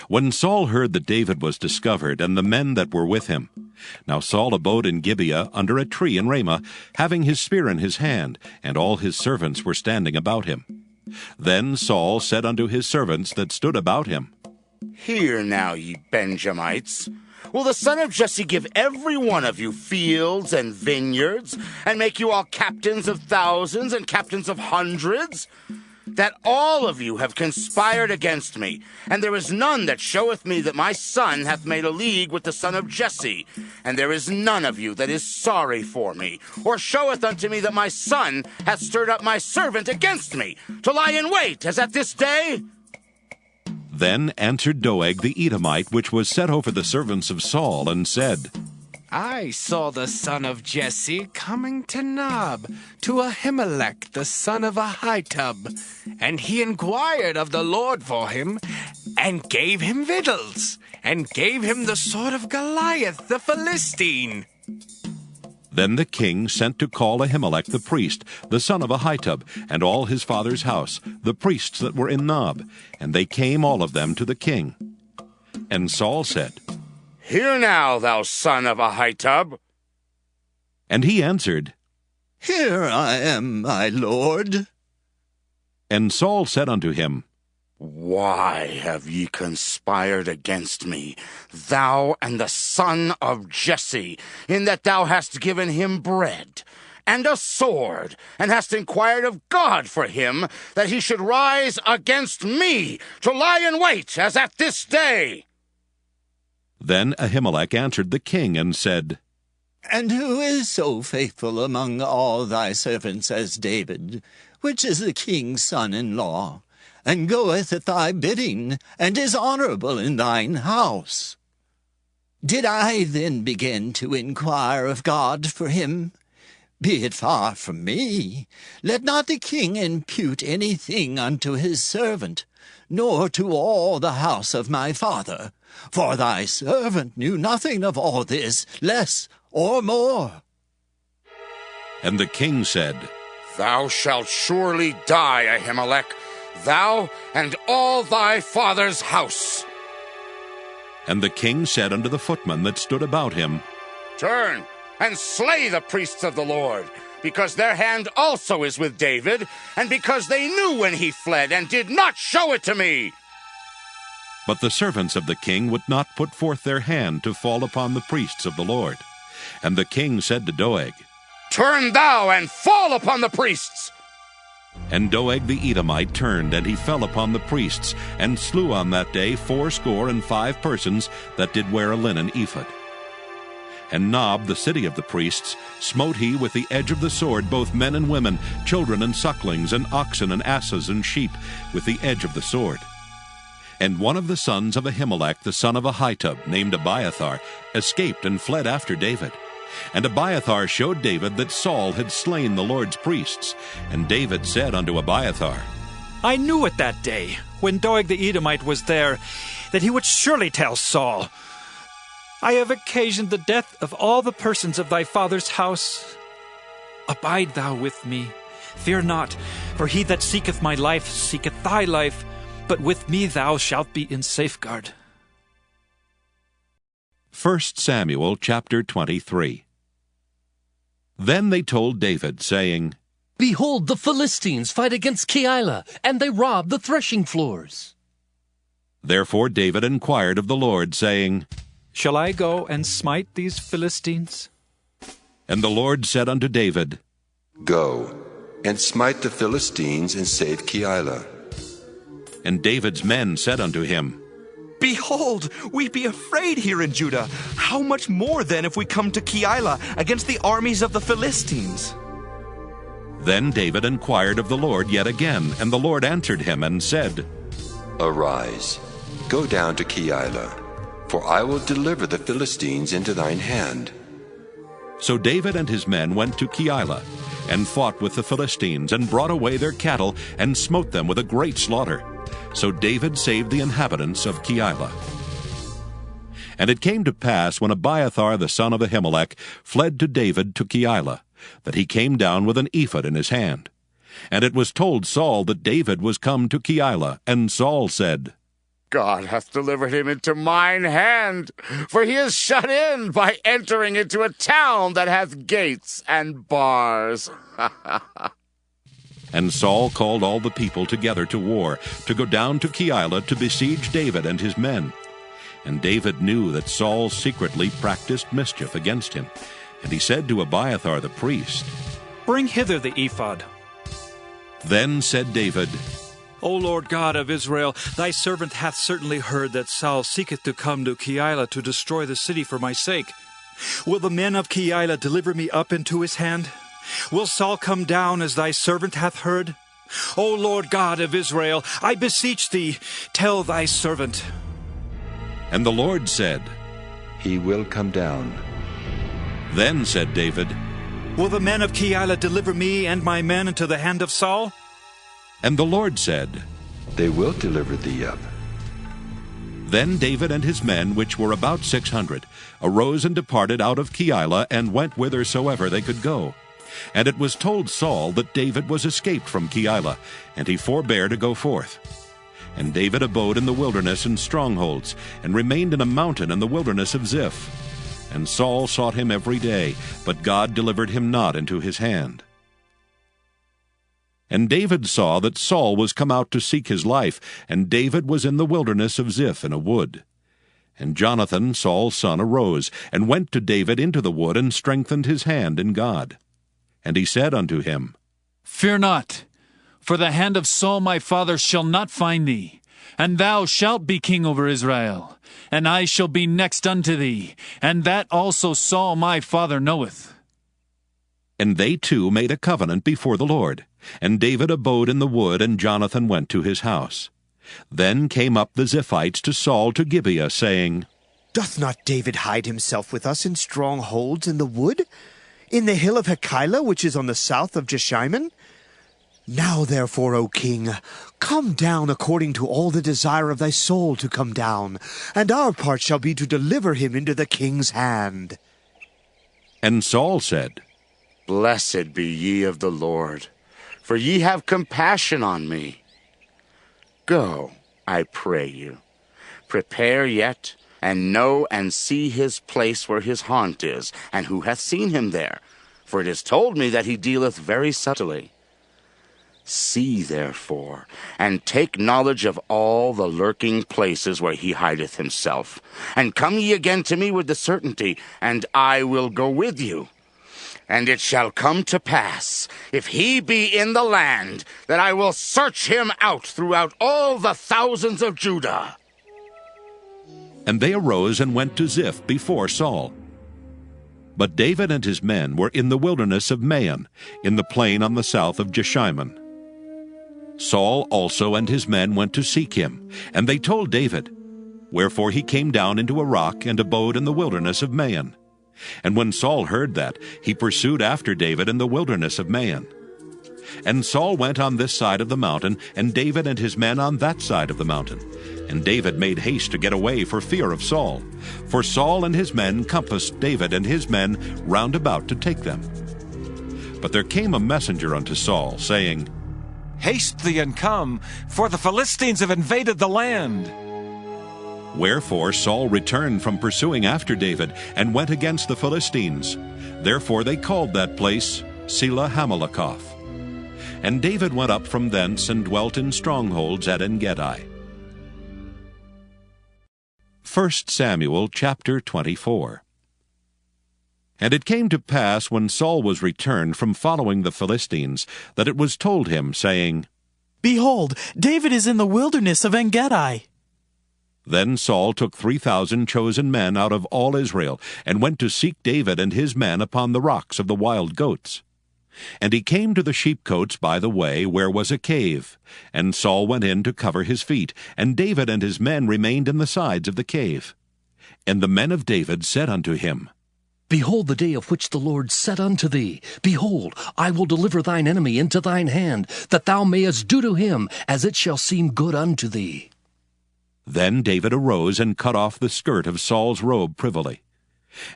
When Saul heard that David was discovered, and the men that were with him, now Saul abode in Gibeah under a tree in Ramah, having his spear in his hand, and all his servants were standing about him. Then Saul said unto his servants that stood about him, Hear now, ye Benjamites. Will the son of Jesse give every one of you fields and vineyards, and make you all captains of thousands and captains of hundreds? That all of you have conspired against me, and there is none that showeth me that my son hath made a league with the son of Jesse, and there is none of you that is sorry for me, or showeth unto me that my son hath stirred up my servant against me, to lie in wait, as at this day? Then answered Doeg the Edomite, which was set over the servants of Saul, and said, I saw the son of Jesse coming to Nob, to Ahimelech the son of Ahitub, and he inquired of the Lord for him, and gave him victuals, and gave him the sword of Goliath the Philistine. Then the king sent to call Ahimelech the priest, the son of Ahitub, and all his father's house, the priests that were in Nob, and they came all of them to the king. And Saul said, Hear now, thou son of Ahitub. And he answered, Here I am, my lord. And Saul said unto him, Why have ye conspired against me, thou and the son of Jesse, in that thou hast given him bread and a sword, and hast inquired of God for him, that he should rise against me, to lie in wait, as at this day? Then Ahimelech answered the king, and said, And who is so faithful among all thy servants as David, which is the king's son-in-law, and goeth at thy bidding, and is honorable in thine house? Did I then begin to inquire of God for him? Be it far from me. Let not the king impute anything unto his servant, nor to all the house of my father. For thy servant knew nothing of all this, less or more. And the king said, Thou shalt surely die, Ahimelech, thou and all thy father's house. And the king said unto the footmen that stood about him, Turn and slay the priests of the Lord, because their hand also is with David, and because they knew when he fled, and did not show it to me. But the servants of the king would not put forth their hand to fall upon the priests of the Lord. And the king said to Doeg, Turn thou and fall upon the priests. And Doeg the Edomite turned, and he fell upon the priests, and slew on that day 75 persons that did wear a linen ephod. And Nob, the city of the priests, smote he with the edge of the sword both men and women, children and sucklings, and oxen and asses and sheep, with the edge of the sword. And one of the sons of Ahimelech, the son of Ahitub, named Abiathar, escaped and fled after David. And Abiathar showed David that Saul had slain the Lord's priests. And David said unto Abiathar, I knew it that day, when Doeg the Edomite was there, that he would surely tell Saul, I have occasioned the death of all the persons of thy father's house. Abide thou with me. Fear not, for he that seeketh my life seeketh thy life, but with me thou shalt be in safeguard. 1 Samuel chapter 23. Then they told David, saying, Behold, the Philistines fight against Keilah, and they rob the threshing floors. Therefore David inquired of the Lord, saying, Shall I go and smite these Philistines? And the Lord said unto David, Go, and smite the Philistines, and save Keilah. And David's men said unto him, Behold, we be afraid here in Judah. How much more then if we come to Keilah against the armies of the Philistines? Then David inquired of the Lord yet again, and the Lord answered him and said, Arise, go down to Keilah, for I will deliver the Philistines into thine hand. So David and his men went to Keilah, and fought with the Philistines, and brought away their cattle, and smote them with a great slaughter. So David saved the inhabitants of Keilah. And it came to pass, when Abiathar the son of Ahimelech fled to David to Keilah, that he came down with an ephod in his hand. And it was told Saul that David was come to Keilah, and Saul said, God hath delivered him into mine hand, for he is shut in by entering into a town that hath gates and bars. And Saul called all the people together to war, to go down to Keilah to besiege David and his men. And David knew that Saul secretly practiced mischief against him. And he said to Abiathar the priest, Bring hither the ephod. Then said David, O Lord God of Israel, thy servant hath certainly heard that Saul seeketh to come to Keilah to destroy the city for my sake. Will the men of Keilah deliver me up into his hand? Will Saul come down as thy servant hath heard? O Lord God of Israel, I beseech thee, tell thy servant. And the Lord said, He will come down. Then said David, Will the men of Keilah deliver me and my men into the hand of Saul? And the Lord said, They will deliver thee up. Then David and his men, which were about 600, arose and departed out of Keilah, and went whithersoever they could go. And it was told Saul that David was escaped from Keilah, and he forbare to go forth. And David abode in the wilderness in strongholds, and remained in a mountain in the wilderness of Ziph. And Saul sought him every day, but God delivered him not into his hand. And David saw that Saul was come out to seek his life, and David was in the wilderness of Ziph in a wood. And Jonathan, Saul's son, arose, and went to David into the wood, and strengthened his hand in God. And he said unto him, Fear not, for the hand of Saul my father shall not find thee, and thou shalt be king over Israel, and I shall be next unto thee, and that also Saul my father knoweth. And they two made a covenant before the Lord. And David abode in the wood, and Jonathan went to his house. Then came up the Ziphites to Saul to Gibeah, saying, Doth not David hide himself with us in strongholds in the wood, in the hill of Hakeilah, which is on the south of Jeshimon? Now therefore, O king, come down according to all the desire of thy soul to come down, and our part shall be to deliver him into the king's hand. And Saul said, Blessed be ye of the Lord, for ye have compassion on me. Go, I pray you, prepare yet, and know and see his place where his haunt is, and who hath seen him there, for it is told me that he dealeth very subtly. See therefore, and take knowledge of all the lurking places where he hideth himself, and come ye again to me with the certainty, and I will go with you. And it shall come to pass, if he be in the land, that I will search him out throughout all the thousands of Judah. And they arose and went to Ziph before Saul. But David and his men were in the wilderness of Maon, in the plain on the south of Jeshimon. Saul also and his men went to seek him, and they told David. Wherefore he came down into a rock, and abode in the wilderness of Maon. And when Saul heard that, he pursued after David in the wilderness of Maon. And Saul went on this side of the mountain, and David and his men on that side of the mountain. And David made haste to get away for fear of Saul. For Saul and his men compassed David and his men round about to take them. But there came a messenger unto Saul, saying, Haste thee and come, for the Philistines have invaded the land. Wherefore Saul returned from pursuing after David, and went against the Philistines. Therefore they called that place Selah Hamalekoth. And David went up from thence, and dwelt in strongholds at En-gedi. 1 Samuel chapter 24. And it came to pass, when Saul was returned from following the Philistines, that it was told him, saying, Behold, David is in the wilderness of En-gedi. Then Saul took 3,000 chosen men out of all Israel, and went to seek David and his men upon the rocks of the wild goats. And he came to the sheepcotes by the way, where was a cave. And Saul went in to cover his feet, and David and his men remained in the sides of the cave. And the men of David said unto him, Behold the day of which the Lord said unto thee, Behold, I will deliver thine enemy into thine hand, that thou mayest do to him as it shall seem good unto thee. Then David arose and cut off the skirt of Saul's robe privily.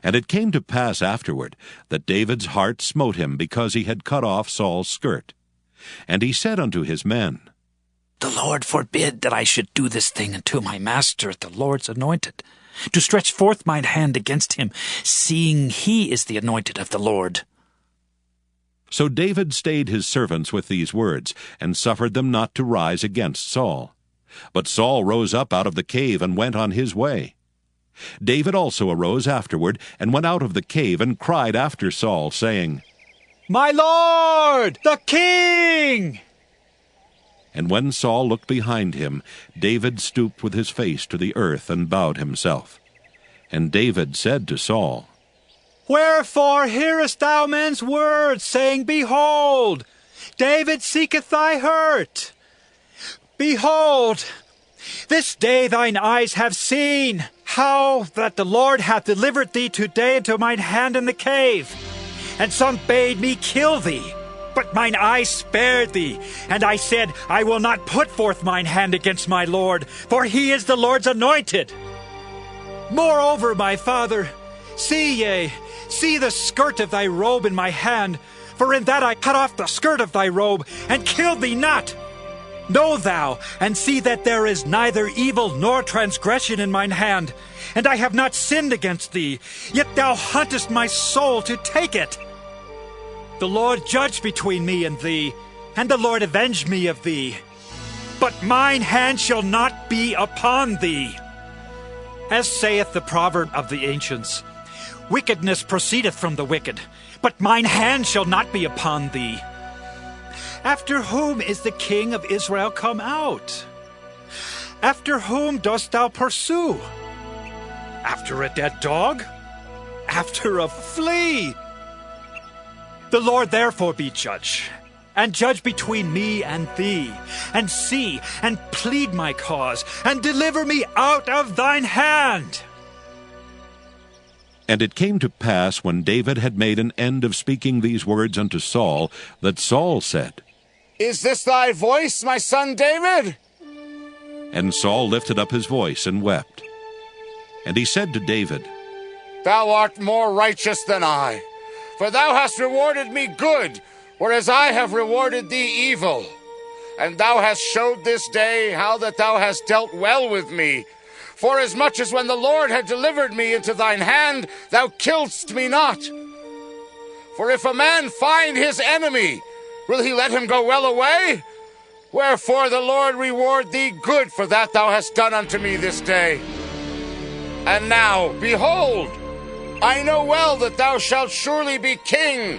And it came to pass afterward that David's heart smote him because he had cut off Saul's skirt. And he said unto his men, The Lord forbid that I should do this thing unto my master, the Lord's anointed, to stretch forth mine hand against him, seeing he is the anointed of the Lord. So David stayed his servants with these words, and suffered them not to rise against Saul. But Saul rose up out of the cave and went on his way. David also arose afterward, and went out of the cave, and cried after Saul, saying, My Lord, the King! And when Saul looked behind him, David stooped with his face to the earth, and bowed himself. And David said to Saul, Wherefore hearest thou men's words, saying, Behold, David seeketh thy hurt? Behold, this day thine eyes have seen how that the Lord hath delivered thee today into mine hand in the cave. And some bade me kill thee, but mine eyes spared thee. And I said, I will not put forth mine hand against my Lord, for he is the Lord's anointed. Moreover, my father, see the skirt of thy robe in my hand, for in that I cut off the skirt of thy robe, and killed thee not. Know thou, and see that there is neither evil nor transgression in mine hand, and I have not sinned against thee, yet thou huntest my soul to take it. The Lord judge between me and thee, and the Lord avenge me of thee. But mine hand shall not be upon thee. As saith the proverb of the ancients, Wickedness proceedeth from the wicked, but mine hand shall not be upon thee. After whom is the king of Israel come out? After whom dost thou pursue? After a dead dog? After a flea? The Lord therefore be judge, and judge between me and thee, and see, and plead my cause, and deliver me out of thine hand. And it came to pass, when David had made an end of speaking these words unto Saul, that Saul said, Is this thy voice, my son David? And Saul lifted up his voice and wept. And he said to David, Thou art more righteous than I, for thou hast rewarded me good, whereas I have rewarded thee evil. And thou hast showed this day how that thou hast dealt well with me. Forasmuch as when the Lord had delivered me into thine hand, thou killedst me not. For if a man find his enemy, will he let him go well away? Wherefore the Lord reward thee good for that thou hast done unto me this day. And now, behold, I know well that thou shalt surely be king,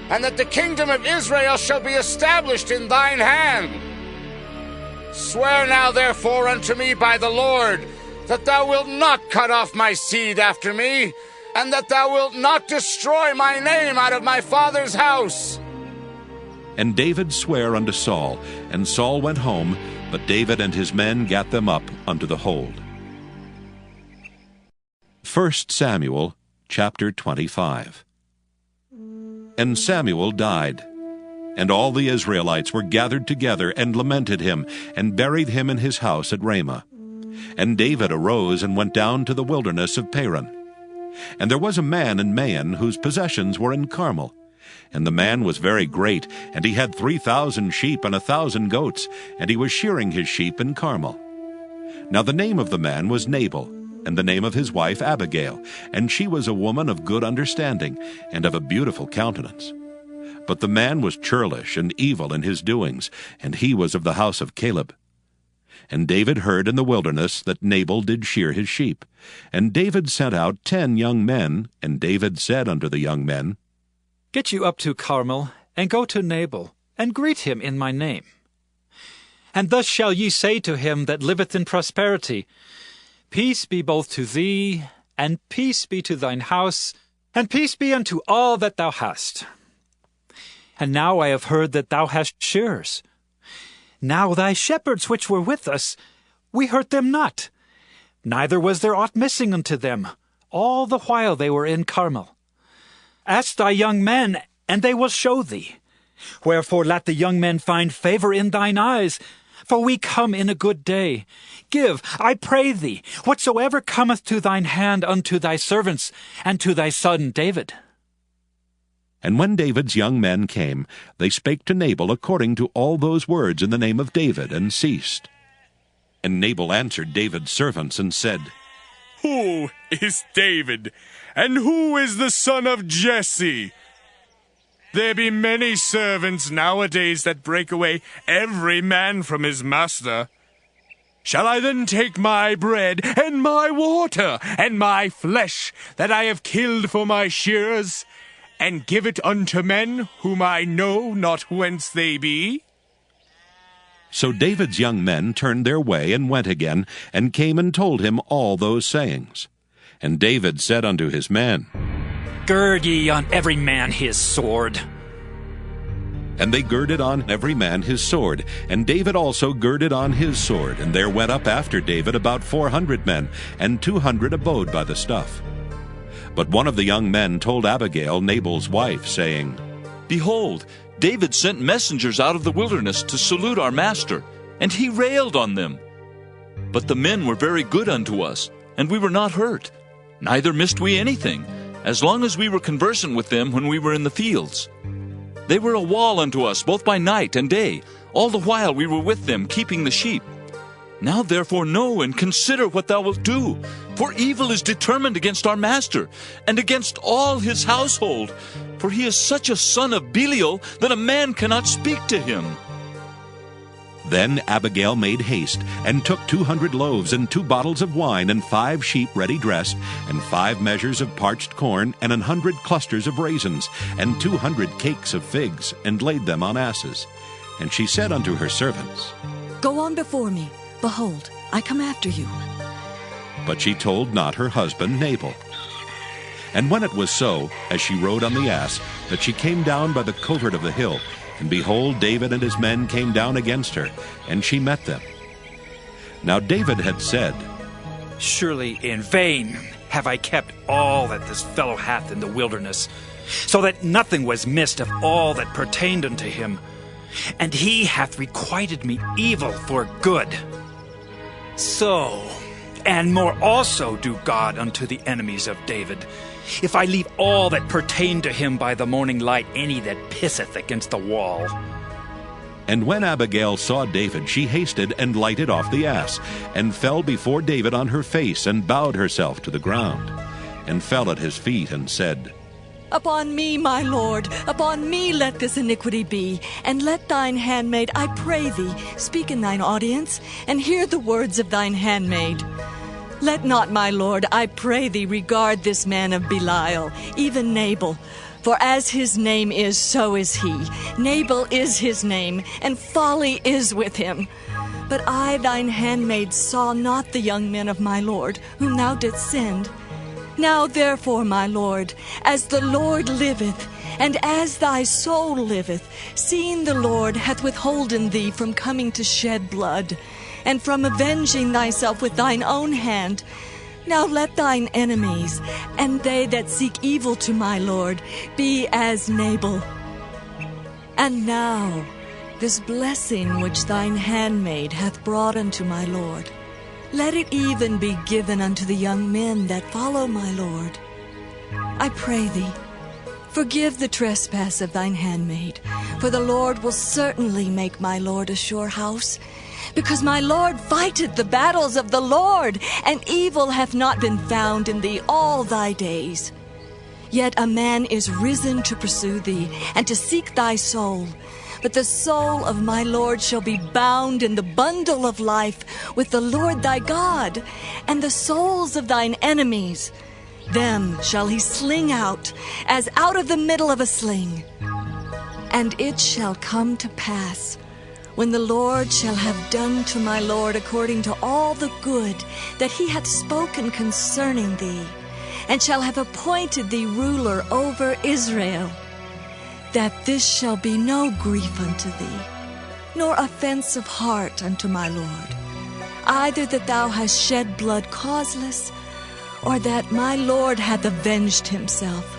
and that the kingdom of Israel shall be established in thine hand. Swear now therefore unto me by the Lord, that thou wilt not cut off my seed after me, and that thou wilt not destroy my name out of my father's house. And David sware unto Saul, and Saul went home, but David and his men gat them up unto the hold. 1 Samuel chapter 25. And Samuel died, and all the Israelites were gathered together, and lamented him, and buried him in his house at Ramah. And David arose and went down to the wilderness of Paran. And there was a man in Maon whose possessions were in Carmel. And the man was very great, and he had 3,000 sheep and 1,000 goats, and he was shearing his sheep in Carmel. Now the name of the man was Nabal, and the name of his wife Abigail, and she was a woman of good understanding, and of a beautiful countenance. But the man was churlish and evil in his doings, and he was of the house of Caleb. And David heard in the wilderness that Nabal did shear his sheep. And David sent out 10 young men, and David said unto the young men, Get you up to Carmel, and go to Nabal, and greet him in my name. And thus shall ye say to him that liveth in prosperity, Peace be both to thee, and peace be to thine house, and peace be unto all that thou hast. And now I have heard that thou hast shearers. Now thy shepherds which were with us, we hurt them not, neither was there aught missing unto them, all the while they were in Carmel. Ask thy young men, and they will show thee. Wherefore let the young men find favor in thine eyes, for we come in a good day. Give, I pray thee, whatsoever cometh to thine hand unto thy servants, and to thy son David. And when David's young men came, they spake to Nabal according to all those words in the name of David, and ceased. And Nabal answered David's servants, and said, Who is David, and who is the son of Jesse? There be many servants nowadays that break away every man from his master. Shall I then take my bread, and my water, and my flesh, that I have killed for my shearers, and give it unto men whom I know not whence they be? So David's young men turned their way, and went again, and came and told him all those sayings. And David said unto his men, Gird ye on every man his sword. And they girded on every man his sword, and David also girded on his sword. And there went up after David about 400 men, and 200 abode by the stuff. But one of the young men told Abigail, Nabal's wife, saying, Behold, David sent messengers out of the wilderness to salute our master, and he railed on them. But the men were very good unto us, and we were not hurt, neither missed we anything, as long as we were conversant with them when we were in the fields. They were a wall unto us both by night and day, all the while we were with them, keeping the sheep. Now therefore know and consider what thou wilt do, for evil is determined against our master, and against all his household, for he is such a son of Belial that a man cannot speak to him. Then Abigail made haste, and took 200 loaves, and 2 bottles of wine, and 5 sheep ready dressed, and 5 measures of parched corn, and 100 clusters of raisins, and 200 cakes of figs, and laid them on asses. And she said unto her servants, Go on before me. Behold, I come after you. But she told not her husband Nabal. And when it was so, as she rode on the ass, that she came down by the covert of the hill, and behold, David and his men came down against her, and she met them. Now David had said, Surely in vain have I kept all that this fellow hath in the wilderness, so that nothing was missed of all that pertained unto him. And he hath requited me evil for good. So, and more also do God unto the enemies of David, if I leave all that pertain to him by the morning light any that pisseth against the wall. And when Abigail saw David, she hasted and lighted off the ass, and fell before David on her face, and bowed herself to the ground, and fell at his feet, and said, Upon me, my lord, upon me let this iniquity be, and let thine handmaid, I pray thee, speak in thine audience, and hear the words of thine handmaid. Let not, my lord, I pray thee, regard this man of Belial, even Nabal. For as his name is, so is he. Nabal is his name, and folly is with him. But I, thine handmaid, saw not the young men of my lord, whom thou didst send. Now therefore, my lord, as the Lord liveth, and as thy soul liveth, seeing the Lord hath withholden thee from coming to shed blood, and from avenging thyself with thine own hand, now let thine enemies, and they that seek evil to my lord, be as Nabal. And now this blessing which thine handmaid hath brought unto my lord, let it even be given unto the young men that follow my lord. I pray thee, forgive the trespass of thine handmaid, for the Lord will certainly make my lord a sure house, because my lord fighteth the battles of the Lord, and evil hath not been found in thee all thy days. Yet a man is risen to pursue thee, and to seek thy soul. But the soul of my Lord shall be bound in the bundle of life with the Lord thy God, and the souls of thine enemies. Them shall he sling out, as out of the middle of a sling. And it shall come to pass, when the Lord shall have done to my Lord according to all the good that he hath spoken concerning thee, and shall have appointed thee ruler over Israel, that this shall be no grief unto thee, nor offense of heart unto my Lord, either that thou hast shed blood causeless, or that my Lord hath avenged himself.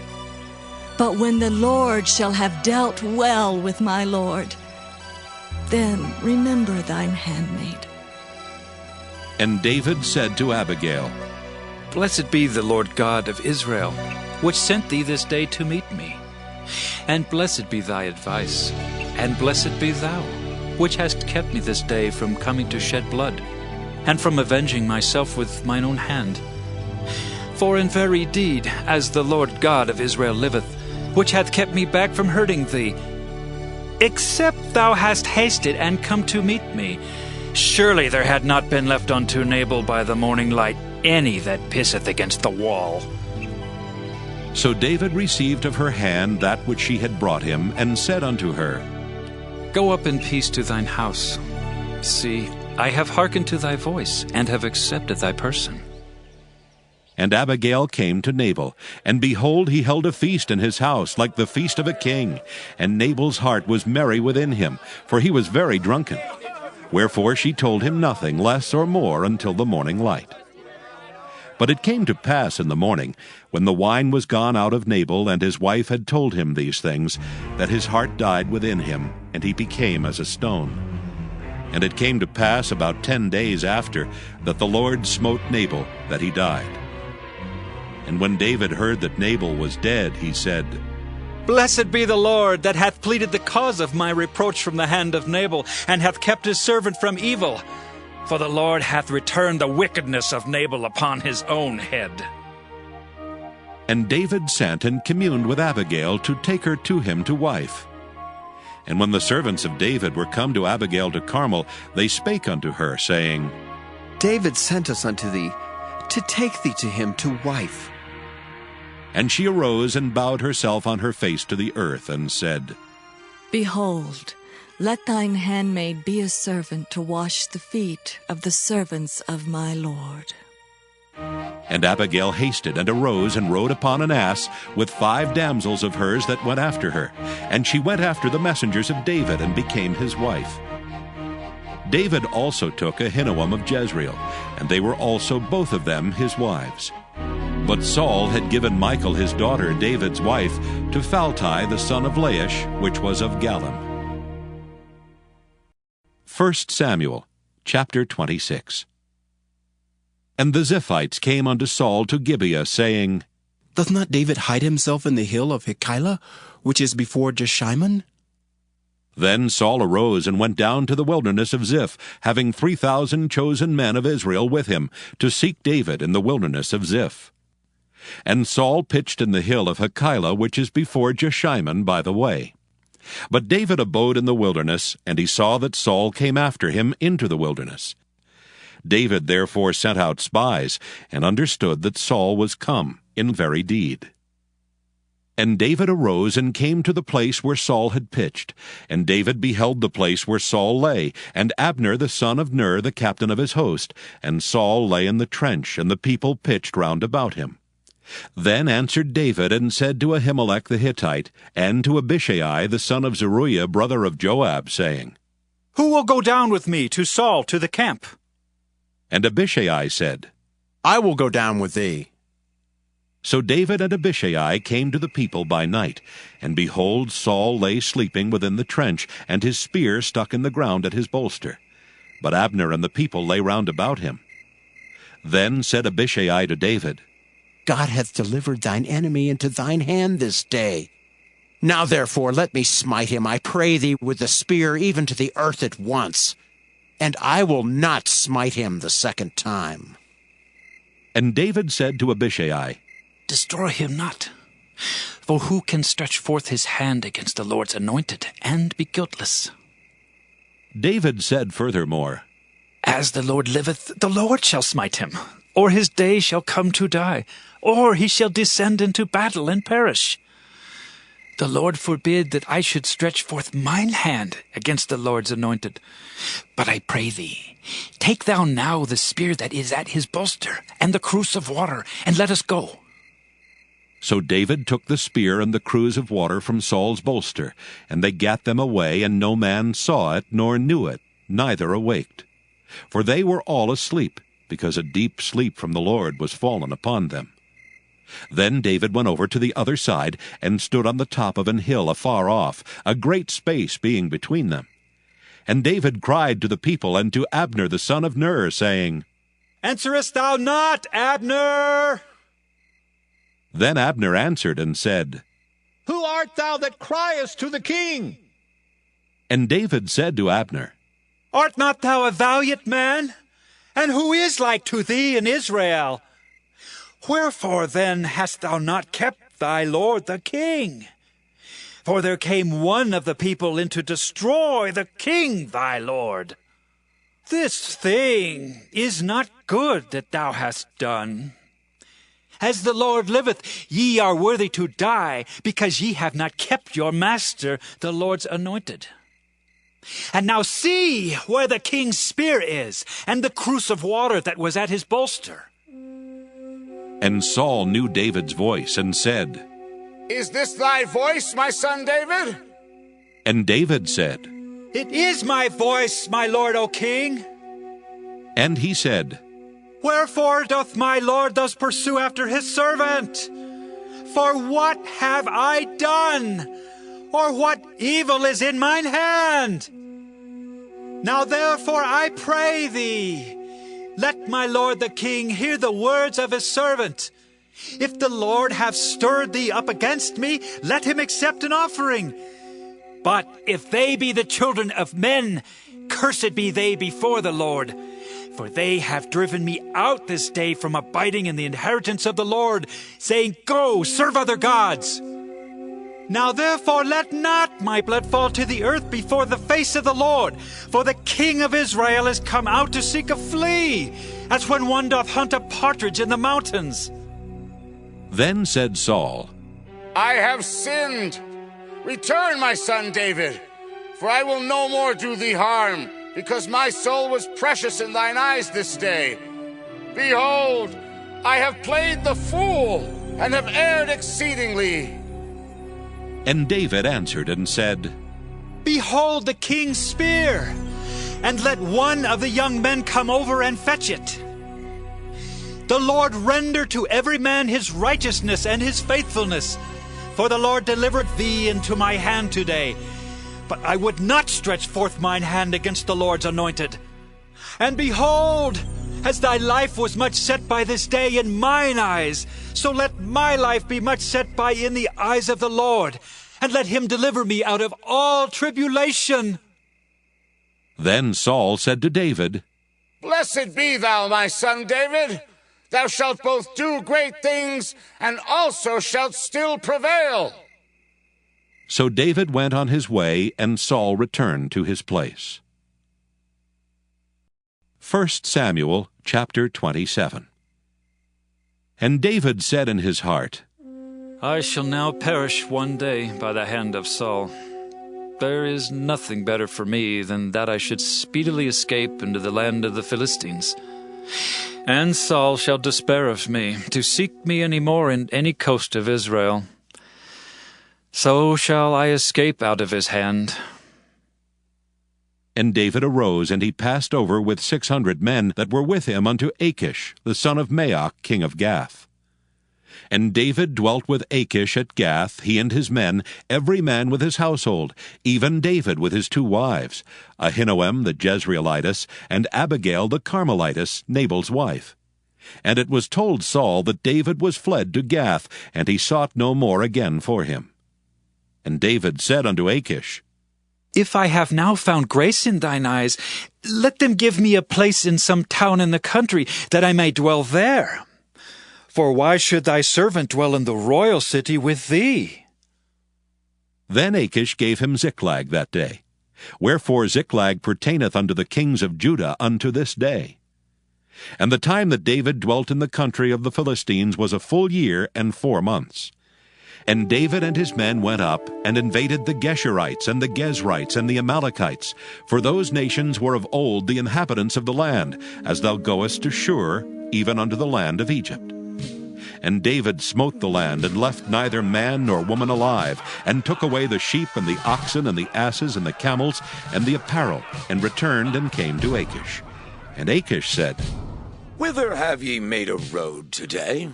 But when the Lord shall have dealt well with my Lord, then remember thine handmaid. And David said to Abigail, Blessed be the Lord God of Israel, which sent thee this day to meet me. And blessed be thy advice, and blessed be thou, which hast kept me this day from coming to shed blood, and from avenging myself with mine own hand. For in very deed, as the Lord God of Israel liveth, which hath kept me back from hurting thee, except thou hast hasted and come to meet me, surely there had not been left unto Nabal by the morning light any that pisseth against the wall. So David received of her hand that which she had brought him, and said unto her, Go up in peace to thine house. See, I have hearkened to thy voice, and have accepted thy person. And Abigail came to Nabal, and behold, he held a feast in his house, like the feast of a king. And Nabal's heart was merry within him, for he was very drunken. Wherefore she told him nothing less or more until the morning light. But it came to pass in the morning, when the wine was gone out of Nabal, and his wife had told him these things, that his heart died within him, and he became as a stone. And it came to pass about 10 days after, that the Lord smote Nabal, that he died. And when David heard that Nabal was dead, he said, Blessed be the Lord, that hath pleaded the cause of my reproach from the hand of Nabal, and hath kept his servant from evil. For the Lord hath returned the wickedness of Nabal upon his own head. And David sent and communed with Abigail to take her to him to wife. And when the servants of David were come to Abigail to Carmel, they spake unto her, saying, David sent us unto thee, to take thee to him to wife. And she arose and bowed herself on her face to the earth, and said, Behold, let thine handmaid be a servant to wash the feet of the servants of my Lord. And Abigail hasted and arose and rode upon an ass with 5 damsels of hers that went after her. And she went after the messengers of David and became his wife. David also took Ahinoam of Jezreel, and they were also both of them his wives. But Saul had given Michal his daughter, David's wife, to Phalti the son of Laish, which was of Gallim. 1 Samuel, chapter 26. And the Ziphites came unto Saul to Gibeah, saying, Doth not David hide himself in the hill of Hachilah, which is before Jeshimon? Then Saul arose and went down to the wilderness of Ziph, having 3,000 chosen men of Israel with him, to seek David in the wilderness of Ziph. And Saul pitched in the hill of Hachilah, which is before Jeshimon by the way. But David abode in the wilderness, and he saw that Saul came after him into the wilderness. David therefore sent out spies, and understood that Saul was come in very deed. And David arose and came to the place where Saul had pitched. And David beheld the place where Saul lay, and Abner the son of Ner the captain of his host. And Saul lay in the trench, and the people pitched round about him. Then answered David and said to Ahimelech the Hittite, and to Abishai the son of Zeruiah brother of Joab, saying, Who will go down with me to Saul to the camp? And Abishai said, I will go down with thee. So David and Abishai came to the people by night, and behold, Saul lay sleeping within the trench, and his spear stuck in the ground at his bolster. But Abner and the people lay round about him. Then said Abishai to David, God hath delivered thine enemy into thine hand this day. Now therefore let me smite him, I pray thee, with the spear even to the earth at once, and I will not smite him the second time. And David said to Abishai, Destroy him not, For who can stretch forth his hand against the Lord's anointed and be guiltless? David said furthermore, As the Lord liveth, the Lord shall smite him, or his day shall come to die, or he shall descend into battle and perish. The Lord forbid that I should stretch forth mine hand against the Lord's anointed. But I pray thee, take thou now the spear that is at his bolster, and the cruse of water, and let us go. So David took the spear and the cruse of water from Saul's bolster, and they gat them away, and no man saw it, nor knew it, neither awaked. For they were all asleep, because a deep sleep from the Lord was fallen upon them. Then David went over to the other side, and stood on the top of an hill afar off, a great space being between them. And David cried to the people and to Abner the son of Ner, saying, Answerest thou not, Abner? Then Abner answered and said, Who art thou that criest to the king? And David said to Abner, Art not thou a valiant man? And who is like to thee in Israel? Wherefore then hast thou not kept thy lord the king? For there came one of the people in to destroy the king thy lord. This thing is not good that thou hast done. As the Lord liveth, ye are worthy to die, because ye have not kept your master, the Lord's anointed. And now see where the king's spear is, and the cruse of water that was at his bolster. And Saul knew David's voice, and said, Is this thy voice, my son David? And David said, It is my voice, my lord, O king. And he said, Wherefore doth my lord thus pursue after his servant? For what have I done? Or what evil is in mine hand? Now therefore I pray thee, let my lord the king hear the words of his servant. If the Lord have stirred thee up against me, let him accept an offering. But if they be the children of men, cursed be they before the Lord. For they have driven me out this day from abiding in the inheritance of the Lord, saying, Go, serve other gods. Now therefore let not my blood fall to the earth before the face of the Lord, for the king of Israel is come out to seek a flea, as when one doth hunt a partridge in the mountains. Then said Saul, I have sinned. Return, my son David, for I will no more do thee harm, because my soul was precious in thine eyes this day. Behold, I have played the fool, and have erred exceedingly. And David answered and said, Behold the king's spear, and let one of the young men come over and fetch it. The Lord render to every man his righteousness and his faithfulness, for the Lord delivered thee into my hand today. But I would not stretch forth mine hand against the Lord's anointed. And behold, as thy life was much set by this day in mine eyes, so let my life be much set by in the eyes of the Lord, and let him deliver me out of all tribulation. Then Saul said to David, Blessed be thou, my son David. Thou shalt both do great things, and also shalt still prevail. So David went on his way, and Saul returned to his place. 1 Samuel chapter 27. And David said in his heart, I shall now perish one day by the hand of Saul. There is nothing better for me than that I should speedily escape into the land of the Philistines. And Saul shall despair of me, to seek me any more in any coast of Israel. So shall I escape out of his hand. And David arose, and he passed over with 600 men that were with him unto Achish, the son of Maoch, king of Gath. And David dwelt with Achish at Gath, he and his men, every man with his household, even David with his 2 wives, Ahinoam the Jezreelitess, and Abigail the Carmelitess, Nabal's wife. And it was told Saul that David was fled to Gath, and he sought no more again for him. And David said unto Achish, If I have now found grace in thine eyes, let them give me a place in some town in the country, that I may dwell there. For why should thy servant dwell in the royal city with thee? Then Achish gave him Ziklag that day. Wherefore Ziklag pertaineth unto the kings of Judah unto this day. And the time that David dwelt in the country of the Philistines was a full year and 4 months. And David and his men went up and invaded the Geshurites and the Gezrites and the Amalekites, for those nations were of old the inhabitants of the land, as thou goest to Shur, even unto the land of Egypt. And David smote the land, and left neither man nor woman alive, and took away the sheep and the oxen and the asses and the camels and the apparel, and returned and came to Achish. And Achish said, Whither have ye made a road today?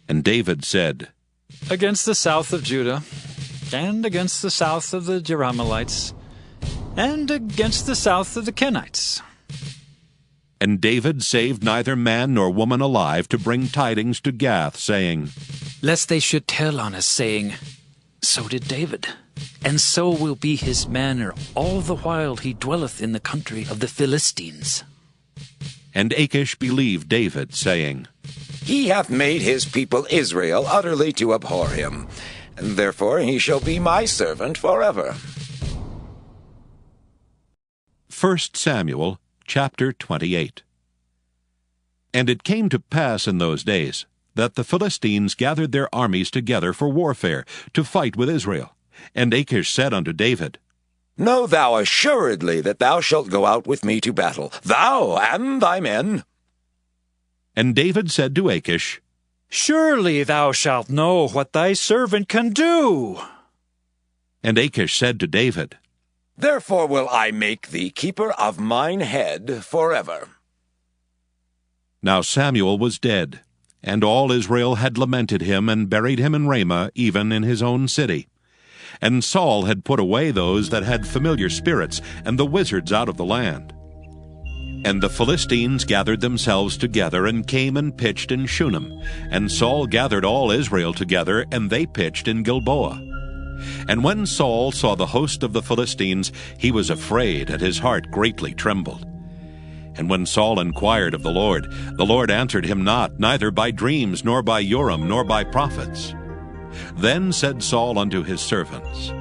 And David said, Against the south of Judah, and against the south of the Jerahmeelites, and against the south of the Kenites. And David saved neither man nor woman alive to bring tidings to Gath, saying, Lest they should tell on us, saying, So did David, and so will be his manner all the while he dwelleth in the country of the Philistines. And Achish believed David, saying, He hath made his people Israel utterly to abhor him, and therefore he shall be my servant forever. 1 Samuel chapter 28. And it came to pass in those days that the Philistines gathered their armies together for warfare, to fight with Israel. And Achish said unto David, Know thou assuredly that thou shalt go out with me to battle, thou and thy men. And David said to Achish, Surely thou shalt know what thy servant can do. And Achish said to David, Therefore will I make thee keeper of mine head forever. Now Samuel was dead, and all Israel had lamented him, and buried him in Ramah, even in his own city. And Saul had put away those that had familiar spirits, and the wizards out of the land. And the Philistines gathered themselves together, and came and pitched in Shunem. And Saul gathered all Israel together, and they pitched in Gilboa. And when Saul saw the host of the Philistines, he was afraid, and his heart greatly trembled. And when Saul inquired of the Lord answered him not, neither by dreams, nor by Urim, nor by prophets. Then said Saul unto his servants,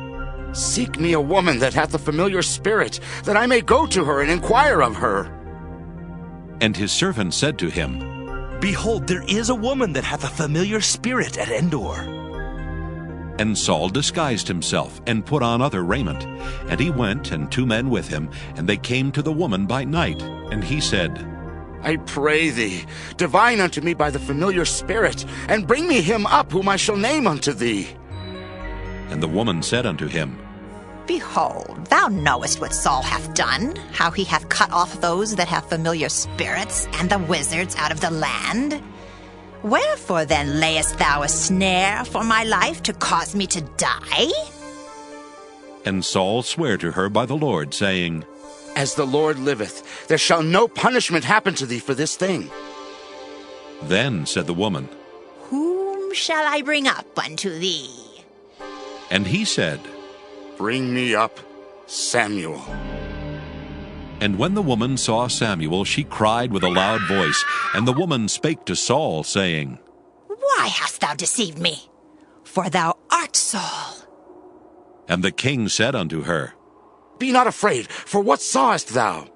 Seek me a woman that hath a familiar spirit, that I may go to her and inquire of her. And his servants said to him, Behold, there is a woman that hath a familiar spirit at Endor. And Saul disguised himself, and put on other raiment. And he went, and 2 men with him, and they came to the woman by night. And he said, I pray thee, divine unto me by the familiar spirit, and bring me him up whom I shall name unto thee. And the woman said unto him, Behold, thou knowest what Saul hath done, how he hath cut off those that have familiar spirits, and the wizards out of the land. Wherefore then layest thou a snare for my life to cause me to die? And Saul sware to her by the Lord, saying, As the Lord liveth, there shall no punishment happen to thee for this thing. Then said the woman, Whom shall I bring up unto thee? And he said, Bring me up Samuel. And when the woman saw Samuel, she cried with a loud voice. And the woman spake to Saul, saying, Why hast thou deceived me? For thou art Saul. And the king said unto her, Be not afraid, for what sawest thou?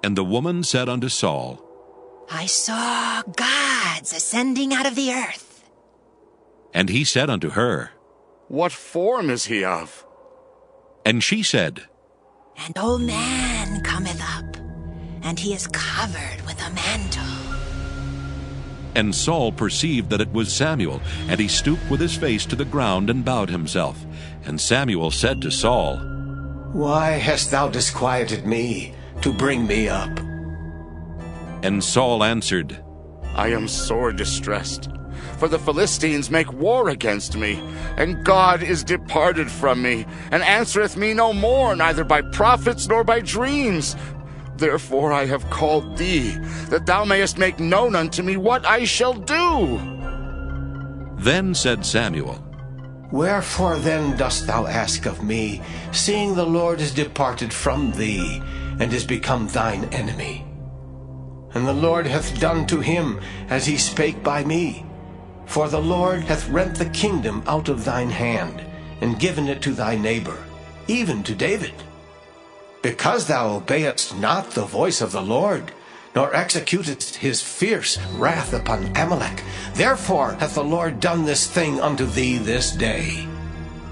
And the woman said unto Saul, I saw gods ascending out of the earth. And he said unto her, What form is he of? And she said, An old man cometh up, and he is covered with a mantle. And Saul perceived that it was Samuel, and he stooped with his face to the ground and bowed himself. And Samuel said to Saul, Why hast thou disquieted me to bring me up? And Saul answered, I am sore distressed, for the Philistines make war against me, and God is departed from me, and answereth me no more, neither by prophets nor by dreams. Therefore I have called thee, that thou mayest make known unto me what I shall do. Then said Samuel, Wherefore then dost thou ask of me, seeing the Lord is departed from thee, and is become thine enemy? and the Lord hath done to him as he spake by me. For the Lord hath rent the kingdom out of thine hand, and given it to thy neighbor, even to David. Because thou obeyedst not the voice of the Lord, nor executedst his fierce wrath upon Amalek, therefore hath the Lord done this thing unto thee this day.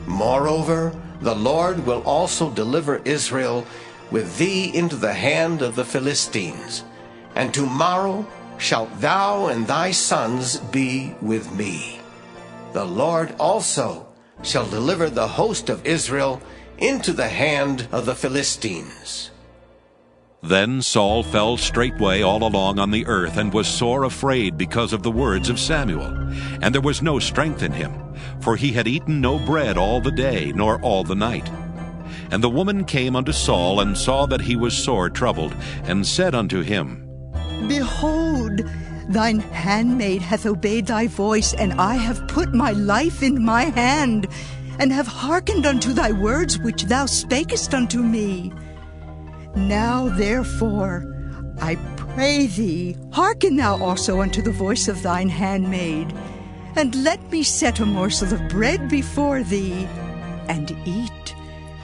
Moreover, the Lord will also deliver Israel with thee into the hand of the Philistines, and tomorrow shalt thou and thy sons be with me. The Lord also shall deliver the host of Israel into the hand of the Philistines. Then Saul fell straightway all along on the earth, and was sore afraid because of the words of Samuel. And there was no strength in him, for he had eaten no bread all the day, nor all the night. And the woman came unto Saul, and saw that he was sore troubled, and said unto him, Behold, thine handmaid hath obeyed thy voice, and I have put my life in my hand, and have hearkened unto thy words which thou spakest unto me. Now therefore, I pray thee, hearken thou also unto the voice of thine handmaid, and let me set a morsel of bread before thee, and eat,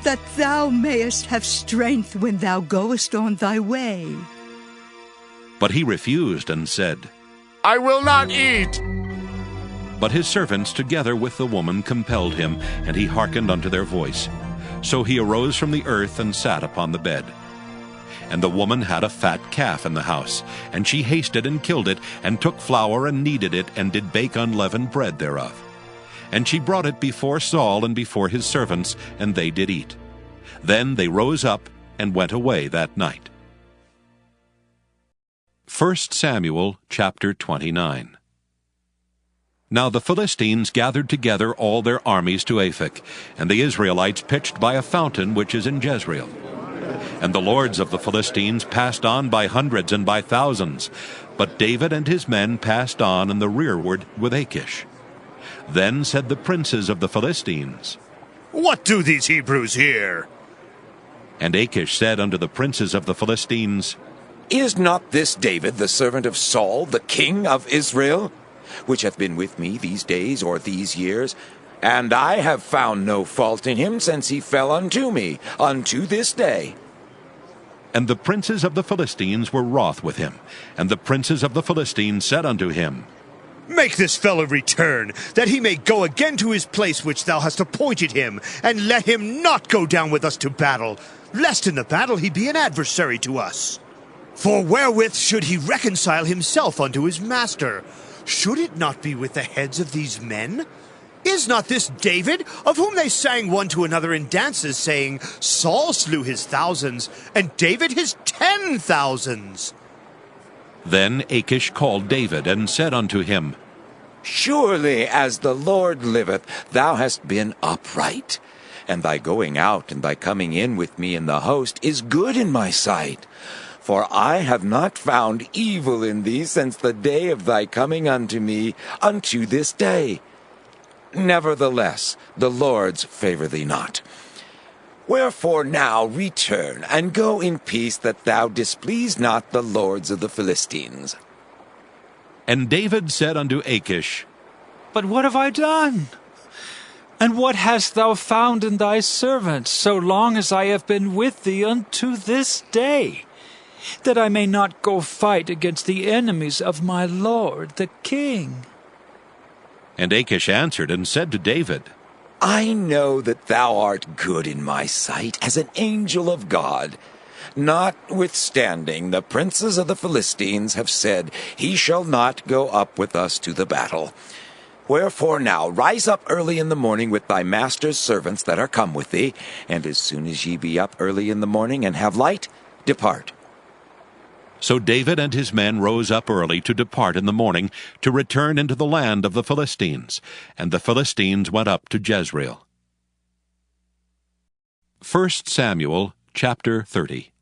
that thou mayest have strength when thou goest on thy way. But he refused, and said, I will not eat. But his servants together with the woman compelled him, and he hearkened unto their voice. So he arose from the earth, and sat upon the bed. And the woman had a fat calf in the house, and she hasted and killed it, and took flour and kneaded it, and did bake unleavened bread thereof. And she brought it before Saul and before his servants, and they did eat. Then they rose up and went away that night. 1 Samuel chapter 29. Now the Philistines gathered together all their armies to Aphek, and the Israelites pitched by a fountain which is in Jezreel. And the lords of the Philistines passed on by hundreds and by thousands, but David and his men passed on in the rearward with Achish. Then said the princes of the Philistines, What do these Hebrews here? And Achish said unto the princes of the Philistines, Is not this David the servant of Saul, the king of Israel, which hath been with me these days or these years? And I have found no fault in him since he fell unto me, unto this day. And the princes of the Philistines were wroth with him. And the princes of the Philistines said unto him, Make this fellow return, that he may go again to his place which thou hast appointed him, and let him not go down with us to battle, lest in the battle he be an adversary to us. For wherewith should he reconcile himself unto his master? Should it not be with the heads of these men? Is not this David, of whom they sang one to another in dances, saying, Saul slew his thousands, and David his 10,000s? Then Achish called David, and said unto him, Surely as the Lord liveth, thou hast been upright, and thy going out and thy coming in with me in the host is good in my sight. For I have not found evil in thee since the day of thy coming unto me unto this day. Nevertheless, the Lord's favor thee not. Wherefore now return, and go in peace, that thou displease not the lords of the Philistines. And David said unto Achish, But what have I done? And what hast thou found in thy servant, so long as I have been with thee unto this day, that I may not go fight against the enemies of my lord the king? And Achish answered and said to David, I know that thou art good in my sight, as an angel of God. Notwithstanding, the princes of the Philistines have said, He shall not go up with us to the battle. Wherefore now rise up early in the morning with thy master's servants that are come with thee, and as soon as ye be up early in the morning and have light, depart. So David and his men rose up early to depart in the morning, to return into the land of the Philistines. And the Philistines went up to Jezreel. 1 Samuel chapter 30.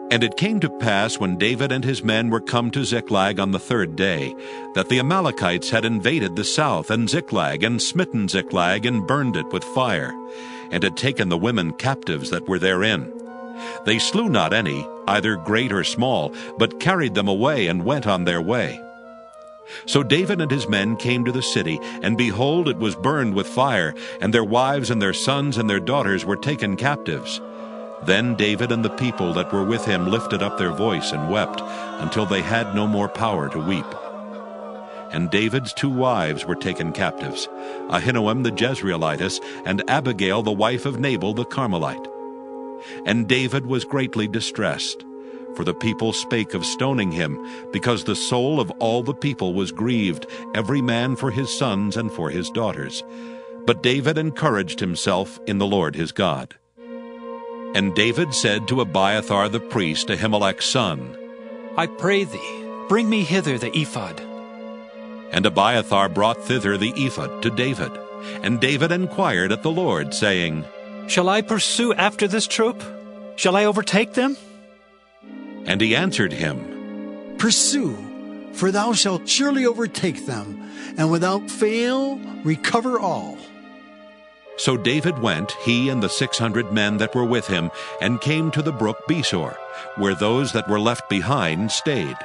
And it came to pass, when David and his men were come to Ziklag on the third day, that the Amalekites had invaded the south, and Ziklag, and smitten Ziklag, and burned it with fire, and had taken the women captives that were therein. They slew not any, either great or small, but carried them away and went on their way. So David and his men came to the city, and behold, it was burned with fire, and their wives and their sons and their daughters were taken captives. Then David and the people that were with him lifted up their voice and wept, until they had no more power to weep. And David's 2 wives were taken captives, Ahinoam the Jezreelitess, and Abigail the wife of Nabal the Carmelite. And David was greatly distressed, for the people spake of stoning him, because the soul of all the people was grieved, every man for his sons and for his daughters. But David encouraged himself in the Lord his God. And David said to Abiathar the priest, Ahimelech's son, I pray thee, bring me hither the ephod. And Abiathar brought thither the ephod to David. And David inquired at the Lord, saying, Shall I pursue after this troop? Shall I overtake them? And he answered him, Pursue, for thou shalt surely overtake them, and without fail recover all. So David went, he and the 600 men that were with him, and came to the brook Besor, where those that were left behind stayed.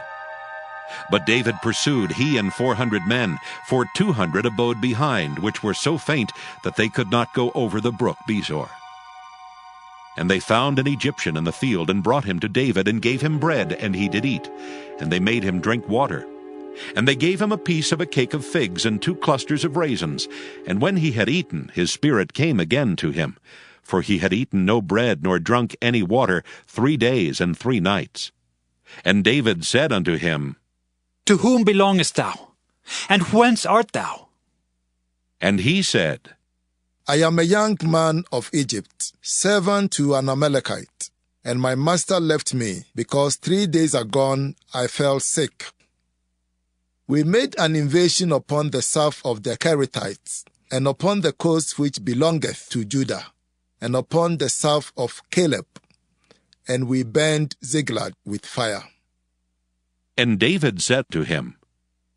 But David pursued, he and 400 men, for 200 abode behind, which were so faint that they could not go over the brook Besor. And they found an Egyptian in the field, and brought him to David, and gave him bread, and he did eat. And they made him drink water. And they gave him a piece of a cake of figs, and 2 clusters of raisins. And when he had eaten, his spirit came again to him, for he had eaten no bread, nor drunk any water 3 days and 3 nights. And David said unto him, To whom belongest thou? And whence art thou? And he said, I am a young man of Egypt, servant to an Amalekite, and my master left me, because 3 days agone I fell sick. We made an invasion upon the south of the Kerethites, and upon the coast which belongeth to Judah, and upon the south of Caleb, and we burned Ziklag with fire. And David said to him,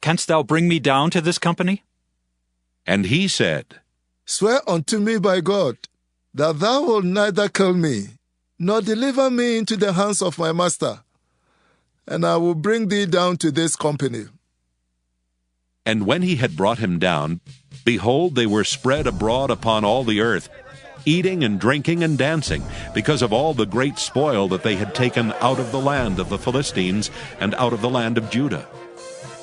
Canst thou bring me down to this company? And he said, Swear unto me by God, that thou wilt neither kill me, nor deliver me into the hands of my master, and I will bring thee down to this company. And when he had brought him down, behold, they were spread abroad upon all the earth, eating and drinking and dancing, because of all the great spoil that they had taken out of the land of the Philistines and out of the land of Judah.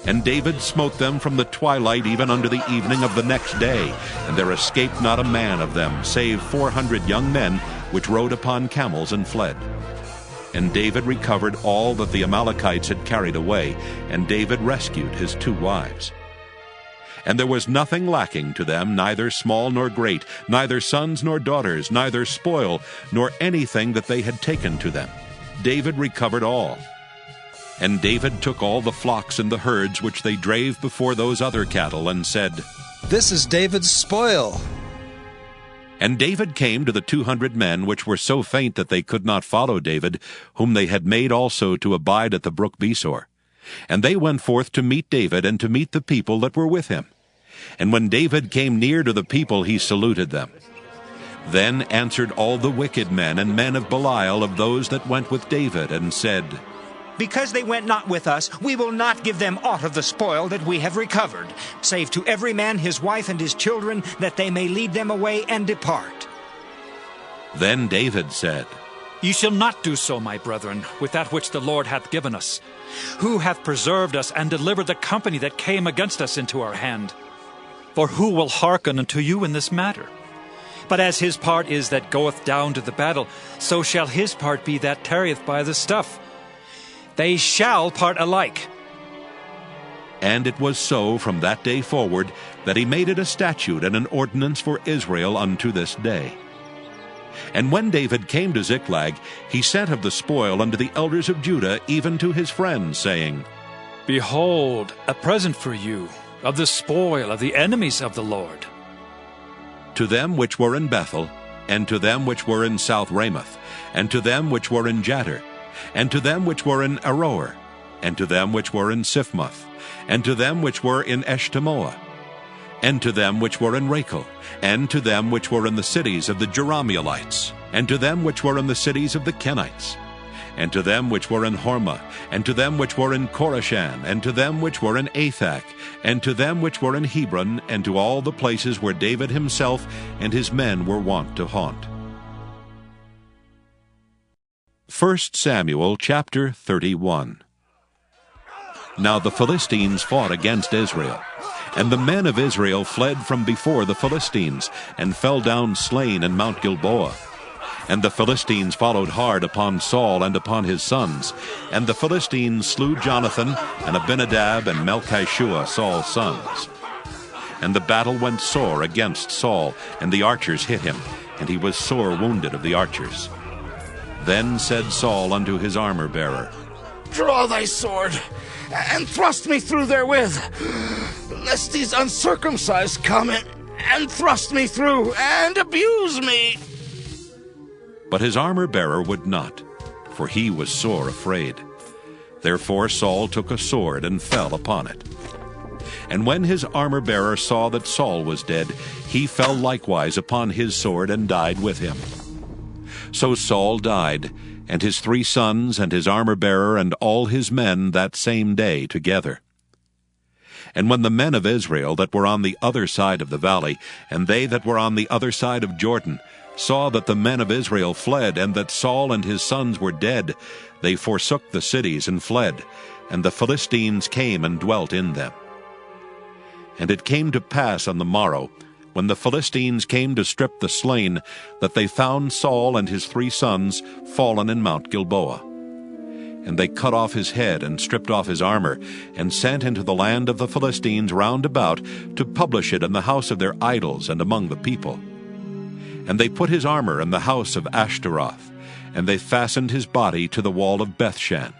And David smote them from the twilight even unto the evening of the next day, and there escaped not a man of them, save 400 young men, which rode upon camels and fled. And David recovered all that the Amalekites had carried away, and David rescued his 2 wives. And there was nothing lacking to them, neither small nor great, neither sons nor daughters, neither spoil, nor anything that they had taken to them. David recovered all. And David took all the flocks and the herds which they drave before those other cattle, and said, This is David's spoil. And David came to the 200 men which were so faint that they could not follow David, whom they had made also to abide at the brook Besor. And they went forth to meet David, and to meet the people that were with him. And when David came near to the people, he saluted them. Then answered all the wicked men and men of Belial of those that went with David, and said, Because they went not with us, we will not give them aught of the spoil that we have recovered, save to every man his wife and his children, that they may lead them away and depart. Then David said, Ye shall not do so, my brethren, with that which the Lord hath given us. Who hath preserved us, and delivered the company that came against us into our hand? For who will hearken unto you in this matter? But as his part is that goeth down to the battle, so shall his part be that tarrieth by the stuff. They shall part alike. And it was so from that day forward, that he made it a statute and an ordinance for Israel unto this day. And when David came to Ziklag, he sent of the spoil unto the elders of Judah, even to his friends, saying, Behold, a present for you, of the spoil of the enemies of the Lord. To them which were in Bethel, and to them which were in South Ramoth, and to them which were in Jattir, and to them which were in Aroer, and to them which were in Siphmoth, and to them which were in Eshtemoa, and to them which were in Rachel, and to them which were in the cities of the Jerahmeelites, and to them which were in the cities of the Kenites, and to them which were in Hormah, and to them which were in Korashan, and to them which were in Athak, and to them which were in Hebron, and to all the places where David himself and his men were wont to haunt. 1 Samuel chapter 31. Now the Philistines fought against Israel. And the men of Israel fled from before the Philistines, and fell down slain in Mount Gilboa. And the Philistines followed hard upon Saul and upon his sons. And the Philistines slew Jonathan, and Abinadab, and Melchishua, Saul's sons. And the battle went sore against Saul, and the archers hit him, and he was sore wounded of the archers. Then said Saul unto his armor-bearer, Draw thy sword, and thrust me through therewith, lest these uncircumcised come and thrust me through, and abuse me. But his armor-bearer would not, for he was sore afraid. Therefore Saul took a sword, and fell upon it. And when his armor-bearer saw that Saul was dead, he fell likewise upon his sword, and died with him. So Saul died, and his 3 sons, and his armor-bearer, and all his men that same day together. And when the men of Israel that were on the other side of the valley, and they that were on the other side of Jordan, saw that the men of Israel fled, and that Saul and his sons were dead, they forsook the cities and fled, and the Philistines came and dwelt in them. And it came to pass on the morrow, when the Philistines came to strip the slain, that they found Saul and his 3 sons fallen in Mount Gilboa. And they cut off his head, and stripped off his armor, and sent into the land of the Philistines round about, to publish it in the house of their idols and among the people. And they put his armor in the house of Ashtaroth, and they fastened his body to the wall of Bethshan.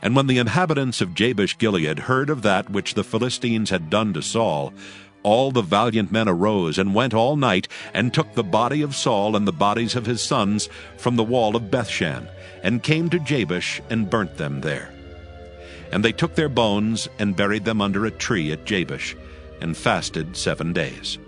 And when the inhabitants of Jabesh-Gilead heard of that which the Philistines had done to Saul, all the valiant men arose, and went all night, and took the body of Saul and the bodies of his sons from the wall of Bethshan, and came to Jabesh, and burnt them there. And they took their bones, and buried them under a tree at Jabesh, and fasted 7 days.